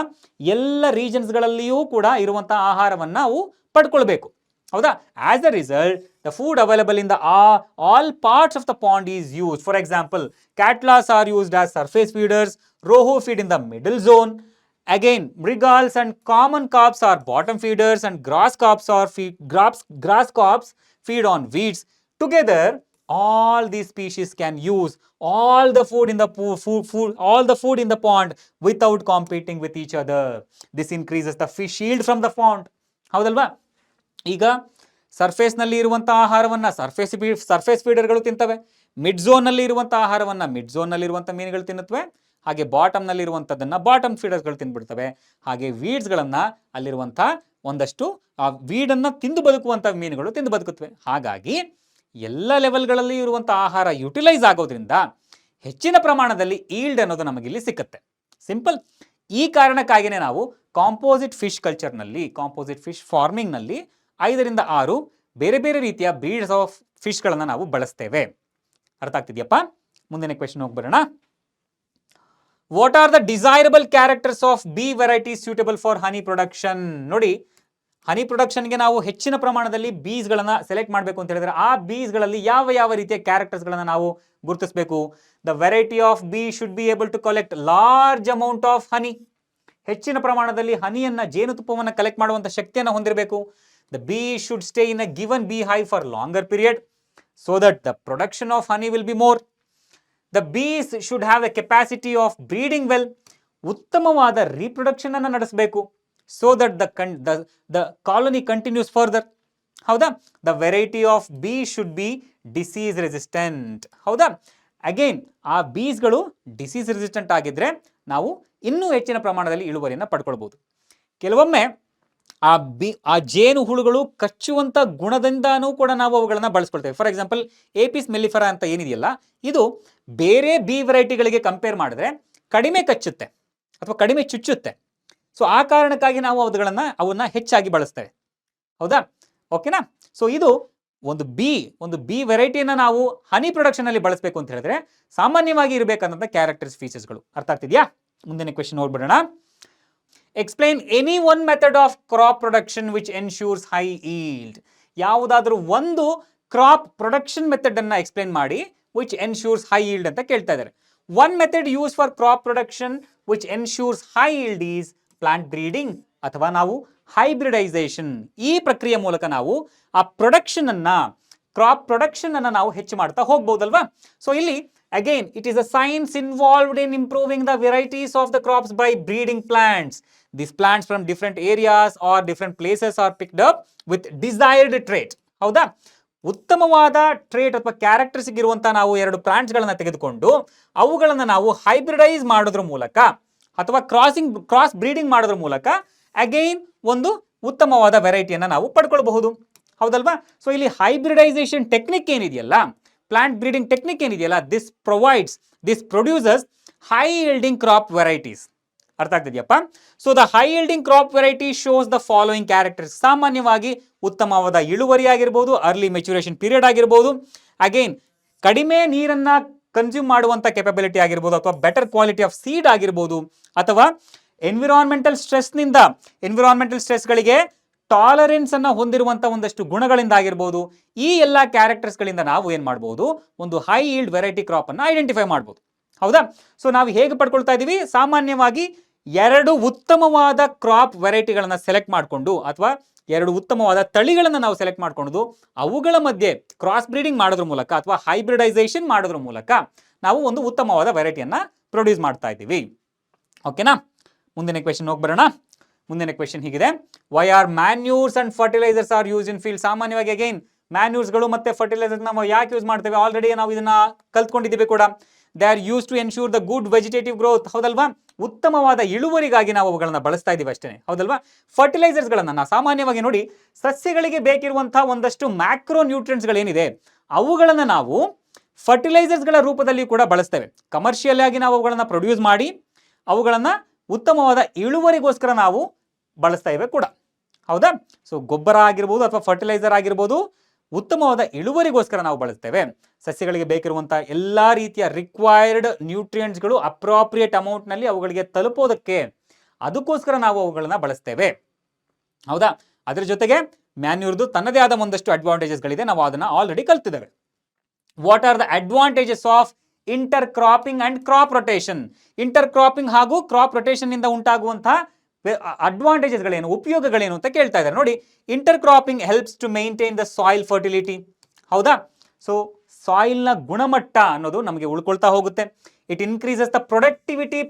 ಎಲ್ಲ ರೀಜನ್ಸ್ಗಳಲ್ಲಿಯೂ ಕೂಡ ಇರುವಂತಹ ಆಹಾರವನ್ನು ನಾವು ಪಡ್ಕೊಳ್ಬೇಕು. ಹೌದಾ? As a result the food available in the all parts of the pond is use. For example, catlas are used as surface feeders, rohu feed in the middle zone. Again, mrigals and common carps are bottom feeders, and grass carps feed on weeds. Together, all these species can use all the food in the pond without competing with each other. This increases the fish yield from the pond. ಹೌದಲ್ವಾ? ಈಗ surface ನಲ್ಲಿ ಇರುವಂತಹ ಆಹಾರವನ್ನ surface ಫೀಡರ್ಗಳು ತಿಂತವೆ. Mid zone ನಲ್ಲಿ ಇರುವಂತಹ ಆಹಾರವನ್ನ mid zone ನಲ್ಲಿ ಇರುವಂತಹ ಮೀನುಗಳು ತಿನ್ನುತ್ತವೆ. ಹಾಗೆ ಬಾಟಮ್ ನಲ್ಲಿ ಇರುವಂತದ್ದನ್ನ ಬಾಟಮ್ ಫೀಡರ್ಸ್ಗಳು ತಿಂದ್ಬಿಡ್ತವೆ. ಹಾಗೆ ವೀಡ್ಸ್ಗಳನ್ನ ಅಲ್ಲಿರುವಂಥ ಒಂದಷ್ಟು ಆ ವೀಡನ್ನ ತಿಂದು ಬದುಕುವಂಥ ಮೀನುಗಳು ತಿಂದು ಬದುಕುತ್ತವೆ. ಹಾಗಾಗಿ ಎಲ್ಲ ಲೆವೆಲ್ಗಳಲ್ಲಿ ಇರುವಂಥ ಆಹಾರ ಯುಟಿಲೈಸ್ ಆಗೋದ್ರಿಂದ ಹೆಚ್ಚಿನ ಪ್ರಮಾಣದಲ್ಲಿ ಈಲ್ಡ್ ಅನ್ನೋದು ನಮಗಿಲ್ಲಿ ಸಿಕ್ಕತ್ತೆ. ಸಿಂಪಲ್. ಈ ಕಾರಣಕ್ಕಾಗಿಯೇ ನಾವು ಕಾಂಪೋಸಿಟ್ ಫಿಶ್ ಕಲ್ಚರ್ನಲ್ಲಿ, ಕಾಂಪೋಸಿಟ್ ಫಿಶ್ ಫಾರ್ಮಿಂಗ್ನಲ್ಲಿ 5ರಿಂದ 6 ಬೇರೆ ಬೇರೆ ರೀತಿಯ ಬ್ರೀಡ್ಸ್ ಆಫ್ ಫಿಶ್ಗಳನ್ನು ನಾವು ಬಳಸ್ತೇವೆ. ಅರ್ಥ ಆಗ್ತಿದೆಯಪ್ಪ? ಮುಂದಿನ ಕ್ವೆಶ್ಚನ್ ಹೋಗ್ಬರೋಣ. What are the desirable characters of bee varieties suitable for honey production? ನೋಡಿ, ಹನಿ ಪ್ರೊಡಕ್ಷನ್ಗೆ ನಾವು ಹೆಚ್ಚಿನ ಪ್ರಮಾಣದಲ್ಲಿ ಬೀಸ್ಗಳನ್ನು ಸೆಲೆಕ್ಟ್ ಮಾಡಬೇಕು ಅಂತ ಹೇಳಿದ್ರೆ ಆ ಬೀಸ್ಗಳಲ್ಲಿ ಯಾವ ರೀತಿಯ ಕ್ಯಾರೆಕ್ಟರ್ಸ್ಗಳನ್ನು ನಾವು ಗುರುತಿಸಬೇಕು? The variety of bee should be able to collect large amount of honey. ಹೆಚ್ಚಿನ ಪ್ರಮಾಣದಲ್ಲಿ ಹನಿಯನ್ನ, ಜೇನುತುಪ್ಪವನ್ನು ಕಲೆಕ್ಟ್ ಮಾಡುವಂಥ ಶಕ್ತಿಯನ್ನು ಹೊಂದಿರಬೇಕು. The bee should stay in a given bee hive for longer period so that the production of honey will be more. The bees should have a capacity of breeding well. ಉತ್ತಮವಾದ reproduction ಅನ್ನು ನಡೆಸಬೇಕು. so that the colony continues further. ಹೌದಾ? The variety of bee should be disease resistant. ಹೌದಾ? Again ಆ ಬೀಸ್ಗಳು disease resistant ಆಗಿದ್ರೆ ನಾವು ಇನ್ನೂ ಹೆಚ್ಚಿನ ಪ್ರಮಾಣದಲ್ಲಿ ಇಳುವರಿಯನ್ನು ಪಡ್ಕೊಳ್ಬಹುದು. ಕೆಲವೊಮ್ಮೆ ಆ ಜೇನು ಹುಳುಗಳು ಕಚ್ಚುವಂಥ ಗುಣದಿಂದನೂ ಕೂಡ ನಾವು ಅವುಗಳನ್ನು ಬಳಸ್ಕೊಳ್ತೇವೆ. ಫಾರ್ ಎಕ್ಸಾಂಪಲ್, ಏಪಿಸ್ ಮೆಲ್ಲಿಫೆರಾ ಅಂತ ಏನಿದೆಯಲ್ಲ, ಇದು ಬೇರೆ ಬಿ ವೆರೈಟಿಗಳಿಗೆ ಕಂಪೇರ್ ಮಾಡಿದ್ರೆ ಕಡಿಮೆ ಕಚ್ಚುತ್ತೆ ಅಥವಾ ಕಡಿಮೆ ಚುಚ್ಚುತ್ತೆ. ಸೊ ಆ ಕಾರಣಕ್ಕಾಗಿ ನಾವು ಅವನ್ನ ಹೆಚ್ಚಾಗಿ ಬಳಸ್ತೇವೆ. ಹೌದಾ? ಓಕೆನಾ? ಸೊ ಇದು ಒಂದು ಬಿ ವೆರೈಟಿಯನ್ನು ನಾವು ಹನಿ ಪ್ರೊಡಕ್ಷನ್ ಅಲ್ಲಿ ಬಳಸಬೇಕು ಅಂತ ಹೇಳಿದ್ರೆ ಸಾಮಾನ್ಯವಾಗಿ ಇರಬೇಕಂತ ಕ್ಯಾರೆಕ್ಟರ್ಸ್ ಫೀಚರ್ಸ್ಗಳು. ಅರ್ಥ ಆಗ್ತಿದೆಯಾ? ಮುಂದಿನ question ನೋಡ್ಬಿಡೋಣ. Explain any one method of crop production which ensures high yield. ಯಾವುದಾದ್ರೂ ಒಂದು ಕ್ರಾಪ್ ಪ್ರೊಡಕ್ಷನ್ ಮೆಥಡ್ ಅನ್ನ ಎಕ್ಸ್ಪ್ಲೇನ್ ಮಾಡಿ which ensures high yield ಅಂತ ಕೇಳ್ತಾ ಇದ್ದಾರೆ. One method used for crop production which ensures high yield is plant breeding ಅಥವಾ ನಾವು hybridisation. ಈ ಪ್ರಕ್ರಿಯೆ ಮೂಲಕ ನಾವು ಆ ಕ್ರಾಪ್ ಪ್ರೊಡಕ್ಷನ್ ಅನ್ನ ನಾವು ಹೆಚ್ಚು ಮಾಡ್ತಾ ಹೋಗ್ಬೋದಲ್ವಾ? ಸೊ ಇಲ್ಲಿ again it is a science involved in improving the varieties of the crops by breeding plants. These plants from different areas or different places are picked up with desired trait. ಹೌದಾ? ಉತ್ತಮವಾದ trait ಅಥವಾ characters ಇರುವಂತ ನಾವು 2 ಪ್ಲಾಂಟ್ಸ್ಗಳನ್ನ ತೆಗೆದುಕೊಂಡು ಅವುಗಳನ್ನು ನಾವು hybridise ಮಾಡೋದ್ರ ಮೂಲಕ ಅಥವಾ ಕ್ರಾಸ್ ಬ್ರೀಡಿಂಗ್ ಮಾಡೋದ್ರ ಮೂಲಕ ಅಗೈನ್ ಒಂದು ಉತ್ತಮವಾದ ವೆರೈಟಿಯನ್ನು ನಾವು ಪಡ್ಕೊಳ್ಬಹುದು. ಹೌದಲ್ವಾ? ಸೊ ಇಲ್ಲಿ ಹೈಬ್ರಿಡೈಸೇಷನ್ ಟೆಕ್ನಿಕ್ ಏನಿದೆಯಲ್ಲ, ಪ್ಲಾಂಟ್ ಬ್ರೀಡಿಂಗ್ ಟೆಕ್ನಿಕ್ ಏನಿದೆಯಲ್ಲ, this produces high yielding crop varieties. ಅರ್ಥ ಆಗ್ತಿದೆಯಪ್ಪ? So the high yielding crop variety shows the following characters. ಸಾಮಾನ್ಯವಾಗಿ ಉತ್ತಮವಾದ ಇಳುವರಿ ಆಗಿರ್ಬೋದು, ಅರ್ಲಿ ಮೆಚುರೇಷನ್ ಪೀರಿಯಡ್ ಆಗಿರ್ಬೋದು, ಅಗೈನ್ ಕಡಿಮೆ ನೀರನ್ನ ಕನ್ಸ್ಯೂಮ್ ಮಾಡುವಂಥ ಕೆಪಬಿಲಿಟಿ ಆಗಿರ್ಬೋದು, ಅಥವಾ ಬೆಟರ್ ಕ್ವಾಲಿಟಿ ಆಫ್ ಸೀಡ್ ಆಗಿರ್ಬೋದು, ಅಥವಾ ಎನ್ವಿರಾನ್ಮೆಂಟಲ್ ಸ್ಟ್ರೆಸ್ಗಳಿಗೆ ಟಾಲರೆನ್ಸ್ ಅನ್ನ ಹೊಂದಿರುವಂಥ ಒಂದಷ್ಟು ಗುಣಗಳಿಂದ ಆಗಿರ್ಬೋದು. ಈ ಎಲ್ಲ ಕ್ಯಾರೆಕ್ಟರ್ಸ್ಗಳಿಂದ ನಾವು ಏನು ಮಾಡ್ಬೋದು? ಒಂದು ಹೈ ಈಲ್ಡ್ ವೆರೈಟಿ ಕ್ರಾಪ್ ಅನ್ನು ಐಡೆಂಟಿಫೈ ಮಾಡ್ಬೋದು. ಹೌದಾ? ಸೊ ನಾವು ಹೇಗೆ ಪಡ್ಕೊಳ್ತಾ ಇದೀವಿ? ಸಾಮಾನ್ಯವಾಗಿ 2 ಉತ್ತಮವಾದ ಕ್ರಾಪ್ ವೆರೈಟಿಗಳನ್ನ ಸೆಲೆಕ್ಟ್ ಮಾಡಿಕೊಂಡು ಅಥವಾ 2 ಉತ್ತಮವಾದ ತಳಿಗಳನ್ನು ನಾವು ಸೆಲೆಕ್ಟ್ ಮಾಡ್ಕೊಂಡು ಅವುಗಳ ಮಧ್ಯೆ ಕ್ರಾಸ್ ಬ್ರೀಡಿಂಗ್ ಮಾಡೋದ್ರ ಮೂಲಕ ಅಥವಾ ಹೈಬ್ರಿಡೈಸೇಷನ್ ಮಾಡೋದ್ರ ಮೂಲಕ ನಾವು ಒಂದು ಉತ್ತಮವಾದ ವೆರೈಟಿಯನ್ನ ಪ್ರೊಡ್ಯೂಸ್ ಮಾಡ್ತಾ ಇದ್ದೀವಿ. ಓಕೆನಾ? ಮುಂದಿನ ಕ್ವೆಶ್ಚನ್ ಹೋಗ್ಬರೋಣ. ಮುಂದಿನ ಕ್ವೆಶ್ಚನ್ ಹೀಗಿದೆ. Why are manures and fertilisers are use in field? ಸಾಮಾನ್ಯವಾಗಿ ಅಗೈನ್ ಮ್ಯಾನ್ಯೂರ್ಸ್ಗಳು ಮತ್ತೆ ಫರ್ಟಿಲೈಸರ್ಸ್ ನಾವು ಯಾಕೆ ಯೂಸ್ ಮಾಡ್ತೇವೆ? ಆಲ್ರೆಡಿ ನಾವು ಇದನ್ನ ಕಲ್ತ್ಕೊಂಡಿದ್ದೀವಿ ಕೂಡ. They are use to ensure the good vegetative growth. ಹೌದಲ್ವಾ? ಉತ್ತಮವಾದ ಇಳುವರಿಗಾಗಿ ನಾವು ಅವುಗಳನ್ನ ಬಳಸ್ತಾ ಇದೀವಿ ಅಷ್ಟೇ. ಹೌದಲ್ವಾ? ಫರ್ಟಿಲೈಸರ್ಸ್ಗಳನ್ನ ನಾವು ಸಾಮಾನ್ಯವಾಗಿ ನೋಡಿ, ಸಸ್ಯಗಳಿಗೆ ಬೇಕಿರುವಂತಹ ಒಂದಷ್ಟು ಮ್ಯಾಕ್ರೋ ನ್ಯೂಟ್ರಿಯೆಂಟ್ಸ್ಗಳೇನಿದೆ ಅವುಗಳನ್ನ ನಾವು ಫರ್ಟಿಲೈಸರ್ಸ್ಗಳ ರೂಪದಲ್ಲಿ ಕೂಡ ಬಳಸ್ತೇವೆ. ಕಮರ್ಷಿಯಲ್ ಆಗಿ ನಾವು ಅವುಗಳನ್ನ ಪ್ರೊಡ್ಯೂಸ್ ಮಾಡಿ ಅವುಗಳನ್ನ ಉತ್ತಮವಾದ ಇಳುವರಿಗೋಸ್ಕರ ನಾವು ಬಳಸ್ತಾ ಇವೆ ಕೂಡ. ಹೌದಾ? ಸೊ ಗೊಬ್ಬರ ಆಗಿರ್ಬೋದು ಅಥವಾ ಫರ್ಟಿಲೈಸರ್ ಆಗಿರ್ಬೋದು, ಉತ್ತಮವಾದ ಇಳುವರಿಗೋಸ್ಕರ ನಾವು ಬಳಸ್ತೇವೆ. ಸಸ್ಯಗಳಿಗೆ ಬೇಕಿರುವಂತಹ ಎಲ್ಲಾ ರೀತಿಯ ರಿಕ್ವೈರ್ಡ್ ನ್ಯೂಟ್ರಿಯೆಂಟ್ಸ್ಗಳು ಅಪ್ರಾಪ್ರಿಯೇಟ್ ಅಮೌಂಟ್ನಲ್ಲಿ ಅವುಗಳಿಗೆ ತಲುಪೋದಕ್ಕೆ ಅದಕ್ಕೋಸ್ಕರ ನಾವು ಅವುಗಳನ್ನ ಬಳಸ್ತೇವೆ. ಹೌದಾ? ಅದ್ರ ಜೊತೆಗೆ ಮ್ಯಾನ್ಯೂರ್ದು ತನ್ನದೇ ಆದ ಒಂದಷ್ಟು ಅಡ್ವಾಂಟೇಜಸ್ಗಳಿದೆ, ನಾವು ಅದನ್ನ ಆಲ್ರೆಡಿ ಕಲ್ತಿದ್ದೇವೆ. What are the advantages of intercropping and crop rotation? Intercropping ಹಾಗೂ ಕ್ರಾಪ್ ರೊಟೇಷನ್ ಇಂದ ಉಂಟಾಗುವಂತಹ ಅಡ್ವಾಂಟೇಜಸ್ಗಳೇನು, ಉಪಯೋಗಗಳೇನು ಅಂತ ಕೇಳ್ತಾ ಇದ್ದಾರೆ. ನೋಡಿ, intercropping helps to maintain the soil fertility. ಹೌದಾ? ಸೊ ಸಾಯಿಲ್ನ ಗುಣಮಟ್ಟ ಅನ್ನೋದು ನಮಗೆ ಉಳ್ಕೊಳ್ತಾ ಹೋಗುತ್ತೆ. It increases the productivity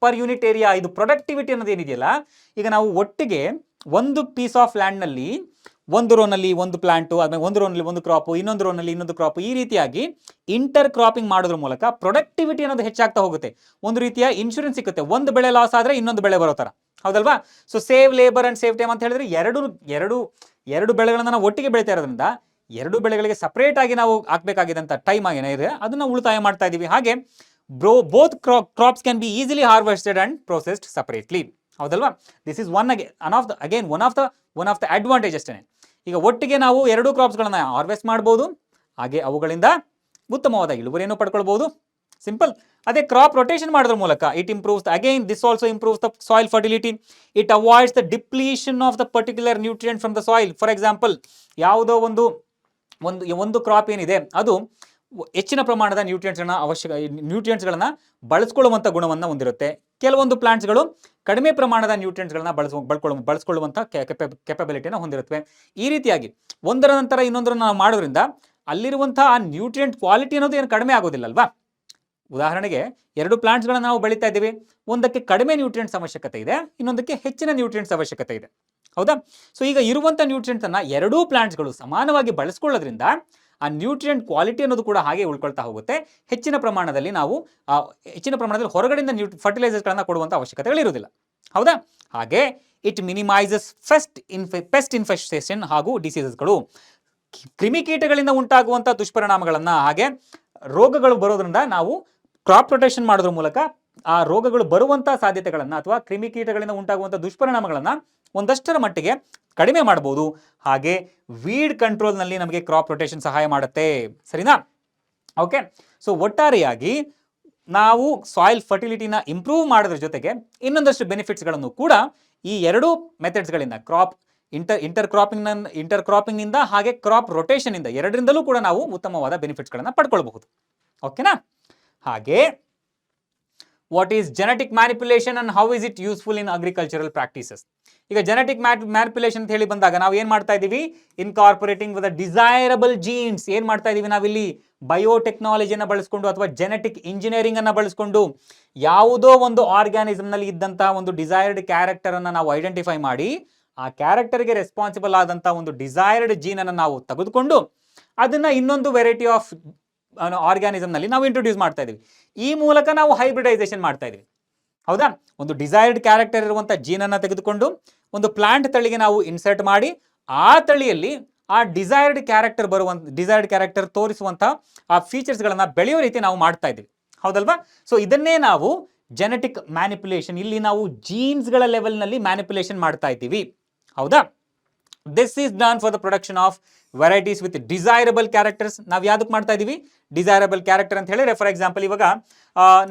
per unit area. ಇದು ಪ್ರೊಡಕ್ಟಿವಿಟಿ ಅನ್ನೋದು ಏನಿದೆಯಲ್ಲ, ಈಗ ನಾವು ಒಟ್ಟಿಗೆ ಒಂದು ಪೀಸ್ ಆಫ್ ಲ್ಯಾಂಡ್ನಲ್ಲಿ ಒಂದು ರೋನಲ್ಲಿ ಒಂದು ಪ್ಲಾಂಟು, ಆದ್ಮೇಲೆ ಒಂದು ರೋನಲ್ಲಿ ಒಂದು ಕ್ರಾಪು, ಇನ್ನೊಂದು ರೋನಲ್ಲಿ ಇನ್ನೊಂದು ಕ್ರಾಪು, ಈ ರೀತಿಯಾಗಿ ಇಂಟರ್ ಕ್ರಾಪಿಂಗ್ ಮಾಡೋದ್ರ ಮೂಲಕ ಪ್ರೊಡಕ್ಟಿವಿಟಿ ಅನ್ನೋದು ಹೆಚ್ಚಾಗ್ತಾ ಹೋಗುತ್ತೆ. ಒಂದು ರೀತಿಯ ಇನ್ಶೂರೆನ್ಸ್ ಸಿಗುತ್ತೆ, ಒಂದು ಬೆಳೆ ಲಾಸ್ ಆದರೆ ಇನ್ನೊಂದು ಬೆಳೆ ಬರೋ ಥರ. ಹೌದಲ್ವಾ? So save labour and save time ಅಂತ ಹೇಳಿದ್ರೆ ಎರಡು ಬೆಳೆಗಳನ್ನ ನಾವು ಒಟ್ಟಿಗೆ ಬೆಳೀತಾ ಇರೋದ್ರಿಂದ ಎರಡು ಬೆಳೆಗಳಿಗೆ ಸಪರೇಟ್ ಆಗಿ ನಾವು ಹಾಕ್ಬೇಕಾಗಿದ್ದಂಥ ಟೈಮ್ ಏನಿದೆ ಅದನ್ನ ಉಳಿತಾಯ ಮಾಡ್ತಾ ಇದೀವಿ. ಹಾಗೆ both crops can be easily harvested and processed separately. ಹೌದಲ್ವಾ? This is one of the advantage ಅಷ್ಟೇ. ಈಗ ಒಟ್ಟಿಗೆ ನಾವು ಎರಡು ಕ್ರಾಪ್ಸ್ಗಳನ್ನ ಹಾರ್ವೆಸ್ಟ್ ಮಾಡ್ಬೋದು, ಹಾಗೆ ಅವುಗಳಿಂದ ಉತ್ತಮವಾದ ಇಳುವರಿಯನ್ನು ಪಡ್ಕೊಳ್ಬಹುದು. ಸಿಂಪಲ್. ಅದೇ ಕ್ರಾಪ್ ರೊಟೇಷನ್ ಮಾಡೋದ್ರ ಮೂಲಕ it improves this also improves the soil fertility. It avoids the depletion of the particular nutrient from the soil. For example, ಯಾವುದೋ ಒಂದು ಕ್ರಾಪ್ ಏನಿದೆ ಅದು ಹೆಚ್ಚಿನ ಪ್ರಮಾಣದ ನ್ಯೂಟ್ರಿಯೆಂಟ್ಸ್ಗಳನ್ನ ಬಳಸ್ಕೊಳ್ಳುವಂಥ ಗುಣವನ್ನು ಹೊಂದಿರುತ್ತೆ. ಕೆಲವೊಂದು ಪ್ಲಾಂಟ್ಸ್ಗಳು ಕಡಿಮೆ ಪ್ರಮಾಣದ ನ್ಯೂಟ್ರಿಯೆಂಟ್ಸ್ಗಳನ್ನ ಬಳಸ್ಕೊಳ್ಳುವಂಥ ಕೆಪಬಿಲಿಟಿಯನ್ನು ಹೊಂದಿರುತ್ತವೆ. ಈ ರೀತಿಯಾಗಿ ಒಂದರ ನಂತರ ಇನ್ನೊಂದರನ್ನು ನಾವು ಮಾಡೋದ್ರಿಂದ ಅಲ್ಲಿರುವಂತಹ ಆ ನ್ಯೂಟ್ರಿಯೆಂಟ್ ಕ್ವಾಲಿಟಿ ಅನ್ನೋದು ಏನು ಕಡಿಮೆ ಆಗೋದಿಲ್ಲ ಅಲ್ವಾ? ಉದಾಹರಣೆಗೆ ಎರಡು ಪ್ಲಾಂಟ್ಸ್ಗಳನ್ನ ನಾವು ಬೆಳೀತಾ ಇದ್ದೀವಿ, ಒಂದಕ್ಕೆ ಕಡಿಮೆ ನ್ಯೂಟ್ರಿಯೆಂಟ್ಸ್ ಅವಶ್ಯಕತೆ ಇದೆ, ಇನ್ನೊಂದಕ್ಕೆ ಹೆಚ್ಚಿನ ನ್ಯೂಟ್ರಿಯೆಂಟ್ಸ್ ಅವಶ್ಯಕತೆ ಇದೆ. ಹೌದಾ? ಸೊ ಈಗ ಇರುವಂಥ ನ್ಯೂಟ್ರಿಯೆಂಟ್ಸ್ ಅನ್ನ ಎರಡೂ ಪ್ಲಾಂಟ್ಸ್ಗಳು ಸಮಾನವಾಗಿ ಬಳಸ್ಕೊಳ್ಳೋದ್ರಿಂದ ಆ ನ್ಯೂಟ್ರಿಯೆಂಟ್ ಕ್ವಾಲಿಟಿ ಅನ್ನೋದು ಕೂಡ ಹಾಗೆ ಉಳ್ಕೊಳ್ತಾ ಹೋಗುತ್ತೆ. ಹೆಚ್ಚಿನ ಪ್ರಮಾಣದಲ್ಲಿ ಹೊರಗಡೆಯಿಂದ ಫರ್ಟಿಲೈಸರ್ಸ್ಗಳನ್ನ ಕೊಡುವಂಥ ಅವಶ್ಯಕತೆಗಳಿರುವುದಿಲ್ಲ. ಹೌದಾ? ಹಾಗೆ ಇಟ್ ಮಿನಿಮೈಸಸ್ ಪೆಸ್ಟ್ ಇನ್ಫೆಸ್ಟೇಷನ್ ಹಾಗೂ ಡಿಸೀಸಸ್ಗಳು. ಕ್ರಿಮಿಕೀಟಗಳಿಂದ ಉಂಟಾಗುವಂಥ ದುಷ್ಪರಿಣಾಮಗಳನ್ನ, ಹಾಗೆ ರೋಗಗಳು ಬರೋದ್ರಿಂದ ನಾವು ಕ್ರಾಪ್ ರೊಟೇಷನ್ ಮಾಡೋದ್ರ ಮೂಲಕ ಆ ರೋಗಗಳು ಬರುವಂತಹ ಸಾಧ್ಯತೆಗಳನ್ನ ಅಥವಾ ಕ್ರಿಮಿಕೀಟಗಳಿಂದ ಉಂಟಾಗುವಂಥ ದುಷ್ಪರಿಣಾಮಗಳನ್ನ ಒಂದಷ್ಟರ ಮಟ್ಟಿಗೆ ಕಡಿಮೆ ಮಾಡಬಹುದು. ಹಾಗೆ ವೀಡ್ ಕಂಟ್ರೋಲ್ನಲ್ಲಿ ನಮಗೆ ಕ್ರಾಪ್ ರೊಟೇಷನ್ ಸಹಾಯ ಮಾಡುತ್ತೆ. ಸರಿನಾ? ಓಕೆ. ಸೊ ಒಟ್ಟಾರೆಯಾಗಿ ನಾವು ಸಾಯಿಲ್ ಫರ್ಟಿಲಿಟಿನ ಇಂಪ್ರೂವ್ ಮಾಡೋದ್ರ ಜೊತೆಗೆ ಇನ್ನೊಂದಷ್ಟು ಬೆನಿಫಿಟ್ಸ್ಗಳನ್ನು ಕೂಡ ಈ ಎರಡೂ ಮೆಥಡ್ಸ್ಗಳಿಂದ ಇಂಟರ್ ಕ್ರಾಪಿಂಗ್ ನಿಂದ ಹಾಗೆ ಕ್ರಾಪ್ ರೊಟೇಷನ್ ಇಂದ ಎರಡರಿಂದಲೂ ಕೂಡ ನಾವು ಉತ್ತಮವಾದ ಬೆನಿಫಿಟ್ಸ್ಗಳನ್ನು ಪಡ್ಕೊಳ್ಬಹುದು. ಓಕೆನಾ? ಹಾಗೆ what is genetic manipulation and how is it useful in agricultural practices? ಈಗ ಜೆನೆಟಿಕ್ ಮ್ಯಾನಿಪ್ಯುಲೇಷನ್ ಅಂತ ಹೇಳಿ ಬಂದಾಗ ನಾವು ಏನ್ ಮಾಡ್ತಾ ಇದೀವಿ? ಇನ್ಕಾರ್ಪೊರೇಟಿಂಗ್ ವಿತ್ ಡಿಸೈರಬಲ್ ಜೀನ್ಸ್. ಏನ್ ಮಾಡ್ತಾ ಇದೀವಿ ನಾವಿಲ್ಲಿ? ಬಯೋಟೆಕ್ನಾಲಜಿಯನ್ನು ಬಳಸ್ಕೊಂಡು ಅಥವಾ ಜೆನೆಟಿಕ್ ಇಂಜಿನಿಯರಿಂಗ್ ಅನ್ನ ಬಳಸ್ಕೊಂಡು ಯಾವುದೋ ಒಂದು ಆರ್ಗ್ಯಾನಿಸಮ್ ನಲ್ಲಿ ಇದ್ದಂತಹ ಒಂದು ಡಿಸೈರ್ಡ್ ಕ್ಯಾರೆಕ್ಟರ್ ಅನ್ನ ನಾವು ಐಡೆಂಟಿಫೈ ಮಾಡಿ ಆ ಕ್ಯಾರೆಕ್ಟರ್ಗೆ ರೆಸ್ಪಾನ್ಸಿಬಲ್ ಆದಂಥ ಒಂದು ಡಿಸೈರ್ಡ್ ಜೀನ್ ಅನ್ನು ನಾವು ತೆಗೆದುಕೊಂಡು ಅದನ್ನ ಇನ್ನೊಂದು ವೆರೈಟಿ ಆಫ್ ಆರ್ಗ್ಯಾನಿಸಮ್ನಲ್ಲಿ ನಾವು ಇಂಟ್ರೊಡ್ಯೂಸ್ ಮಾಡ್ತಾ ಇದೀವಿ. ಈ ಮೂಲಕ ನಾವು ಹೈಬ್ರಿಡೈಸೇಷನ್ ಮಾಡ್ತಾ ಇದೀವಿ. ಹೌದಾ? ಒಂದು ಡಿಸೈರ್ಡ್ ಕ್ಯಾರೆಕ್ಟರ್ ಇರುವಂಥ ಜೀನನ್ನು ತೆಗೆದುಕೊಂಡು ಒಂದು ಪ್ಲಾಂಟ್ ತಳಿಗೆ ನಾವು ಇನ್ಸರ್ಟ್ ಮಾಡಿ ಆ ತಳಿಯಲ್ಲಿ ಆ ಡಿಸೈರ್ಡ್ ಕ್ಯಾರೆಕ್ಟರ್ ತೋರಿಸುವಂಥ ಆ ಫೀಚರ್ಸ್ಗಳನ್ನು ಬೆಳೆಯೋ ರೀತಿ ನಾವು ಮಾಡ್ತಾ ಇದ್ದೀವಿ. ಹೌದಲ್ವಾ? ಸೊ ಇದನ್ನೇ ನಾವು ಜೆನೆಟಿಕ್ ಮ್ಯಾನಿಪ್ಯುಲೇಷನ್, ಇಲ್ಲಿ ನಾವು ಜೀನ್ಸ್ಗಳ ಲೆವೆಲ್ನಲ್ಲಿ ಮ್ಯಾನಿಪ್ಯುಲೇಷನ್ ಮಾಡ್ತಾ ಇದ್ದೀವಿ. ಹೌದಾ? This is done for the production of varieties with desirable characters. ನಾವು ಯಾವ್ದಕ್ಕೆ ಮಾಡ್ತಾ ಇದೀವಿ? ಡಿಸೈರಬಲ್ ಕ್ಯಾರೆಕ್ಟರ್ ಅಂತ ಹೇಳಿದ್ರೆ, ಫಾರ್ ಎಕ್ಸಾಂಪಲ್ ಇವಾಗ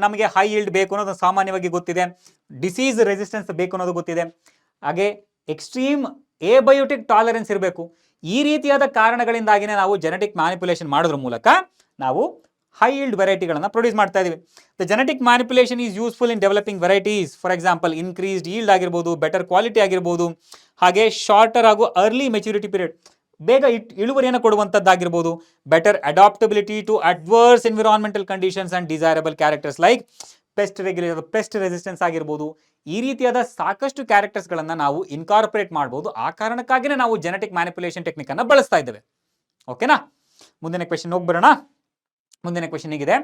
ನಮಗೆ ಹೈ ಈಲ್ಡ್ ಬೇಕು ಅನ್ನೋದು ಸಾಮಾನ್ಯವಾಗಿ ಗೊತ್ತಿದೆ, ಡಿಸೀಸ್ ರೆಸಿಸ್ಟೆನ್ಸ್ ಬೇಕು ಅನ್ನೋದು ಗೊತ್ತಿದೆ, ಹಾಗೆ ಎಕ್ಸ್ಟ್ರೀಮ್ ಎಬಯೋಟಿಕ್ ಟಾಲರೆನ್ಸ್ ಇರಬೇಕು. ಈ ರೀತಿಯಾದ ಕಾರಣಗಳಿಂದಾಗಿನೇ ನಾವು ಜೆನೆಟಿಕ್ ಮ್ಯಾನಿಪ್ಯುಲೇಷನ್ ಮಾಡೋದ್ರ ಮೂಲಕ ನಾವು ಹೈ ಈಲ್ಡ್ ವೆರೈಟಿಗಳನ್ನು ಪ್ರೊಡ್ಯೂಸ್ ಮಾಡ್ತಾ ಇದೀವಿ. The genetic manipulation is useful in developing varieties. For example increased yield ಆಗಿರ್ಬೋದು, ಬೆಟರ್ ಕ್ವಾಲಿಟಿ ಆಗಿರ್ಬೋದು, ಹಾಗೆ ಶಾರ್ಟರ್ ಹಾಗೂ ಅರ್ಲಿ ಮೆಚುರಿಟಿ ಪೀರಿಯಡ್, ಬೇಗ ಇಳುವರಿಯನ್ನು ಕೊಡುವಂಥದ್ದಾಗಿರ್ಬೋದು, better adaptability to adverse environmental conditions and desirable characters like pest resistance ಆಗಿರ್ಬೋದು. ಈ ರೀತಿಯಾದ ಸಾಕಷ್ಟು ಕ್ಯಾರೆಕ್ಟರ್ಸ್ಗಳನ್ನು ನಾವು ಇನ್ಕಾರ್ಪೊರೇಟ್ ಮಾಡ್ಬೋದು. ಆ ಕಾರಣಕ್ಕಾಗಿಯೇ ನಾವು ಜೆನೆಟಿಕ್ ಮ್ಯಾನಿಪ್ಯುಲೇಷನ್ ಟೆಕ್ನಿಕ್ ಅನ್ನು ಬಳಸ್ತಾ ಇದ್ದೇವೆ. ಓಕೆನಾ? ಮುಂದಿನ ಕ್ವೆಶ್ಚನ್ ಹೋಗ್ಬರೋಣ. ಮುಂದಿನ ಕ್ವೆಶ್ಚನ್ ಇದೆ,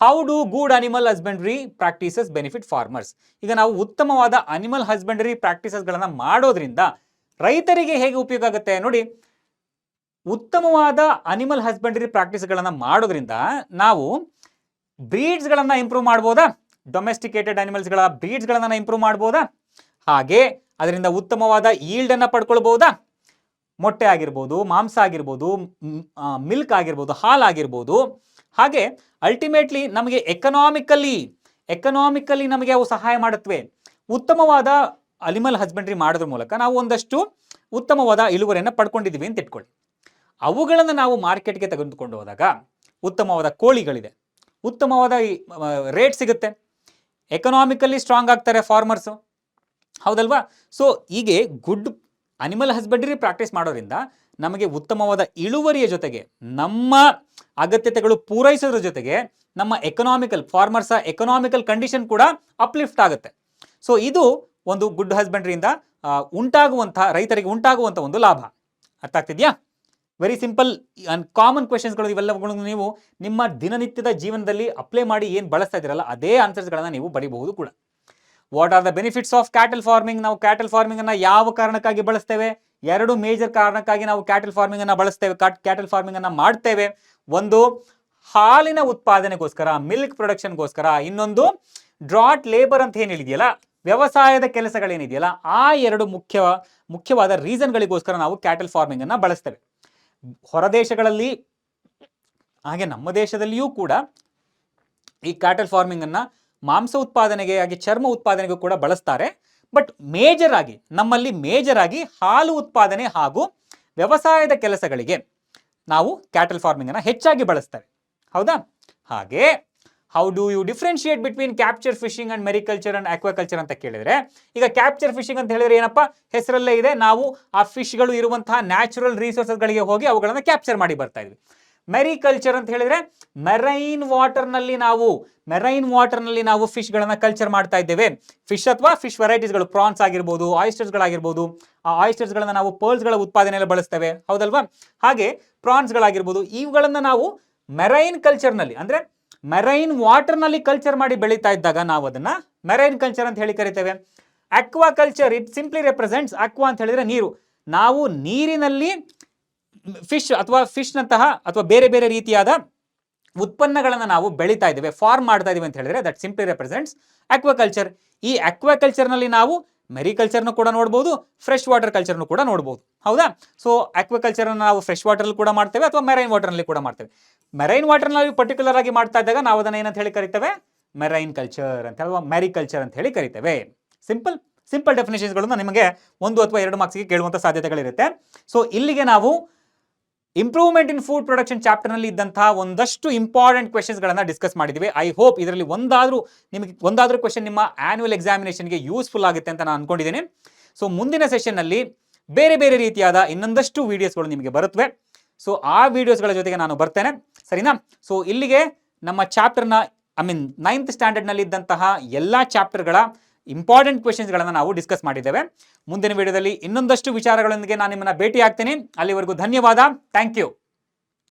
how do good animal husbandry practices benefit farmers? ಈಗ ನಾವು ಉತ್ತಮವಾದ ಅನಿಮಲ್ ಹಸ್ಬೆಂಡ್ರಿ ಪ್ರಾಕ್ಟೀಸಸ್ಗಳನ್ನು ಮಾಡೋದ್ರಿಂದ ರೈತರಿಗೆ ಹೇಗೆ ಉಪಯೋಗ ಆಗುತ್ತೆ ನೋಡಿ. ಉತ್ತಮವಾದ ಅನಿಮಲ್ ಹಸ್ಬೆಂಡ್ರಿ ಪ್ರಾಕ್ಟೀಸ್ಗಳನ್ನು ಮಾಡೋದ್ರಿಂದ ನಾವು ಬ್ರೀಡ್ಸ್ಗಳನ್ನು ಇಂಪ್ರೂವ್ ಮಾಡ್ಬೋದಾ? ಡೊಮೆಸ್ಟಿಕೇಟೆಡ್ ಅನಿಮಲ್ಸ್ಗಳ ಬ್ರೀಡ್ಸ್ಗಳನ್ನು ಇಂಪ್ರೂವ್ ಮಾಡ್ಬೋದಾ? ಹಾಗೆ ಅದರಿಂದ ಉತ್ತಮವಾದ ಈಲ್ಡ್ ಅನ್ನು ಪಡ್ಕೊಳ್ಬಹುದಾ? ಮೊಟ್ಟೆ ಆಗಿರ್ಬೋದು, ಮಾಂಸ ಆಗಿರ್ಬೋದು, ಮಿಲ್ಕ್ ಆಗಿರ್ಬೋದು, ಹಾಲಾಗಿರ್ಬೋದು. ಹಾಗೆ ಅಲ್ಟಿಮೇಟ್ಲಿ ನಮಗೆ ಎಕನಾಮಿಕಲಿ ನಮಗೆ ಅವು ಸಹಾಯ ಮಾಡುತ್ತವೆ. ಉತ್ತಮವಾದ ಅನಿಮಲ್ ಹಸ್ಬೆಂಡ್ರಿ ಮಾಡೋದ್ರ ಮೂಲಕ ನಾವು ಒಂದಷ್ಟು ಉತ್ತಮವಾದ ಇಳುವರಿಯನ್ನು ಪಡ್ಕೊಂಡಿದ್ದೀವಿ ಅಂತ ಇಟ್ಕೊಳ್ಳಿ. ಅವುಗಳನ್ನು ನಾವು ಮಾರ್ಕೆಟ್ಗೆ ತೆಗೆದುಕೊಂಡು ಹೋದಾಗ ಉತ್ತಮವಾದ ಕೋಳಿಗಳಿದೆ, ಉತ್ತಮವಾದ ರೇಟ್ ಸಿಗುತ್ತೆ, ಎಕನಾಮಿಕಲಿ ಸ್ಟ್ರಾಂಗ್ ಆಗ್ತಾರೆ ಫಾರ್ಮರ್ಸು, ಹೌದಲ್ವಾ? ಸೊ ಹೀಗೆ ಗುಡ್ ಅನಿಮಲ್ ಹಸ್ಬೆಂಡ್ರಿ ಪ್ರಾಕ್ಟೀಸ್ ಮಾಡೋದ್ರಿಂದ ನಮಗೆ ಉತ್ತಮವಾದ ಇಳುವರಿಯ ಜೊತೆಗೆ ನಮ್ಮ ಅಗತ್ಯತೆಗಳು ಪೂರೈಸೋದ್ರ ಜೊತೆಗೆ ನಮ್ಮ ಫಾರ್ಮರ್ಸ ಎಕನಾಮಿಕಲ್ ಕಂಡೀಷನ್ ಕೂಡ ಅಪ್ಲಿಫ್ಟ್ ಆಗುತ್ತೆ. ಸೊ ಇದು ಒಂದು ಗುಡ್ ಹಸ್ಬೆಂಡ್ರಿಯಿಂದ ರೈತರಿಗೆ ಉಂಟಾಗುವಂಥ ಒಂದು ಲಾಭ. ಅರ್ಥ ಆಗ್ತಿದ್ಯಾ? ವೆರಿ ಸಿಂಪಲ್ ಅಂಡ್ ಕಾಮನ್ ಕ್ವೆಶನ್ಸ್ಗಳು ಇವೆಲ್ಲಗಳನ್ನು ನೀವು ನಿಮ್ಮ ದಿನನಿತ್ಯದ ಜೀವನದಲ್ಲಿ ಅಪ್ಲೈ ಮಾಡಿ ಏನು ಬಳಸ್ತಾ ಇದ್ದೀರಲ್ಲ ಅದೇ ಆನ್ಸರ್ಸ್ಗಳನ್ನು ನೀವು ಬರೀಬಹುದು ಕೂಡ. What are the benefits of cattle farming? ನಾವು ಕ್ಯಾಟಲ್ ಫಾರ್ಮಿಂಗ್ ಅನ್ನ ಯಾವ ಕಾರಣಕ್ಕಾಗಿ ಬಳಸ್ತೇವೆ? 2 ಮೇಜರ್ ಕಾರಣಕ್ಕಾಗಿ ನಾವು ಕ್ಯಾಟಲ್ ಫಾರ್ಮಿಂಗ್ ಅನ್ನ ಬಳಸ್ತೇವೆ, ಕ್ಯಾಟಲ್ ಫಾರ್ಮಿಂಗ್ ಅನ್ನ ಮಾಡ್ತೇವೆ. ಒಂದು ಹಾಲಿನ ಉತ್ಪಾದನೆಗೋಸ್ಕರ, ಮಿಲ್ಕ್ ಪ್ರೊಡಕ್ಷನ್ಗೋಸ್ಕರ. ಇನ್ನೊಂದು ಡ್ರಾಟ್ ಲೇಬರ್ ಅಂತ ಏನು ಹೇಳಿದೆಯಲ್ಲ, ವ್ಯವಸಾಯದ ಕೆಲಸಗಳೇನಿದೆಯಲ್ಲ, ಆ 2 ಮುಖ್ಯವಾದ ರೀಸನ್ಗಳಿಗೋಸ್ಕರ ನಾವು ಕ್ಯಾಟಲ್ ಫಾರ್ಮಿಂಗ್ ಅನ್ನ ಬಳಸ್ತೇವೆ. ಹೊರದೇಶಗಳಲ್ಲಿ ಹಾಗೆ ನಮ್ಮ ದೇಶದಲ್ಲಿಯೂ ಕೂಡ ಈ ಕ್ಯಾಟಲ್ ಫಾರ್ಮಿಂಗ್ ಅನ್ನ ಮಾಂಸ ಉತ್ಪಾದನೆಗೆ ಹಾಗೆ ಚರ್ಮ ಉತ್ಪಾದನೆಗೂ ಕೂಡ ಬಳಸ್ತಾರೆ. ಬಟ್ ನಮ್ಮಲ್ಲಿ ಮೇಜರ್ ಆಗಿ ಹಾಲು ಉತ್ಪಾದನೆ ಹಾಗೂ ವ್ಯವಸಾಯದ ಕೆಲಸಗಳಿಗೆ ನಾವು ಕ್ಯಾಟಲ್ ಫಾರ್ಮಿಂಗ್ ಅನ್ನ ಹೆಚ್ಚಾಗಿ ಬಳಸ್ತೇವೆ, ಹೌದಾ? ಹಾಗೆ how do you differentiate between capture fishing and mariculture and aquaculture ಅಂತ ಕೇಳಿದ್ರೆ, ಈಗ ಕ್ಯಾಪ್ಚರ್ ಫಿಶಿಂಗ್ ಅಂತ ಹೇಳಿದ್ರೆ ಏನಪ್ಪ, ಹೆಸರಲ್ಲೇ ಇದೆ, ನಾವು ಆ ಫಿಶ್ಗಳು ಇರುವಂತಹ ನ್ಯಾಚುರಲ್ ರಿಸೋರ್ಸಸ್ಗಳಿಗೆ ಹೋಗಿ ಅವುಗಳನ್ನು ಕ್ಯಾಪ್ಚರ್ ಮಾಡಿ ಬರ್ತಾ ಇದ್ವಿ. ಮೆರಿಕಲ್ಚರ್ ಅಂತ ಹೇಳಿದ್ರೆ ಮೆರೈನ್ ವಾಟರ್ನಲ್ಲಿ ನಾವು ಫಿಶ್ಗಳನ್ನ ಕಲ್ಚರ್ ಮಾಡ್ತಾ ಇದ್ದೇವೆ. ಫಿಶ್ ಅಥವಾ ಫಿಶ್ ವೆರೈಟೀಸ್ಗಳು, ಪ್ರಾನ್ಸ್ ಆಗಿರ್ಬೋದು, ಆಯಿಸ್ಟರ್ಸ್ಗಳಾಗಿರ್ಬೋದು, ಆ ಆಯಿಸ್ಟರ್ಸ್ಗಳನ್ನ ನಾವು ಪರ್ಲ್ಸ್ಗಳ ಉತ್ಪಾದನೆಯಲ್ಲಿ ಬಳಸ್ತೇವೆ, ಹೌದಲ್ವಾ? ಹಾಗೆ ಪ್ರಾನ್ಸ್ಗಳಾಗಿರ್ಬೋದು, ಇವುಗಳನ್ನ ನಾವು ಮೆರೈನ್ ಕಲ್ಚರ್ನಲ್ಲಿ ಅಂದ್ರೆ ಮೆರೈನ್ ವಾಟರ್ನಲ್ಲಿ ಕಲ್ಚರ್ ಮಾಡಿ ಬೆಳೀತಾ ಇದ್ದಾಗ ನಾವು ಅದನ್ನ ಮೆರೈನ್ ಕಲ್ಚರ್ ಅಂತ ಹೇಳಿ ಕರಿತೇವೆ. Aqua culture, it simply represents, aqua ಅಂತ ಹೇಳಿದ್ರೆ ನೀರು, ನಾವು ನೀರಿನಲ್ಲಿ ಫಿಶ್ನಂತಹ ಅಥವಾ ಬೇರೆ ಬೇರೆ ರೀತಿಯಾದ ಉತ್ಪನ್ನಗಳನ್ನು ನಾವು ಬೆಳೀತಾ ಇದ್ದೇವೆ, ಫಾರ್ಮ್ ಮಾಡ್ತಾ ಇದೀವಿ ಅಂತ ಹೇಳಿದ್ರೆ ದಟ್ ಸಿಂಪ್ಲಿ ರೆಪ್ರೆಸೆಂಟ್ಸ್ ಅಕ್ವಾಕಲ್ಚರ್. ಈ ಅಕ್ವಾಕಲ್ಚರ್ನಲ್ಲಿ ನಾವು ಮೆರಿಕಲ್ಚರ್ನು ಕೂಡ ನೋಡ್ಬೋದು, ಫ್ರೆಶ್ ವಾಟರ್ ಕಲ್ಚರ್ನು ಕೂಡ ನೋಡ್ಬೋದು, ಹೌದಾ? ಸೊ ಅಕ್ವಾಕಲ್ಚರ್ ನಾವು ಫ್ರೆಶ್ ವಾಟರ್ ಕೂಡ ಮಾಡ್ತೇವೆ ಅಥವಾ ಮೆರೈನ್ ವಾಟರ್ನಲ್ಲಿ ಕೂಡ ಮಾಡ್ತೇವೆ. ಮೆರೈನ್ ವಾಟರ್ನಲ್ಲಿ ಪರ್ಟಿಕ್ಯುಲರ್ ಆಗಿ ಮಾಡ್ತಾ ಇದ್ದಾಗ ನಾವು ಅದನ್ನ ಏನಂತ ಹೇಳಿ ಕರಿತೇವೆ, ಮೆರೈನ್ ಕಲ್ಚರ್ ಅಂತ ಅಥವಾ ಮೆರಿಕಲ್ಚರ್ ಅಂತ ಹೇಳಿ ಕರಿತೇವೆ. ಸಿಂಪಲ್ ಡೆಫಿನೇಷನ್ಸ್ಗಳನ್ನು ನಿಮಗೆ 1 ಅಥವಾ 2 ಮಾರ್ಕ್ಸ್ಗೆ ಕೇಳುವಂಥ ಸಾಧ್ಯತೆಗಳಿರುತ್ತೆ. ಸೊ ಇಲ್ಲಿಗೆ ನಾವು ಇಂಪ್ರೂವ್ಮೆಂಟ್ ಇನ್ ಫುಡ್ ಪ್ರೊಡಕ್ಷನ್ ಚಾಪ್ಟರ್ನಲ್ಲಿ ಇದ್ದಂತಹ ಒಂದಷ್ಟು ಇಂಪಾರ್ಟೆಂಟ್ ಕ್ವೆಶನ್ಸ್ಗಳನ್ನು ಡಿಸ್ಕಸ್ ಮಾಡಿದ್ದೀವಿ. ಐ ಹೋಪ್ ಇದರಲ್ಲಿ ಒಂದಾದ್ರೂ ಕ್ವೆಶನ್ ನಿಮ್ಮ ಆನ್ಯುವಲ್ ಎಕ್ಸಾಮಿನೇಷನ್ಗೆ ಯೂಸ್ಫುಲ್ ಆಗುತ್ತೆ ಅಂತ ನಾನು ಅನ್ಕೊಂಡಿದ್ದೇನೆ. ಸೊ ಮುಂದಿನ ಸೆಷನ್ನಲ್ಲಿ ಬೇರೆ ಬೇರೆ ರೀತಿಯಾದ ಇನ್ನೊಂದಷ್ಟು ವಿಡಿಯೋಸ್ಗಳು ನಿಮಗೆ ಬರುತ್ತವೆ. ಸೊ ಆ ವಿಡಿಯೋಸ್ಗಳ ಜೊತೆಗೆ ನಾನು ಬರ್ತೇನೆ, ಸರಿನಾ? ಸೊ ಇಲ್ಲಿಗೆ ನಮ್ಮ ಚಾಪ್ಟರ್ನ 9th ಸ್ಟ್ಯಾಂಡರ್ಡ್ನಲ್ಲಿ ಇದ್ದಂತಹ ಎಲ್ಲ ಚಾಪ್ಟರ್ಗಳ ಇಂಪಾರ್ಟೆಂಟ್ ಕ್ವೆಶನ್ಸ್ಗಳನ್ನು ನಾವು ಡಿಸ್ಕಸ್ ಮಾಡಿದ್ದೇವೆ. ಮುಂದಿನ ವಿಡಿಯೋದಲ್ಲಿ ಇನ್ನೊಂದಷ್ಟು ವಿಚಾರಗಳೊಂದಿಗೆ ನಾನು ನಿಮ್ಮನ್ನ ಭೇಟಿ ಆಗ್ತೇನೆ. ಅಲ್ಲಿವರೆಗೂ ಧನ್ಯವಾದ. Thank you.